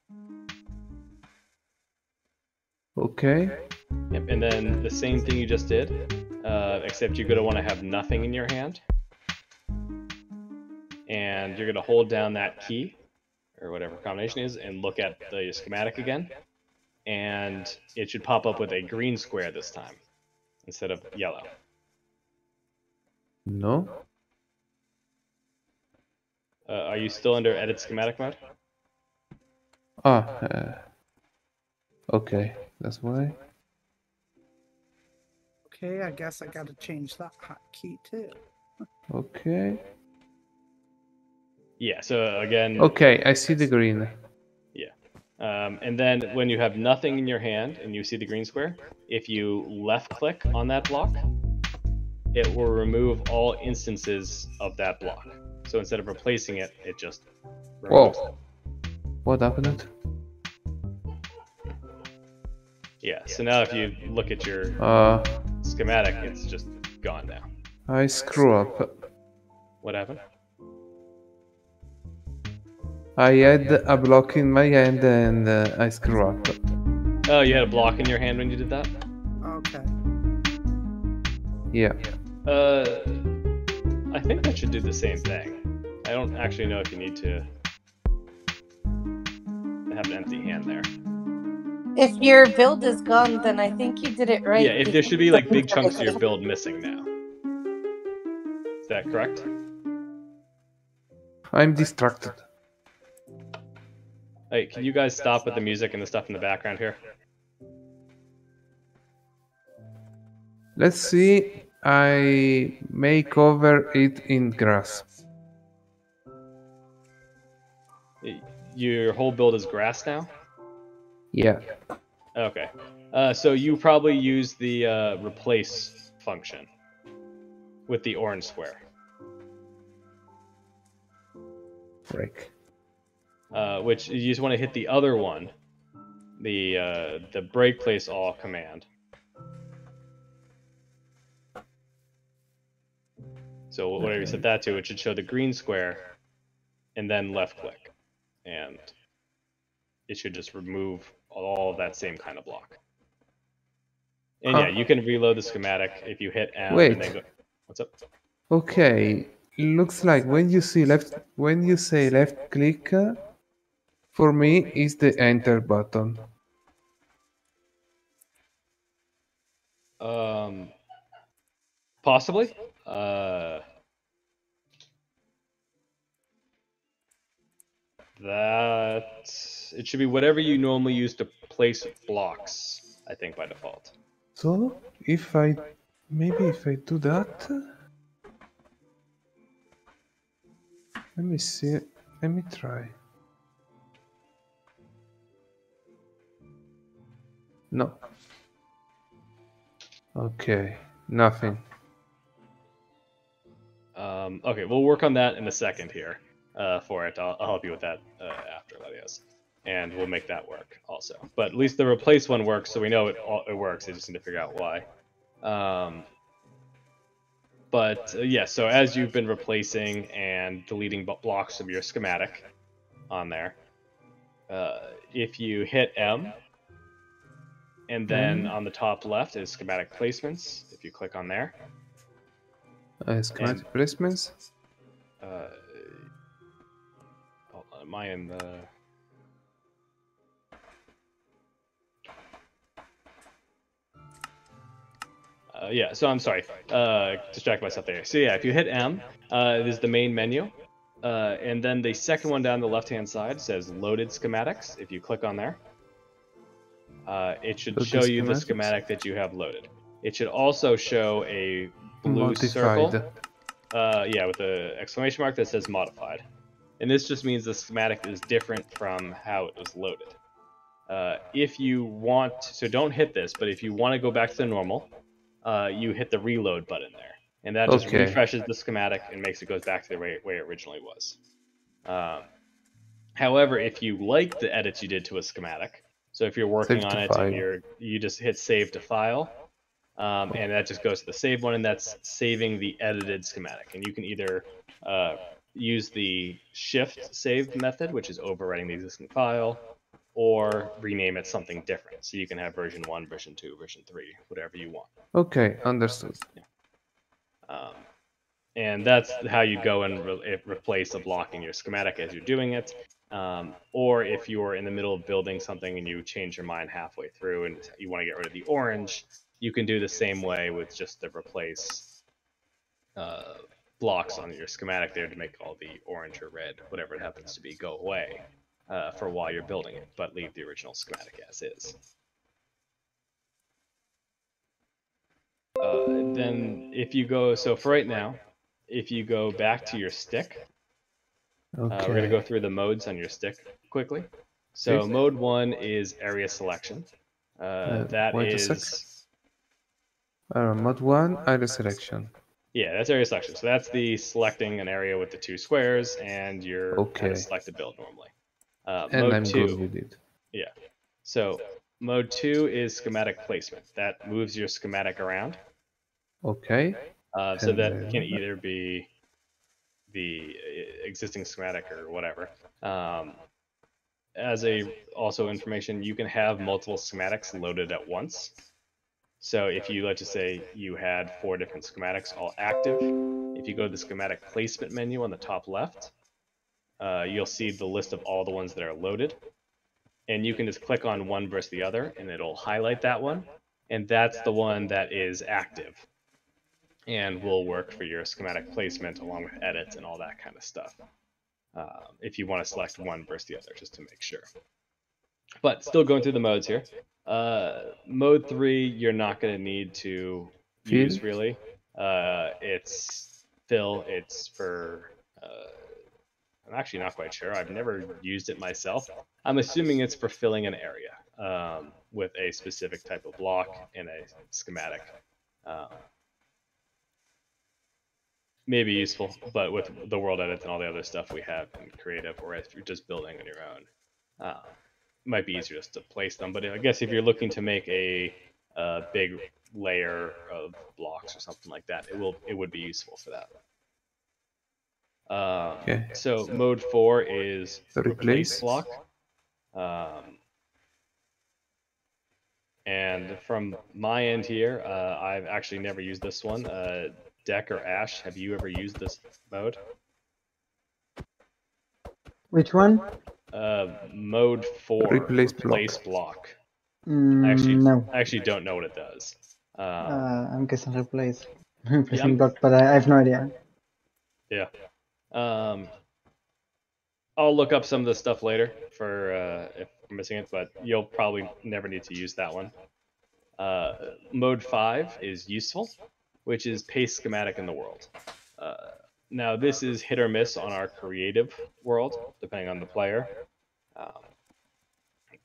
Okay. Yep, and then the same thing you just did, except you're going to want to have nothing in your hand. And you're going to hold down that key, or whatever combination is, and look at the schematic again. And it should pop up with a green square this time, instead of yellow. No. Are you still under edit schematic mode? Ah. Okay. That's why. Okay, I guess I gotta change that hotkey too. Okay. Yeah, so again... Okay, I see the green. Yeah. And then when you have nothing in your hand and you see the green square, if you left click on that block, it will remove all instances of that block. So instead of replacing it, it just removes Whoa. What happened? Yeah, so now if you look at your schematic, it's just gone now. I screw up. What happened? I had a block in my hand and I screw up. Oh, you had a block in your hand when you did that? Okay. Yeah. I think that should do the same thing. I don't actually know if you need to have an empty hand there. If your build is gone, then I think you did it right. Yeah, if there should be like big chunks of your build missing now. Is that correct? I'm distracted. Hey, can you guys stop with the music and the stuff in the background here? Let's see. I may cover it in grass. Your whole build is grass now? Yeah. Okay. So you probably use the replace function with the orange square. Break. Which you just want to hit the other one, the break place all command. So whatever you set that to, it should show the green square, and then left click, and it should just remove all of that same kind of block. And yeah, you can reload the schematic if you hit M and then go. What's up? Okay. Looks like when you say left click, for me is the enter button. Possibly. That it should be whatever you normally use to place blocks, I think, by default. So if I do that, let me see. Let me try. No. Okay, nothing. Okay, we'll work on that in a second here. For it, I'll help you with that after, Ledios, and we'll make that work also. But at least the replace one works, so we know it works. I just need to figure out why. Yeah, so as you've been replacing and deleting blocks of your schematic on there, if you hit M, and then on the top left is schematic placements. If you click on there, Schematic placements. Hold on, am I in the? Yeah, so I'm sorry. Distract myself there. So yeah, if you hit M, it is the main menu. And then the second one down the left-hand side says Loaded Schematics. If you click on there, it should Load show the you the schematics? schematic that you have loaded. It should also show a blue Modified. circle. Yeah, with the exclamation mark that says Modified. And this just means the schematic is different from how it was loaded. If you want, so don't hit this, but if you want to go back to the normal, you hit the reload button there. And that just Okay. refreshes the schematic and makes it goes back to the way it originally was. However, if you like the edits you did to a schematic, so if you're working Save on to it file. and you just hit save to file, and that just goes to the save one, and that's saving the edited schematic. And you can either use the shift save method, which is overwriting the existing file, or rename it something different. So you can have version 1, version 2, version 3, whatever you want. Okay, understood. And that's how you go and replace a block in your schematic as you're doing it. Or if you're in the middle of building something and you change your mind halfway through and you want to get rid of the orange, you can do the same way with just the replace blocks on your schematic there to make all the orange or red, whatever it happens to be, go away for while you're building it, but leave the original schematic as is. Then if you go, so for right now, if you go back to your stick, we're going to go through the modes on your stick quickly. So Please. mode 1 is area selection. That wait a sec. is... Mod 1, area selection. Yeah, that's area selection. So that's the selecting an area with the 2 squares, and you're how Okay. to select a build normally. And Mode I'm 2, good with it. yeah. So mode 2 is schematic placement. That moves your schematic around. Okay. So And, that can either be the existing schematic or whatever. As also information, you can have multiple schematics loaded at once. So if you, let's just say you had 4 different schematics all active, if you go to the schematic placement menu on the top left, you'll see the list of all the ones that are loaded. And you can just click on one versus the other and it'll highlight that one. And that's the one that is active and will work for your schematic placement along with edits and all that kind of stuff. If you want to select one versus the other, just to make sure. But still going through the modes here. Mode 3, you're not going to need to use really. It's fill. It's for. I'm actually not quite sure. I've never used it myself. I'm assuming it's for filling an area with a specific type of block in a schematic. Maybe useful, but with the world edits and all the other stuff we have in creative, or if you're just building on your own, might be easier just to place them. But I guess if you're looking to make a big layer of blocks or something like that, it would be useful for that. Okay. So mode 4 is Replace. block. And from my end here, I've actually never used this one. Deck or Ash, have you ever used this mode? Which one? Mode 4, Replace block. No. I actually don't know what it does. I'm guessing replace. Replacing block, but I have no idea. Yeah. I'll look up some of the stuff later for if I'm missing it, but you'll probably never need to use that one. Mode 5 is useful, which is paste schematic in the world. Now this is hit or miss on our creative world, depending on the player.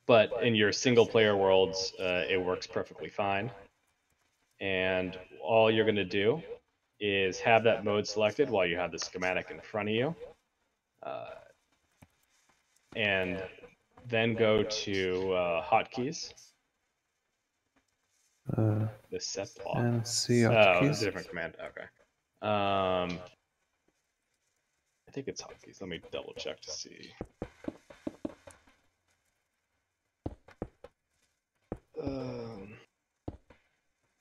But in your single player worlds, it works perfectly fine. And all you're gonna do is have that mode selected while you have the schematic in front of you. And then go to hotkeys. The set block. And see Oh, hotkeys. it's a different command. Okay. I think it's hotkeys. Let me double check to see.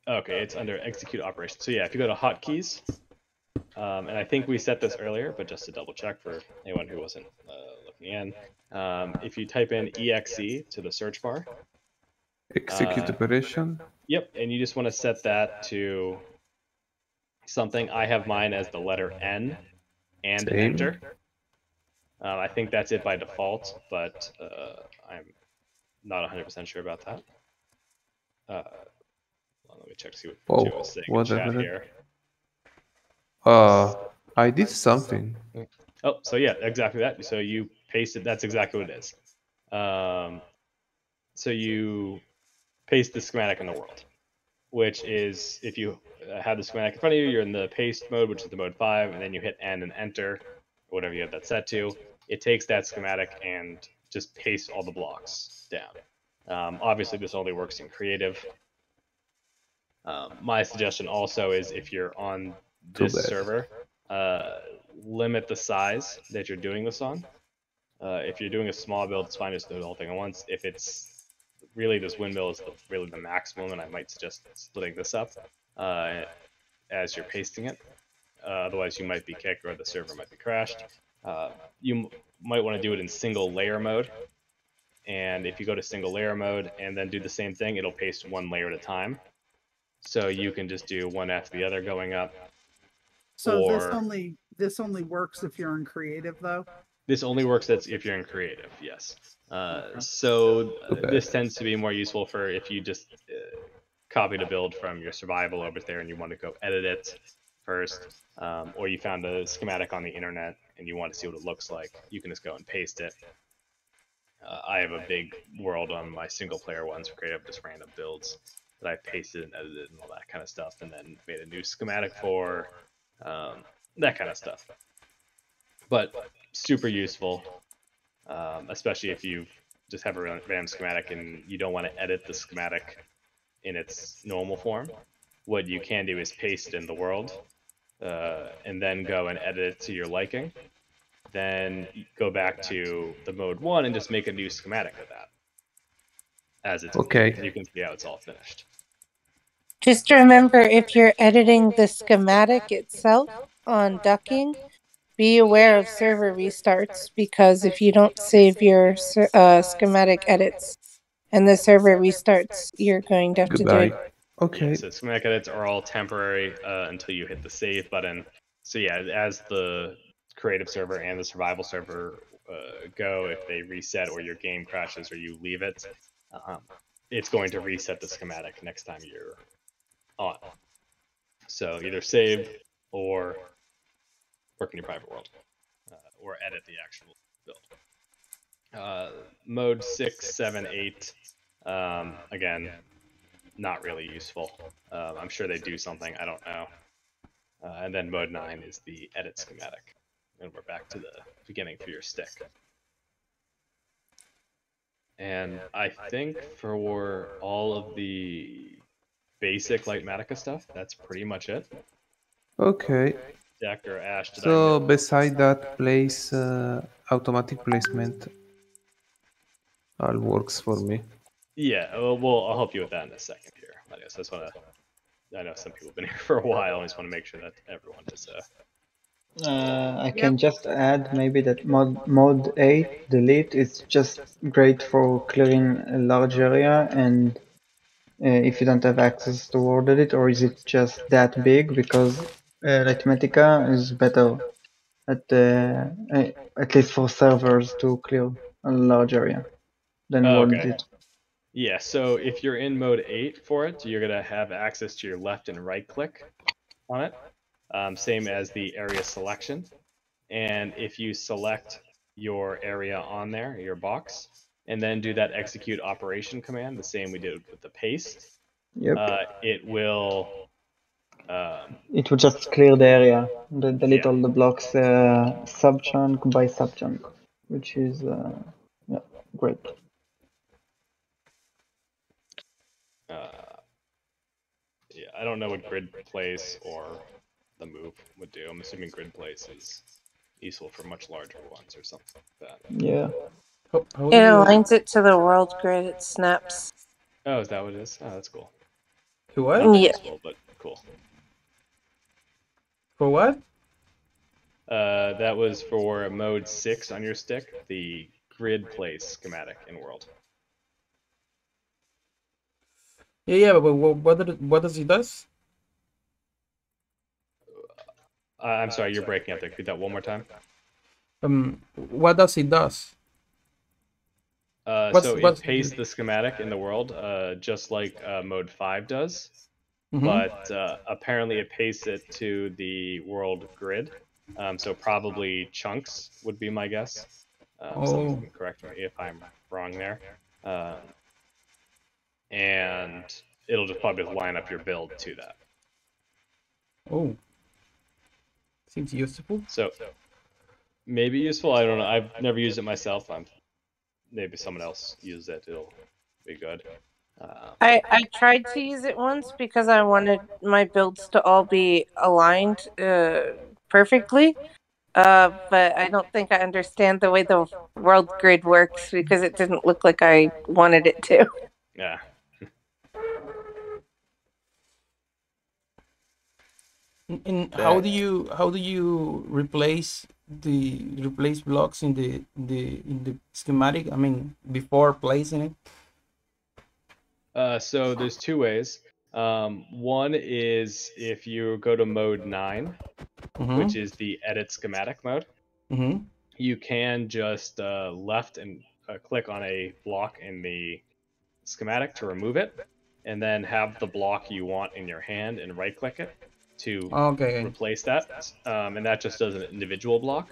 Okay, it's under execute operation. So yeah, if you go to hotkeys, and I think we set this earlier, but just to double check for anyone who wasn't looking in, if you type in exe to the search bar. Execute operation. Yep, and you just want to set that to something. I have mine as the letter N and Same. enter. I think that's it by default, but I'm not 100% sure about that. Let me check to see what Joe is saying in what the chat heck? here. I did something. Oh, so yeah, exactly that. So you paste it. That's exactly what it is. So you paste the schematic in the world, which is if you have the schematic in front of you, you're in the paste mode, which is the mode 5, and then you hit N and enter, or whatever you have that set to. It takes that schematic and just pastes all the blocks down. Obviously, this only works in creative. My suggestion also is if you're on this server, limit the size that you're doing this on. If you're doing a small build, it's fine, just do the whole thing at once. If it's really this windmill is really the maximum, and I might suggest splitting this up as you're pasting it. Otherwise, you might be kicked or the server might be crashed. You might want to do it in single layer mode. And if you go to single layer mode and then do the same thing, it'll paste one layer at a time. So you can just do one after the other going up. So or this only works if you're in creative, though. this only works if you're in creative, yes. So this tends to be more useful for if you just copied a build from your survival over there and you want to go edit it first, or you found a schematic on the internet and you want to see what it looks like, you can just go and paste it. I have a big world on my single player ones for creative, just random builds that I pasted and edited and all that kind of stuff, and then made a new schematic for, that kind of stuff. But super useful, especially if you just have a random schematic and you don't want to edit the schematic in its normal form. What you can do is paste it in the world, and then go and edit it to your liking. Then go back to the mode 1 and just make a new schematic of that as it's Okay. you can see how it's all finished. Just remember, if you're editing the schematic itself on ducking, be aware of server restarts, because if you don't save your schematic edits and the server restarts, you're going to have to do Goodbye. it. Okay. Yeah, so schematic edits are all temporary until you hit the save button. So yeah, as the creative server and the survival server go, if they reset or your game crashes or you leave it, it's going to reset the schematic next time you're on. So either save or work in your private world, or edit the actual build. Mode 6, 7, 8, again, not really useful. I'm sure they do something, I don't know. And then mode 9 is the edit schematic. And we're back to the beginning for your stick. And I think for all of the basic Lightmatica stuff, that's pretty much it. Okay. Jack or Ash, did I So miss? beside that, place automatic placement all works for me. Yeah, well, I'll help you with that in a second here. I guess I just want to. I know some people have been here for a while. I just want to make sure that everyone is. I can just add maybe that mode 8 delete is just great for clearing a large area, and if you don't have access to word edit, or is it just that big? Because Arithmetica is better at least for servers to clear a large area than word Okay. edit. Yeah, so if you're in mode 8 for it, you're going to have access to your left and right click on it, same as the area selection. And if you select your area on there, your box, and then do that execute operation command, the same we did with the paste, Yep. it will... It will just clear the area, delete all the blocks sub-chunk by sub-chunk, which is yeah, great. Yeah, I don't know what grid place or the move would do. I'm assuming grid place is useful for much larger ones or something like that. Yeah. It aligns it to the world grid. It snaps. Oh, is that what it is? Oh, that's cool. To what? Not Yeah. useful, but cool. For what? That was for mode 6 on your stick, the grid place schematic in world. Yeah, but what does it does? I'm sorry, you're breaking up there. Repeat that one more time. What does it does? So it what's pastes the schematic in the world, just like mode 5 does, Mhm. but apparently it pastes it to the world grid. So probably chunks would be my guess. Someone Oh, can correct me if I'm wrong there. And it'll just probably line up your build to that. oh, seems useful. So maybe useful. I don't know. I've never used it myself. Maybe someone else uses it. It'll be good. I tried to use it once because I wanted my builds to all be aligned perfectly. But I don't think I understand the way the world grid works because it didn't look like I wanted it to. Yeah. And how do you replace blocks in the schematic? I mean, before placing it. So there's two ways. One is if you go to mode 9, which is the edit schematic mode, Mm-hmm. you can just left and click on a block in the schematic to remove it, and then have the block you want in your hand and right click it to Okay. replace that. And that just does an individual block.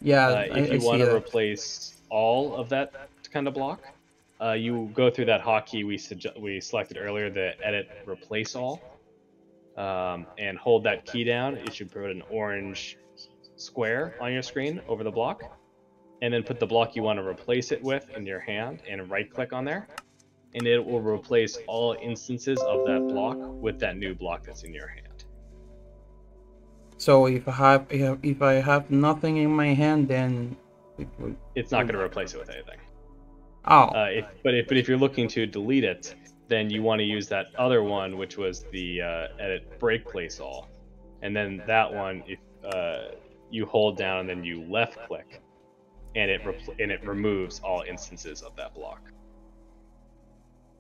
Yeah, If I you see want to that. replace all of that kind of block, you go through that hotkey we selected earlier, the edit replace all, and hold that key down. It should put an orange square on your screen over the block, and then put the block you want to replace it with in your hand and right click on there, and it will replace all instances of that block with that new block that's in your hand. So if I have nothing in my hand, then it's not going to replace it with anything. Oh. But if you're looking to delete it, then you want to use that other one, which was the edit break place all, and then that one, if you hold down and then you left click, and it removes all instances of that block.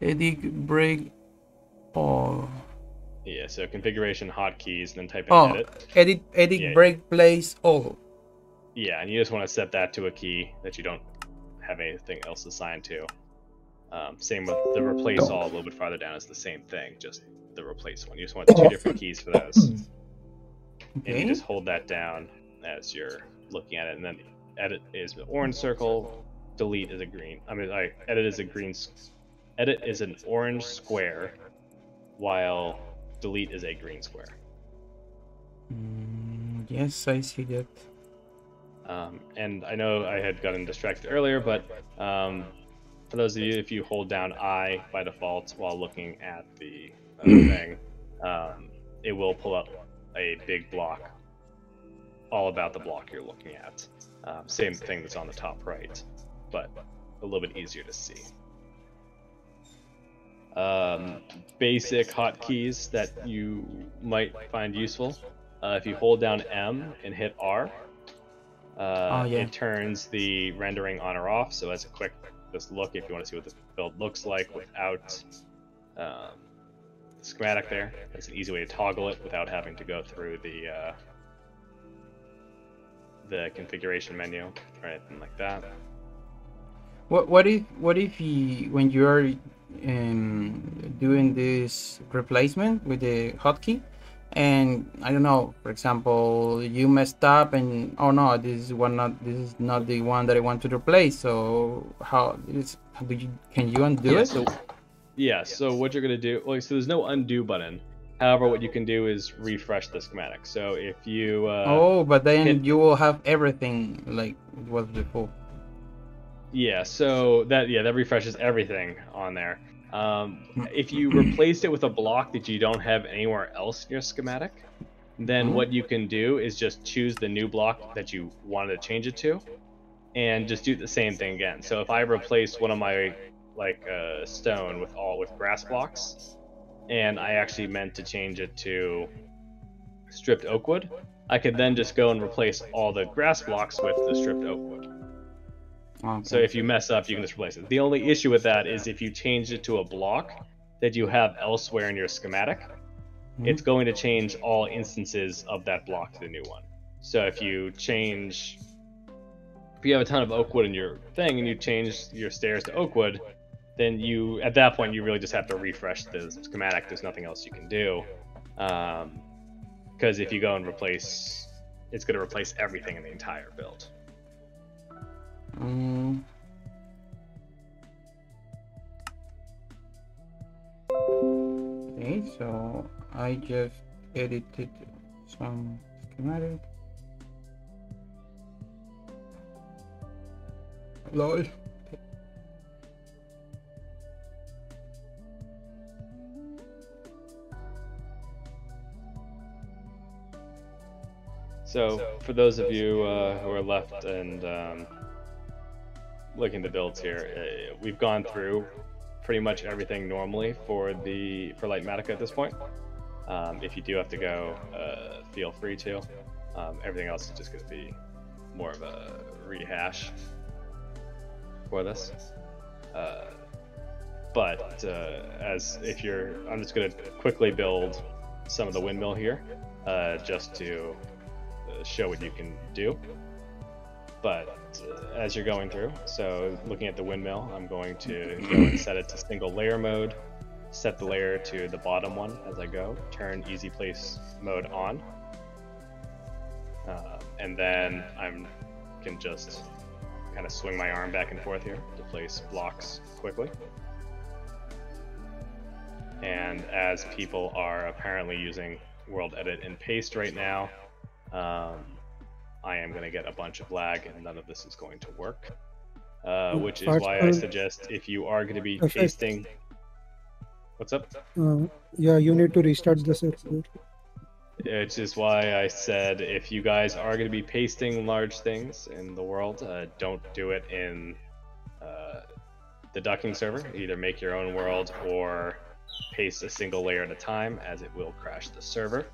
Edit break all. Yeah, so configuration hotkeys, and then type in edit yeah. break place all. Yeah, and you just want to set that to a key that you don't have anything else assigned to. Same with the replace all, a little bit farther down is the same thing, just the replace one. You just want two different keys for those. Okay. And you just hold that down as you're looking at it, and then edit is an orange circle, delete is a green. Edit is a green. Edit is an orange square, while delete is a green square. Yes, I see that. And I know I had gotten distracted earlier, but for those of you, if you hold down I by default while looking at the thing, it will pull up a big block all about the block you're looking at. Same thing that's on the top right, but a little bit easier to see. Basic hotkeys that you might find useful. If you hold down M and hit R, it turns the rendering on or off. So as a quick just look, if you want to see what this build looks like without the schematic there, that's an easy way to toggle it without having to go through the configuration menu or anything like that. What if when you are doing this replacement with the hotkey, and I don't know, for example, you messed up and oh no, this is not the one that I want to replace. So can you undo it? So what you're gonna do? So there's no undo button. However, what you can do is refresh the schematic. So if you but then you will have everything like it was before. Yeah, so that refreshes everything on there. If you replaced it with a block that you don't have anywhere else in your schematic, then what you can do is just choose the new block that you wanted to change it to, and just do the same thing again. So if I replaced one of my stone with grass blocks, and I actually meant to change it to stripped oak wood, I could then just go and replace all the grass blocks with the stripped oak wood. Okay. So if you mess up, you can just replace it. The only issue with that is if you change it to a block that you have elsewhere in your schematic, it's going to change all instances of that block to the new one. So if you have a ton of oak wood in your thing and you change your stairs to oak wood, then at that point you really just have to refresh the schematic. There's nothing else you can do, because if you go and replace, it's going to replace everything in the entire build. Okay, so I just edited some schematic. Lol. So for those of you who are left and looking at the builds here, we've gone through pretty much everything normally for Lightmatica at this point. If you do have to go, feel free to. Everything else is just going to be more of a rehash for this. But I'm just going to quickly build some of the windmill here, just to show what you can do. But as you're going through, so looking at the windmill, I'm going to go and set it to single layer mode, set the layer to the bottom one as I go, turn easy place mode on, and then I can just kind of swing my arm back and forth here to place blocks quickly. And as people are apparently using World Edit and Paste right now, I am going to get a bunch of lag and none of this is going to work, which is why I suggest if you are going to be pasting... What's up? Yeah, you need to restart the server. Which is why I said if you guys are going to be pasting large things in the world, don't do it in the ducking server. Either make your own world or paste a single layer at a time, as it will crash the server.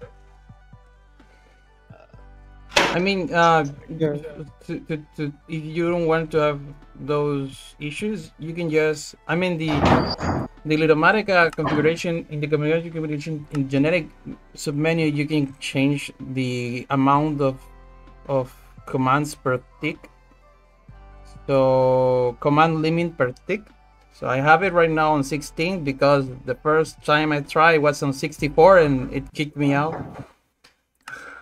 I mean, if you don't want to have those issues, you can just, I mean, the Ludomatica configuration, in the configuration in generic submenu, you can change the amount of commands per tick. So command limit per tick. So I have it right now on 16 because the first time I tried was on 64 and it kicked me out.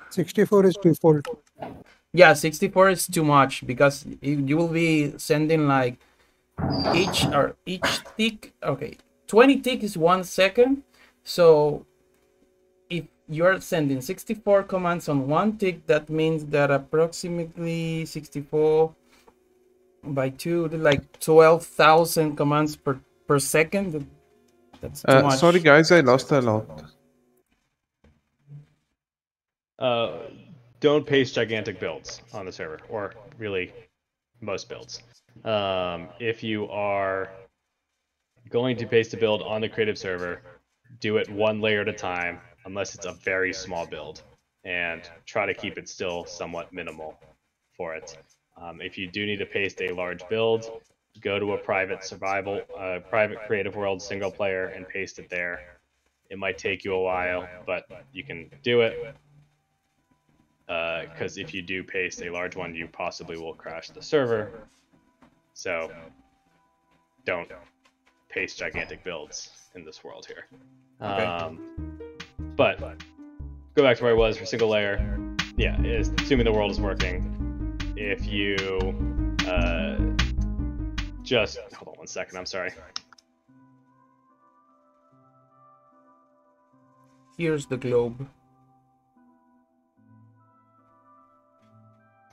64 is default. Yeah, 64 is too much because you will be sending like each tick. Okay, 20 tick is 1 second. So if you're sending 64 commands on 1 tick, that means that approximately 64 by 2, like 12,000 commands per second. That's too much. Sorry guys, I lost a lot. Don't paste gigantic builds on the server, or really most builds. If you are going to paste a build on the creative server, do it one layer at a time, unless it's a very small build, and try to keep it still somewhat minimal for it. If you do need to paste a large build, go to a private private creative world single player and paste it there. It might take you a while, but you can do it. Because if you do paste a large one, you possibly will crash the server. So don't paste gigantic builds in this world here. Okay. But go back to where I was for single layer. Yeah, assuming the world is working. If you just hold on 1 second, I'm sorry. Here's the globe.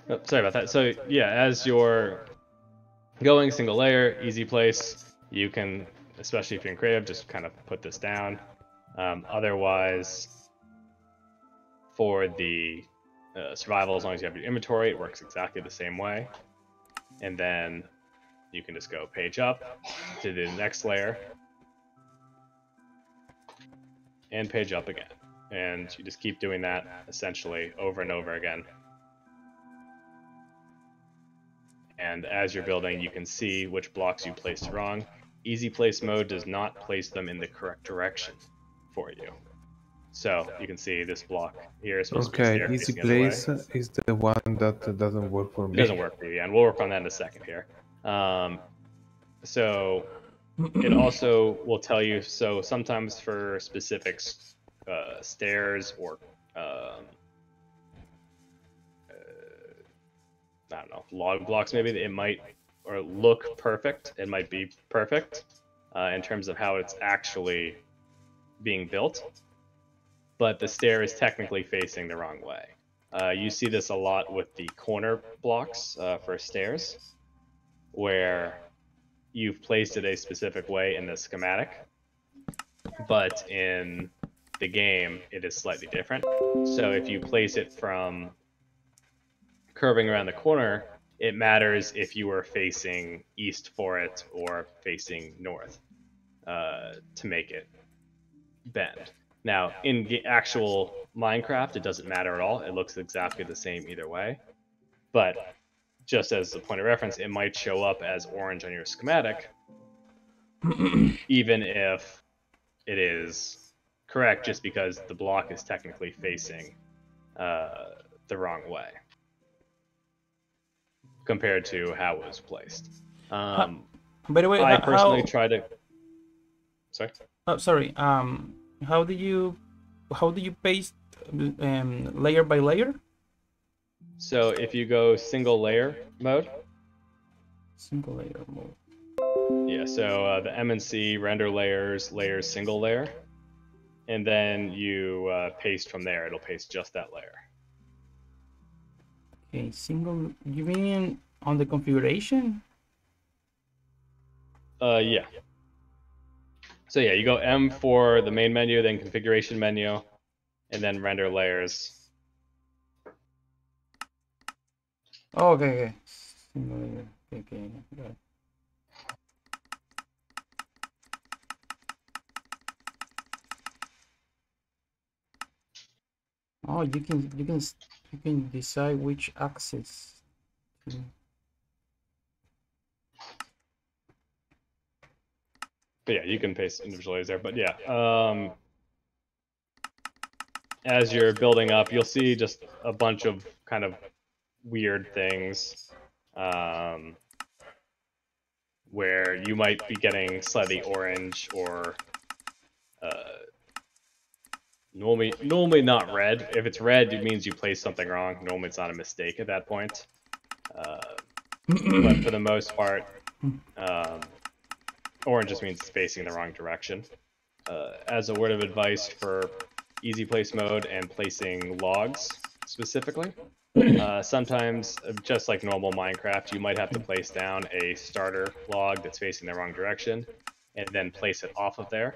Oh, sorry about that. So yeah, as you're going single layer, easy place, you can, especially if you're in creative, just kind of put this down. Otherwise, for the survival, as long as you have your inventory, it works exactly the same way. And then you can just go page up to the next layer and page up again. And you just keep doing that essentially over and over again. And as you're building, you can see which blocks you placed wrong. Easy place mode does not place them in the correct direction for you. So you can see this block here is supposed to be a Okay, stair easy facing the other way. place is the one that doesn't work for It me. doesn't work for you, and we'll work on that in a second here. So it also will tell you, so sometimes for specific stairs or I don't know, log blocks maybe, it might or look perfect. It might be perfect in terms of how it's actually being built, but the stair is technically facing the wrong way. You see this a lot with the corner blocks for stairs, where you've placed it a specific way in the schematic, but in the game it is slightly different. So if you place it from curving around the corner, it matters if you are facing east for it or facing north to make it bend. Now, in actual Minecraft, it doesn't matter at all. It looks exactly the same either way. But just as a point of reference, it might show up as orange on your schematic, even if it is correct, just because the block is technically facing the wrong way compared to how it was placed. By the way, I personally try to. Sorry. Oh, sorry. How do you paste layer by layer? So if you go single layer mode. Single layer mode. Yeah. So the MNC render layers single layer, and then you paste from there. It'll paste just that layer. Okay, single. You mean on the configuration? Yeah. So yeah, you go M for the main menu, then configuration menu, and then render layers. Oh, okay. Single layer. Okay, got it. Oh, you can decide which axis. But yeah, you can paste individual layers there. But yeah, as you're building up, you'll see just a bunch of kind of weird things where you might be getting slightly orange or normally not red. If it's red, it means you placed something wrong. Normally it's not a mistake at that point. But for the most part, orange just means it's facing the wrong direction. As a word of advice for easy place mode and placing logs specifically, sometimes, just like normal Minecraft, you might have to place down a starter log that's facing the wrong direction and then place it off of there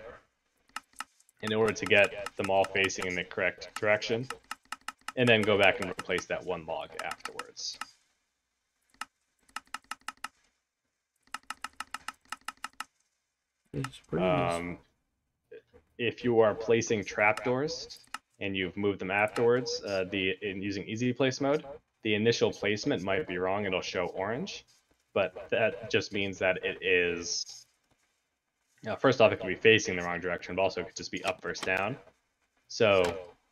in order to get them all facing in the correct direction, and then go back and replace that one log afterwards. It's pretty If you are placing trapdoors and you've moved them afterwards, in using easy place mode, the initial placement might be wrong. It'll show orange, but that just means that it is. First off, it could be facing the wrong direction, but also it could just be up versus down. So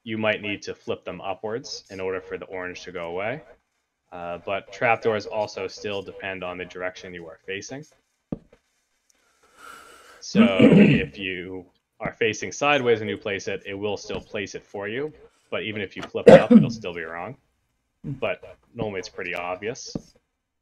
you might need to flip them upwards in order for the orange to go away. But trapdoors also still depend on the direction you are facing. So if you are facing sideways when you place it, it will still place it for you. But even if you flip it up, it'll still be wrong. But normally it's pretty obvious.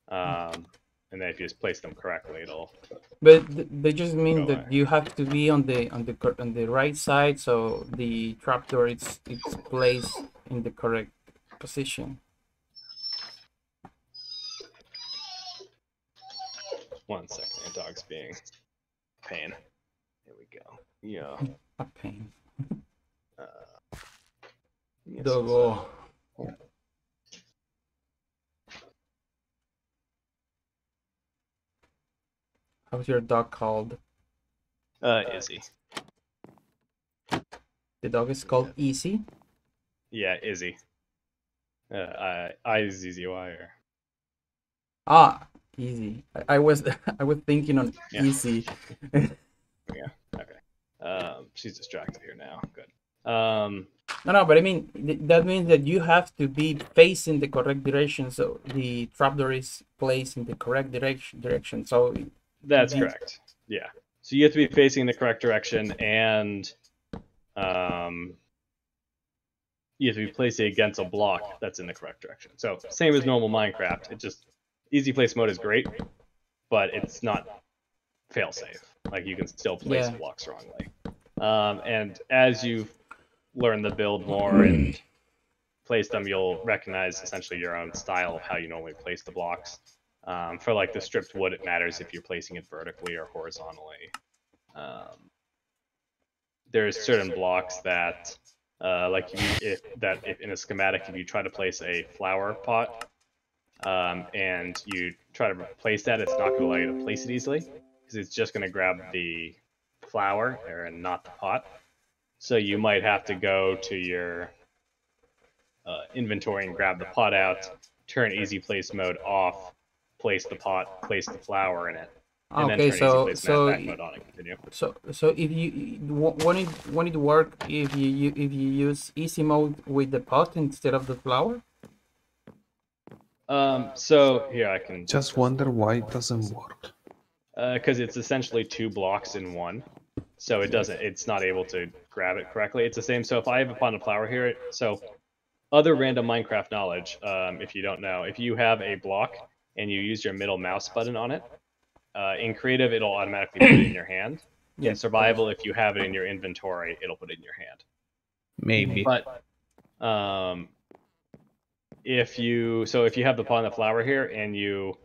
And then if you just place them correctly, it'll. But they just mean that you have to be on the right side, so the trapdoor it's placed in the correct position. One second, the dog's being a pain. Here we go. Yeah. A pain. Yes, Doggo. How's your dog called? Izzy. The dog is called Easy? Yeah, Izzy. I-Z-Z-Y or... Ah, Easy. I was I was thinking on Yeah. easy. Yeah. Okay. She's distracted here now. Good. No, but I mean that means that you have to be facing the correct direction, so the trapdoor is placed in the correct direction. So That's the- correct. Yeah. So you have to be facing the correct direction, and you have to be placing against a block that's in the correct direction. So same as normal Minecraft. It just easy place mode is great, but it's not fail safe. Like you can still place Yeah. blocks wrongly. And as you learn the build more and place them, you'll recognize essentially your own style of how you normally place the blocks. For like the stripped wood, it matters if you're placing it vertically or horizontally. There's certain blocks that, like if in a schematic, if you try to place a flower pot and you try to place that, it's not going to allow you to place it easily because it's just going to grab the flower and not the pot. So you might have to go to your inventory and grab the pot out, turn easy place mode off, place the pot, place the flower in it, and then okay, turn easy place back mode on and continue. So if you want it to work, if you use easy mode with the pot instead of the flower. So here I can Just wonder why it doesn't work. because it's essentially two blocks in one, so it's not able to grab it correctly. It's the same. So if I have a pond of flower here, so other random Minecraft knowledge, if you don't know, if you have a block and you use your middle mouse button on it, in creative it'll automatically put it in your hand. In survival, if you have it in your inventory, it'll put it in your hand. Maybe. But if you have the pot and the flower here and you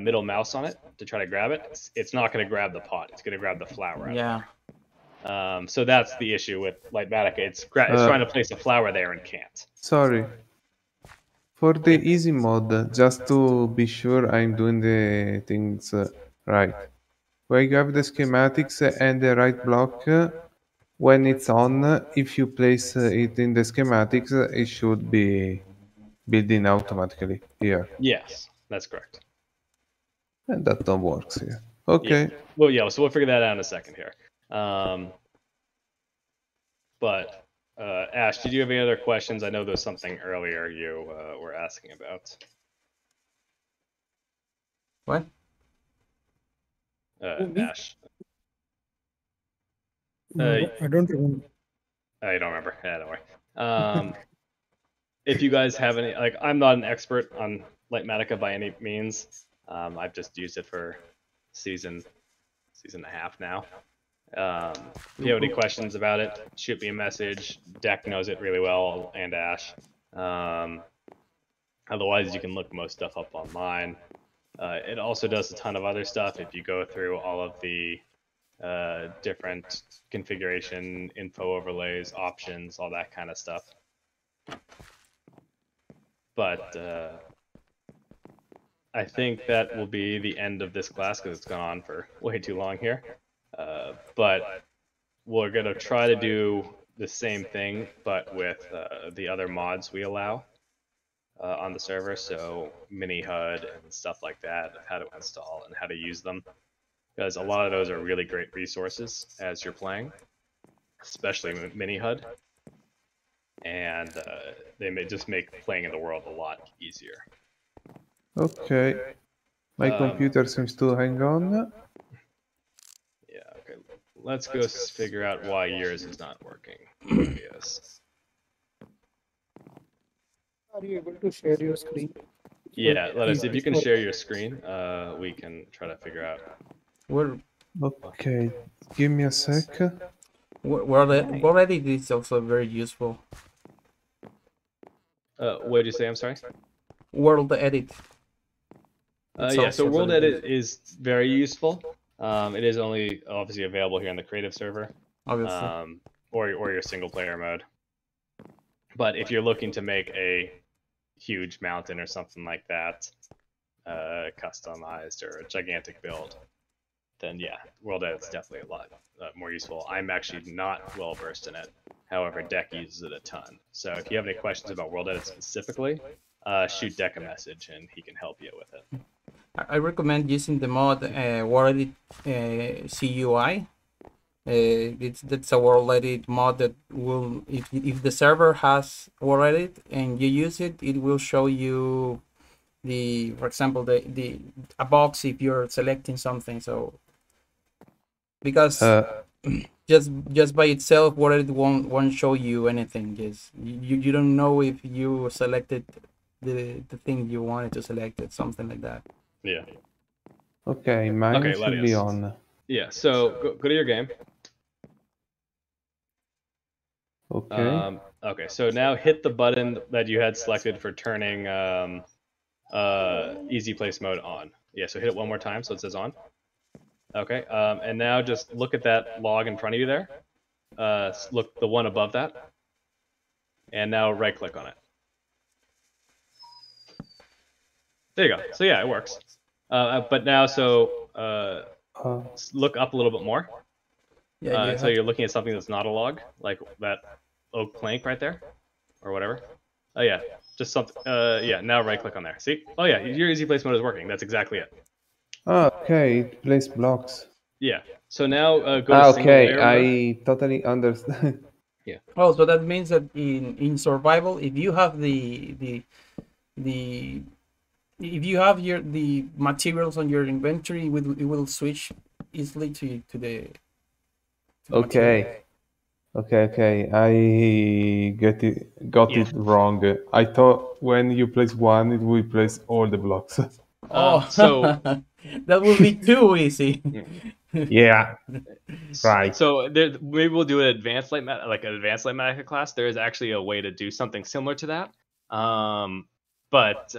middle mouse on it to try to grab it, it's not going to grab the pot. It's going to grab the flower out. Yeah. So that's the issue with Lightmatica. It's trying to place a flower there and can't. Sorry. For the easy mode, just to be sure I'm doing the things right. When you have the schematics and the right block, when it's on, if you place it in the schematics, it should be building automatically here. Yes, that's correct. And that don't work here. Okay. Yeah. Well, yeah. So we'll figure that out in a second here. But Ash, did you have any other questions? I know there was something earlier you were asking about. What? Ash. I don't remember. You don't remember? Yeah, don't worry. If you guys have any, like, I'm not an expert on Lightmatica by any means. I've just used it for season and a half now. If you have any questions about it, shoot me a message. Deck knows it really well, and Ash. Otherwise, you can look most stuff up online. It also does a ton of other stuff if you go through all of the different configuration, info overlays, options, all that kind of stuff. But I think that will be the end of this class because it's gone on for way too long here. But we're going to try to do the same thing, but with the other mods we allow on the server. So mini HUD and stuff like that, how to install and how to use them. Because a lot of those are really great resources as you're playing, especially mini HUD. And they may just make playing in the world a lot easier. Okay. My computer seems to hang on. Yeah, okay. Let's go figure out why yours is not working. Yes. Are you able to share your screen? Yeah, let us. If you can share your screen, we can try to figure out. Okay, give me a sec. World Edit is also very useful. What did you say? I'm sorry. World Edit. Yeah, so World Edit is very useful. It is only obviously available here on the creative server, obviously, or your single player mode. But if you're looking to make a huge mountain or something like that, customized or a gigantic build, then yeah, World Edit's definitely a lot more useful. I'm actually not well versed in it. However, Deck uses it a ton. So if you have any questions about World Edit specifically, shoot Deck a message and he can help you with it. I recommend using the mod World Edit CUI. That's a World Edit mod that will, if the server has World Edit and you use it, it will show you for example, a box if you're selecting something. So because just by itself, World Edit won't show you anything. Just you don't know if you selected the thing you wanted to select, it, something like that. Yeah. Okay, mine Okay, should be Latios. on. Yeah. So go to your game. Okay. Okay. So now hit the button that you had selected for turning easy place mode on. Yeah. So hit it one more time so it says on. Okay. And now just look at that log in front of you there. Look the one above that. And now right click on it. There you go. So yeah, it works. But now, look up a little bit more. Yeah. So you're looking at something that's not a log, like that oak plank right there, or whatever. Oh yeah, just something. Yeah. Now right click on there. See? Oh yeah, your easy place mode is working. That's exactly it. Okay, it plays blocks. Yeah. So now go to single Okay, layer I totally understand. Yeah. Oh, so that means that in survival, if you have the if you have the materials on your inventory, it will switch easily to the Okay. Okay. I got it wrong. I thought when you place one, it will place all the blocks. Oh, so that would be too easy. Yeah. Right. So maybe we'll do an advanced light mathematics class. There is actually a way to do something similar to that. But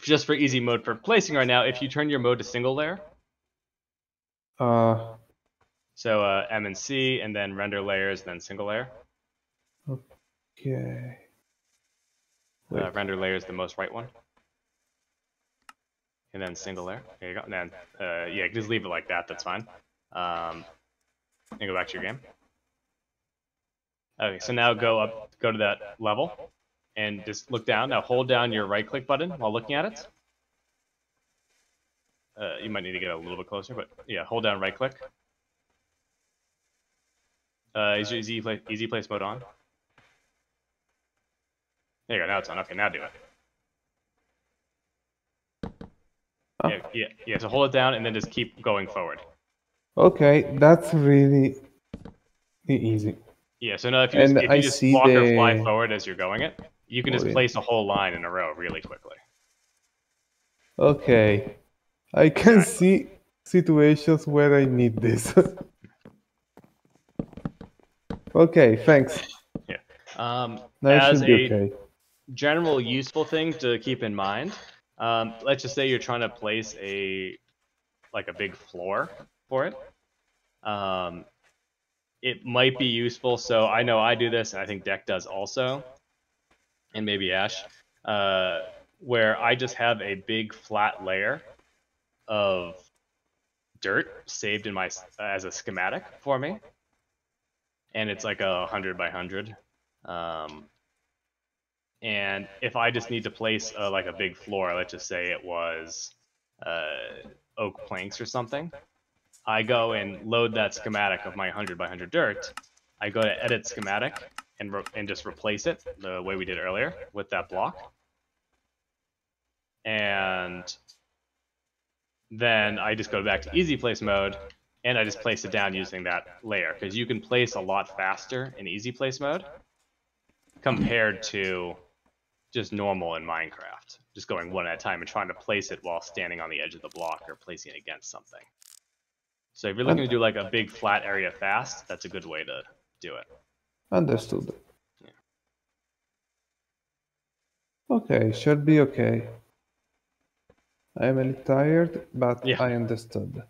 just for easy mode for placing right now, if you turn your mode to single layer. So M and C, and then render layers, then single layer. Okay. Render layer is the most right one. And then single layer. There you go. And then, yeah, just leave it like that. That's fine. And go back to your game. Okay, so now go to that level, and just look down. Now hold down your right-click button while looking at it. You might need to get a little bit closer, but yeah, hold down right-click. Is your easy place mode on? There you go. Now it's on. Okay, now do it. Yeah. So hold it down and then just keep going forward. Okay, that's really easy. Yeah. So now if you just walk or fly forward as you're going it, you can just place a whole line in a row really quickly. Okay, I can see situations where I need this. Okay, thanks. Yeah. That as should be a okay. general useful thing to keep in mind, let's just say you're trying to place a big floor for it. It might be useful. So I know I do this, and I think Deck does also, and maybe Ash, where I just have a big flat layer of dirt saved in as a schematic for me, and it's like 100 by 100. And if I just need to place like a big floor, let's just say it was oak planks or something, I go and load that schematic of my 100 by 100 dirt. I go to edit schematic and just replace it the way we did earlier with that block. And then I just go back to easy place mode, and I just place it down using that layer, because you can place a lot faster in easy place mode compared to just normal in Minecraft, just going one at a time and trying to place it while standing on the edge of the block or placing it against something. So if you're looking to do like a big flat area fast, that's a good way to do it. Understood. Yeah. Okay, should be okay. I am a little tired, but yeah. I understood.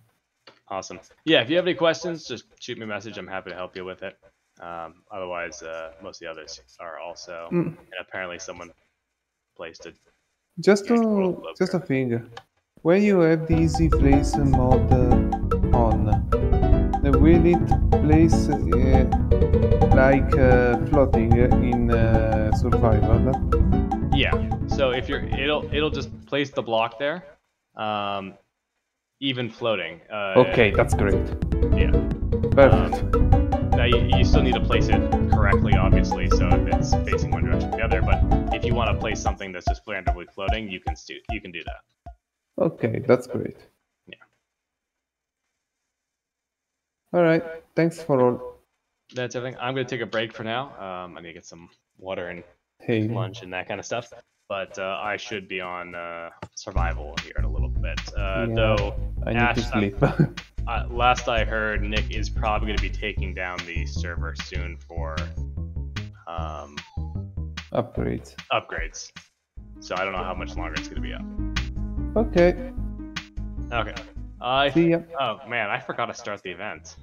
Awesome. Yeah, if you have any questions, just shoot me a message. I'm happy to help you with it. Otherwise, most of the others are also, and apparently someone placed it. Just a thing. When you have the easy place mode on, will it place like floating in survival? Yeah. So if you're, it'll just place the block there, even floating. Okay, that's great. Yeah. Perfect. Now you still need to place it correctly, obviously. So if it's facing one direction or the other, but if you want to place something that's just randomly floating, you can do that. Okay, that's great. Yeah. All right. Thanks for all. That's everything. I'm gonna take a break for now. I need to get some water and Hey. lunch and that kind of stuff. But I should be on survival here in a little bit. Though I need to Ash, sleep. last I heard, Nick is probably going to be taking down the server soon for Upgrades. upgrades. So I don't know how much longer it's going to be up. Okay. Okay. See ya. Oh man, I forgot to start the event.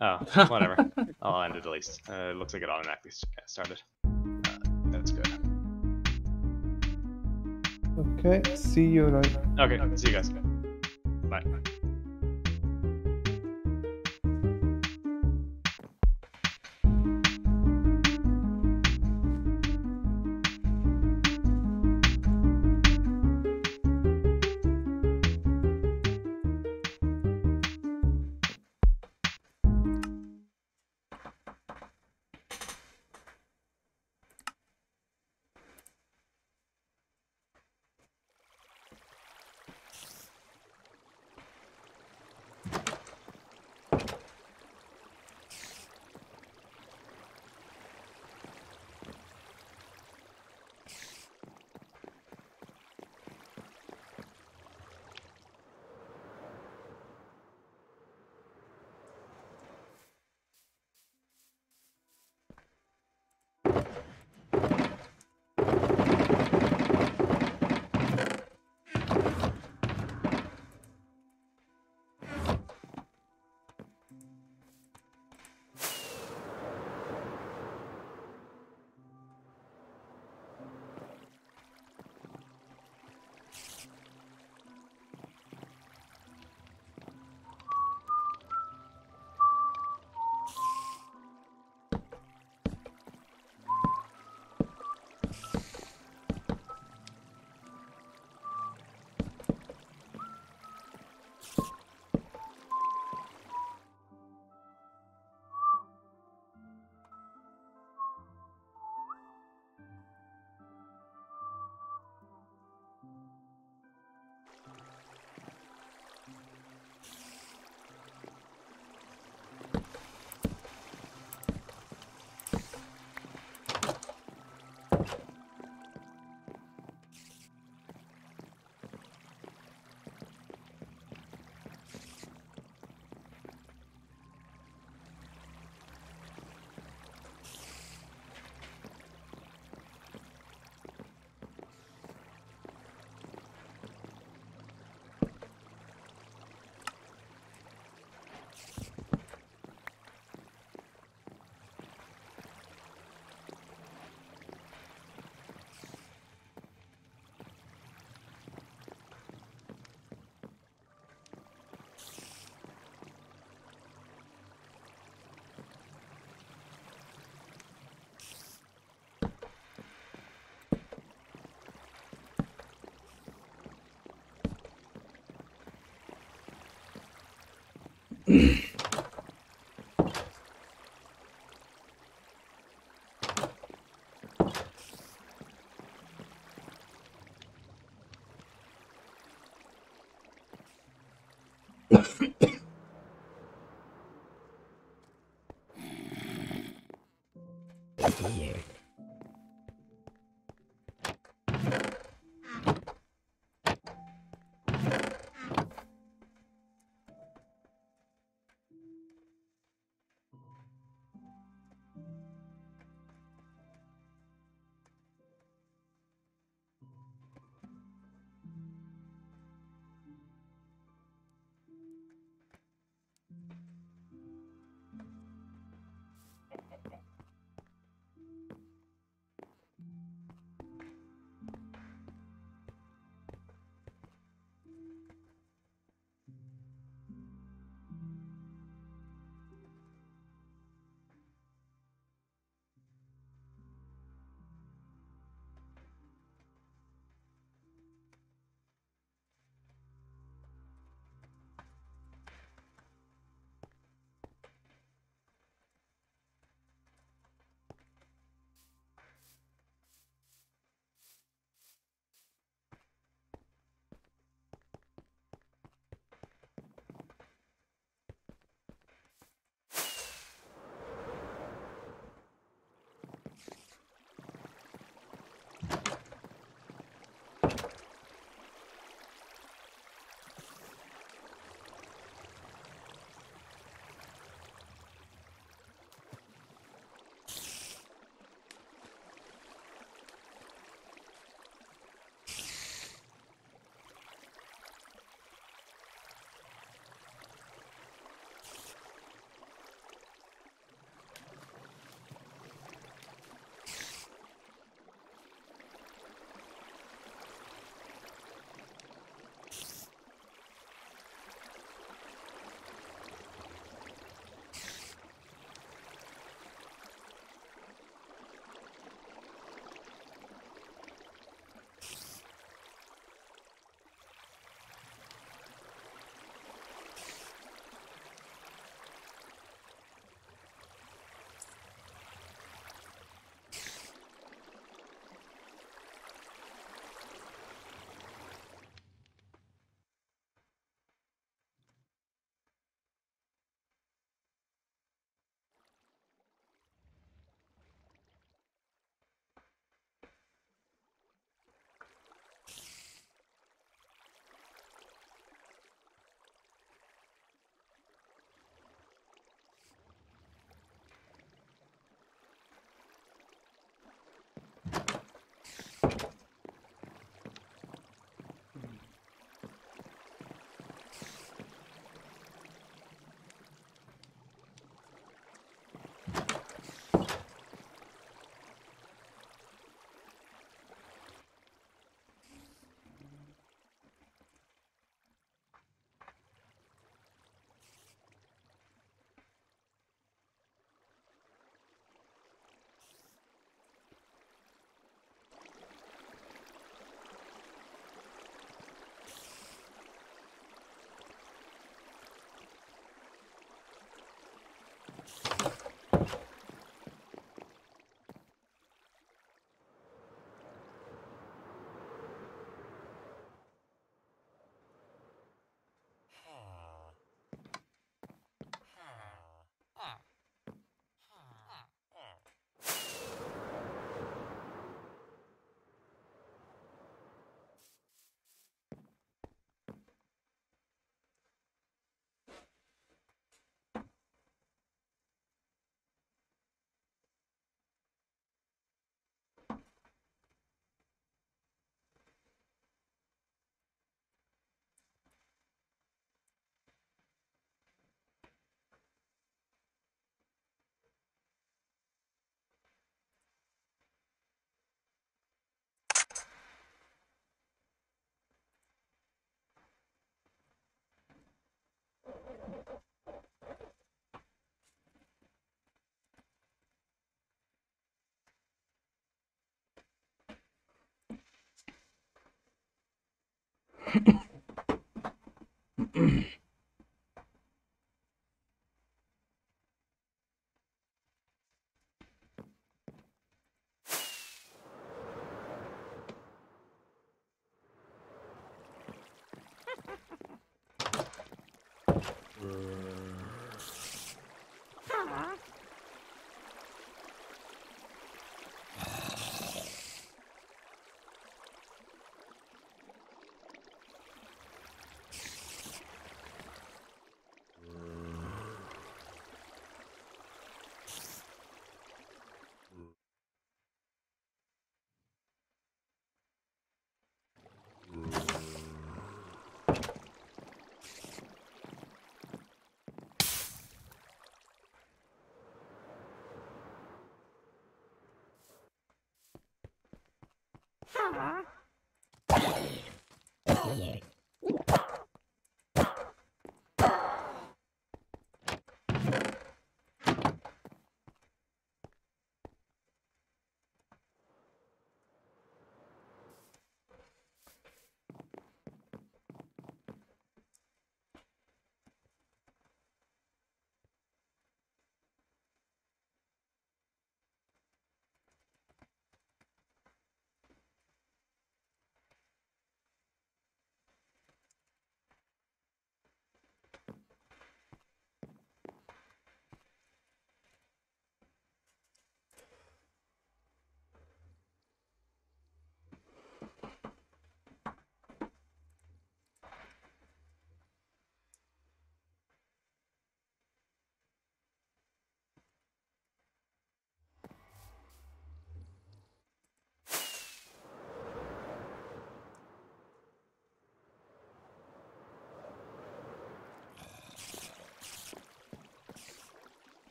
Oh, whatever. I'll end it at least. It looks like it automatically started. That's good. Okay. See you later. Okay, see you guys. Bye.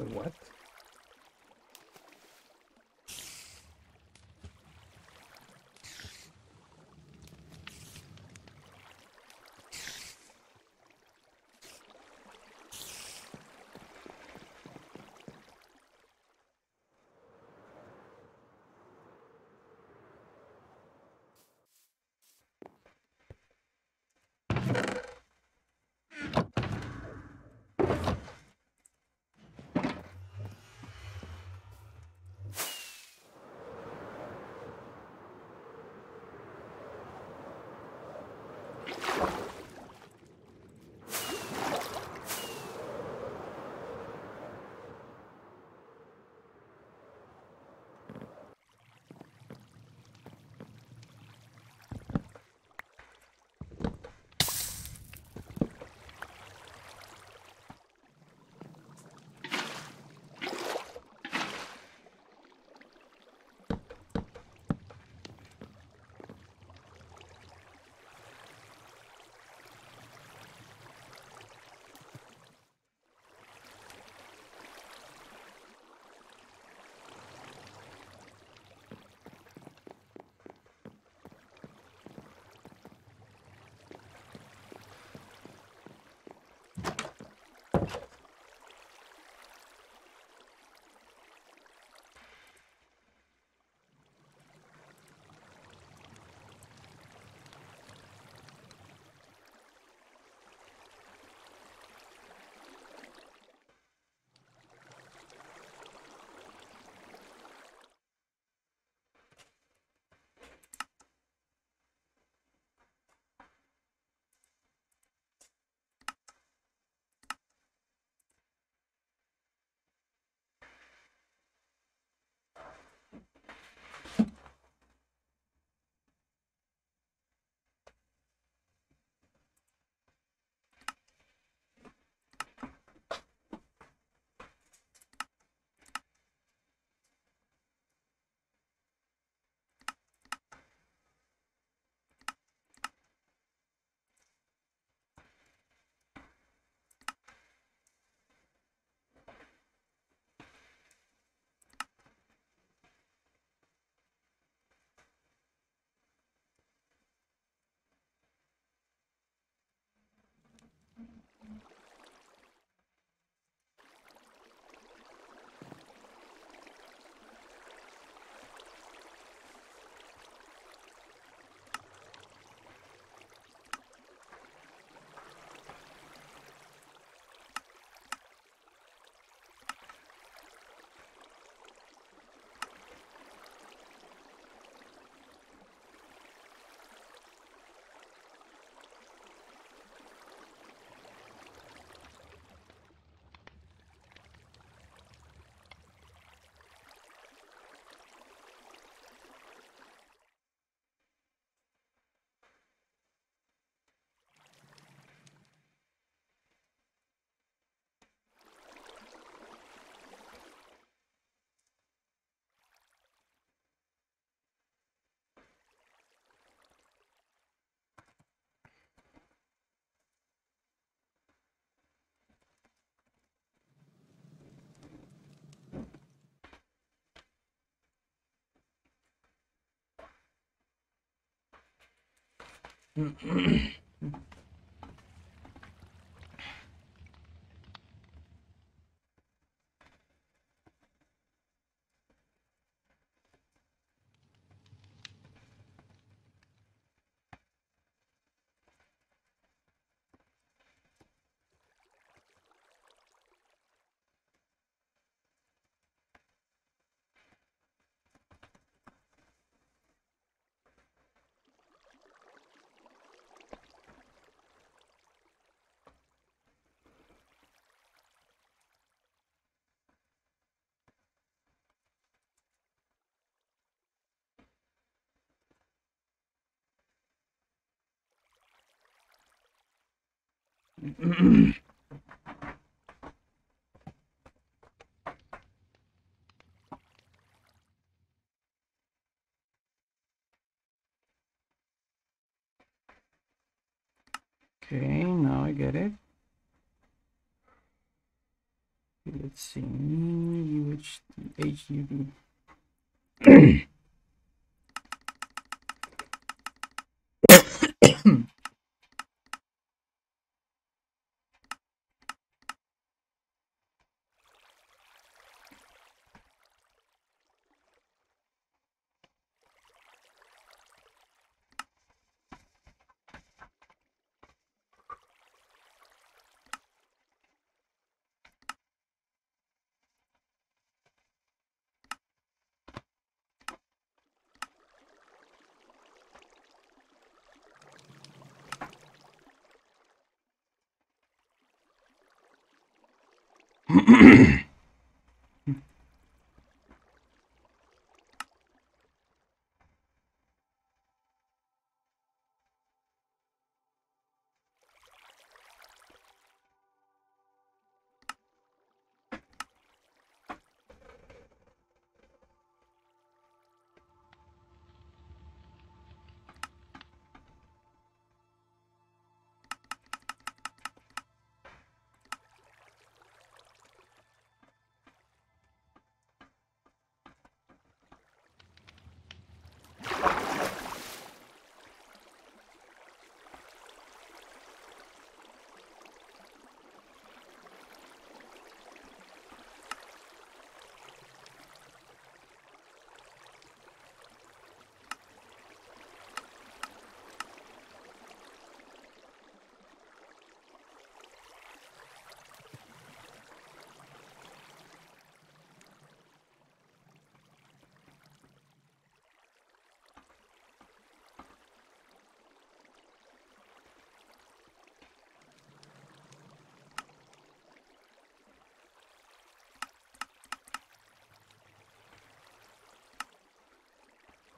What? Okay, now I get it. Let's see. HUD.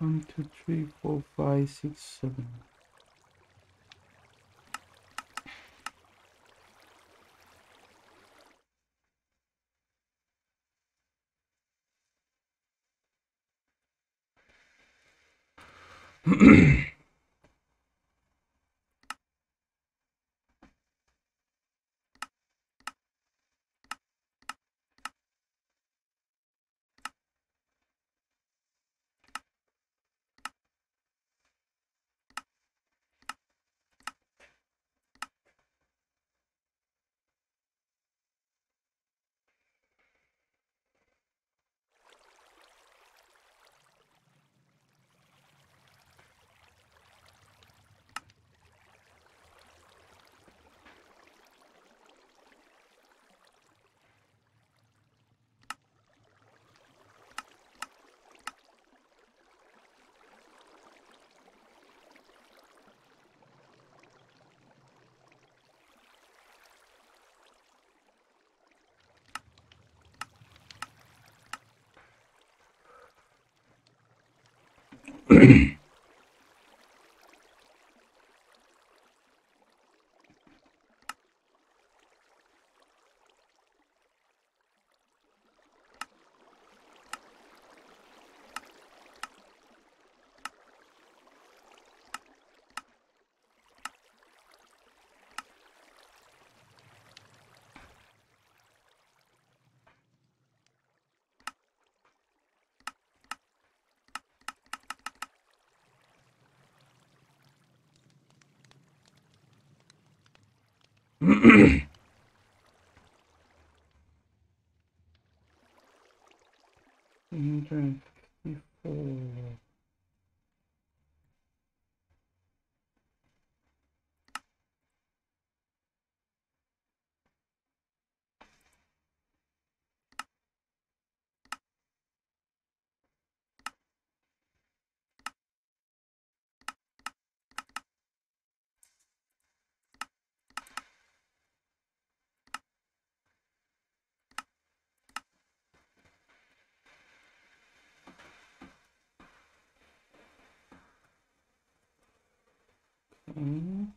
One, two, three, four, five, six, seven. $154. Permite.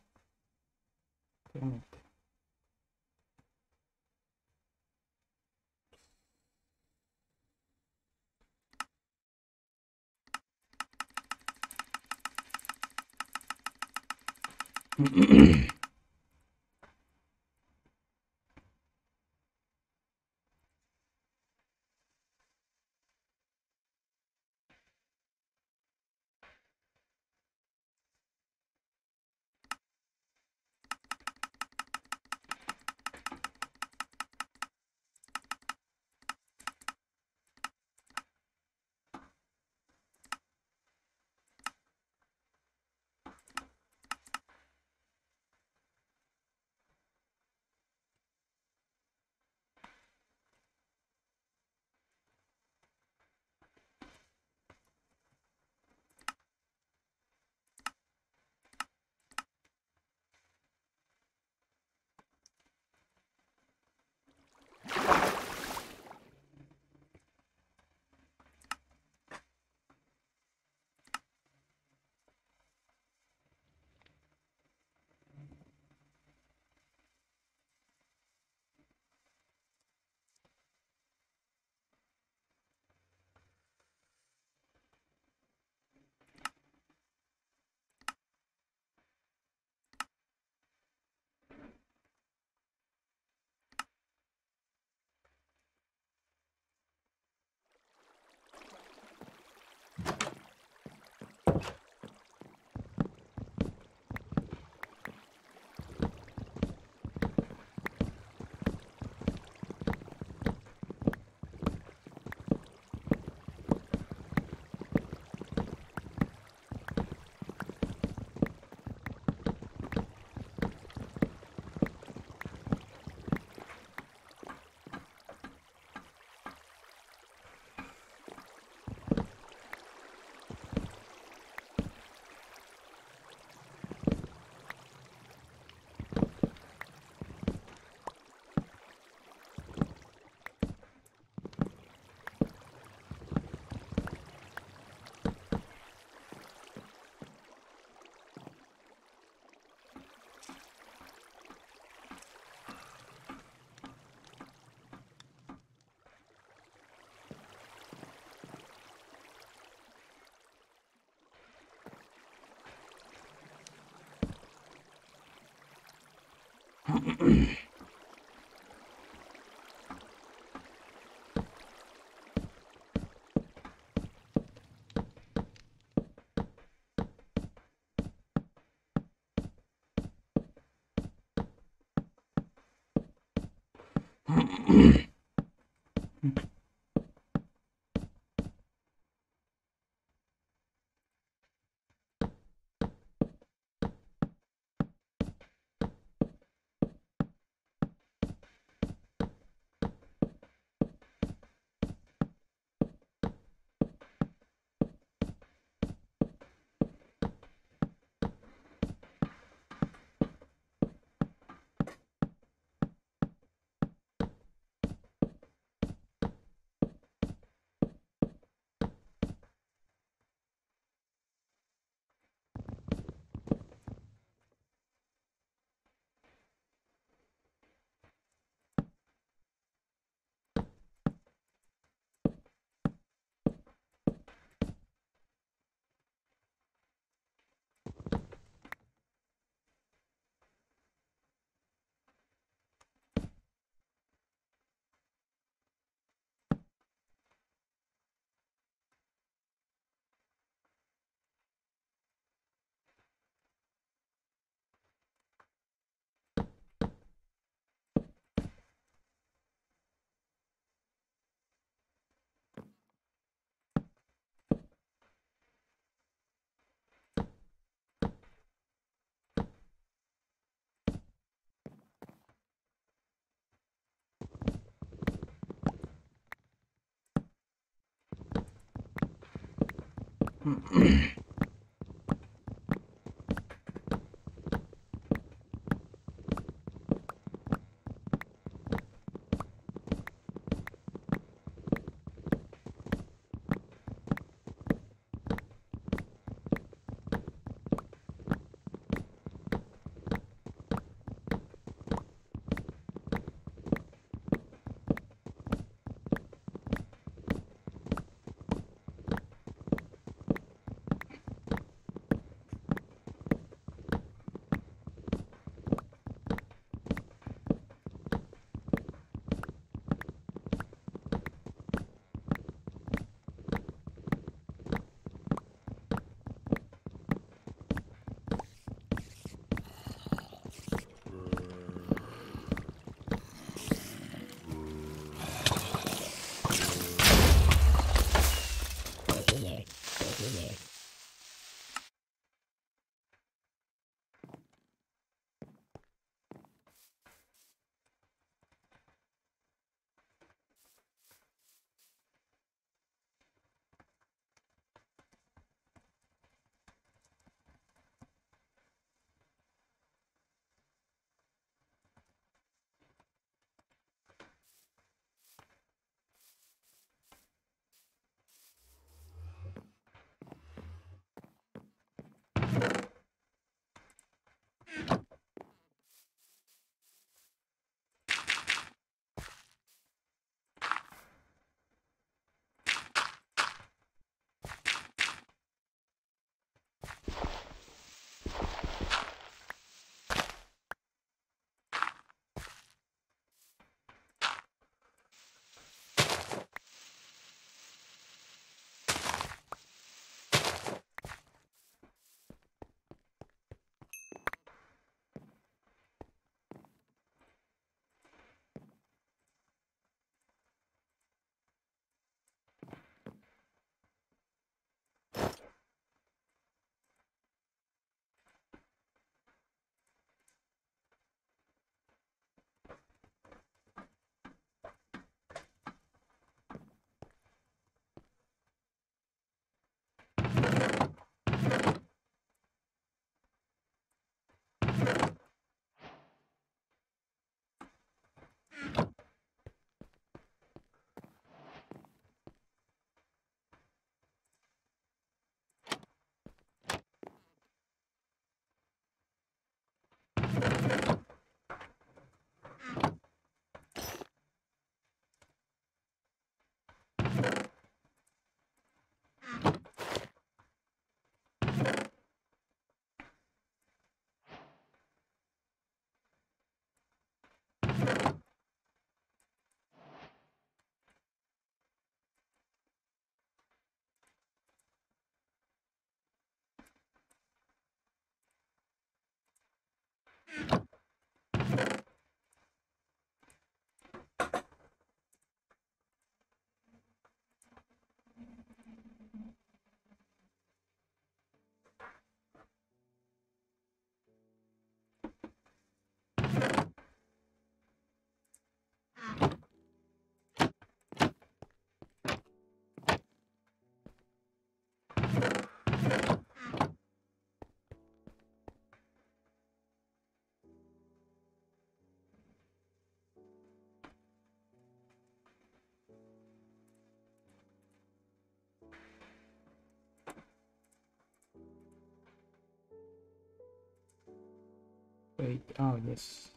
Wait, oh yes.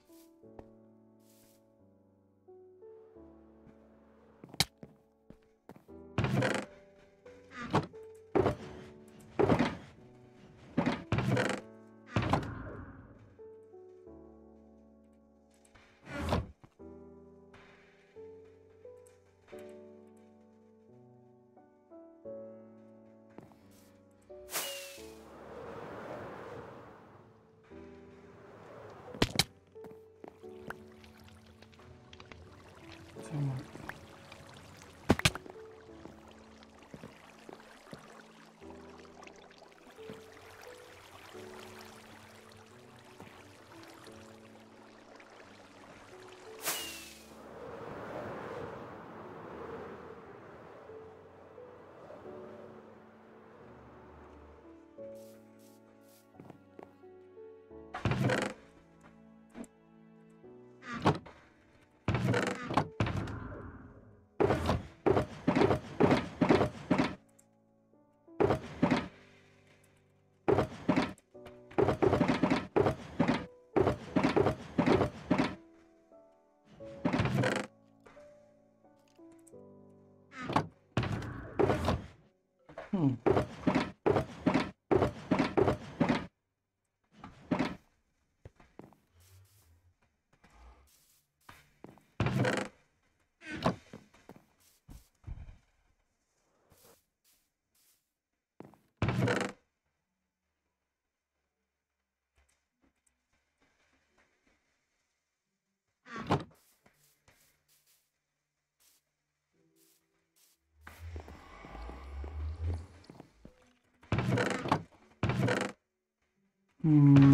Hmm. Hmm.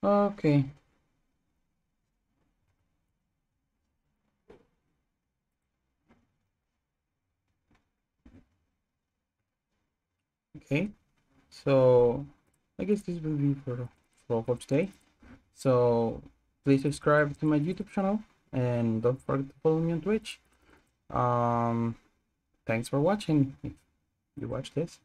Okay. Okay. So I guess this will be for today. So please subscribe to my YouTube channel and don't forget to follow me on Twitch. Thanks for watching. If you watch this.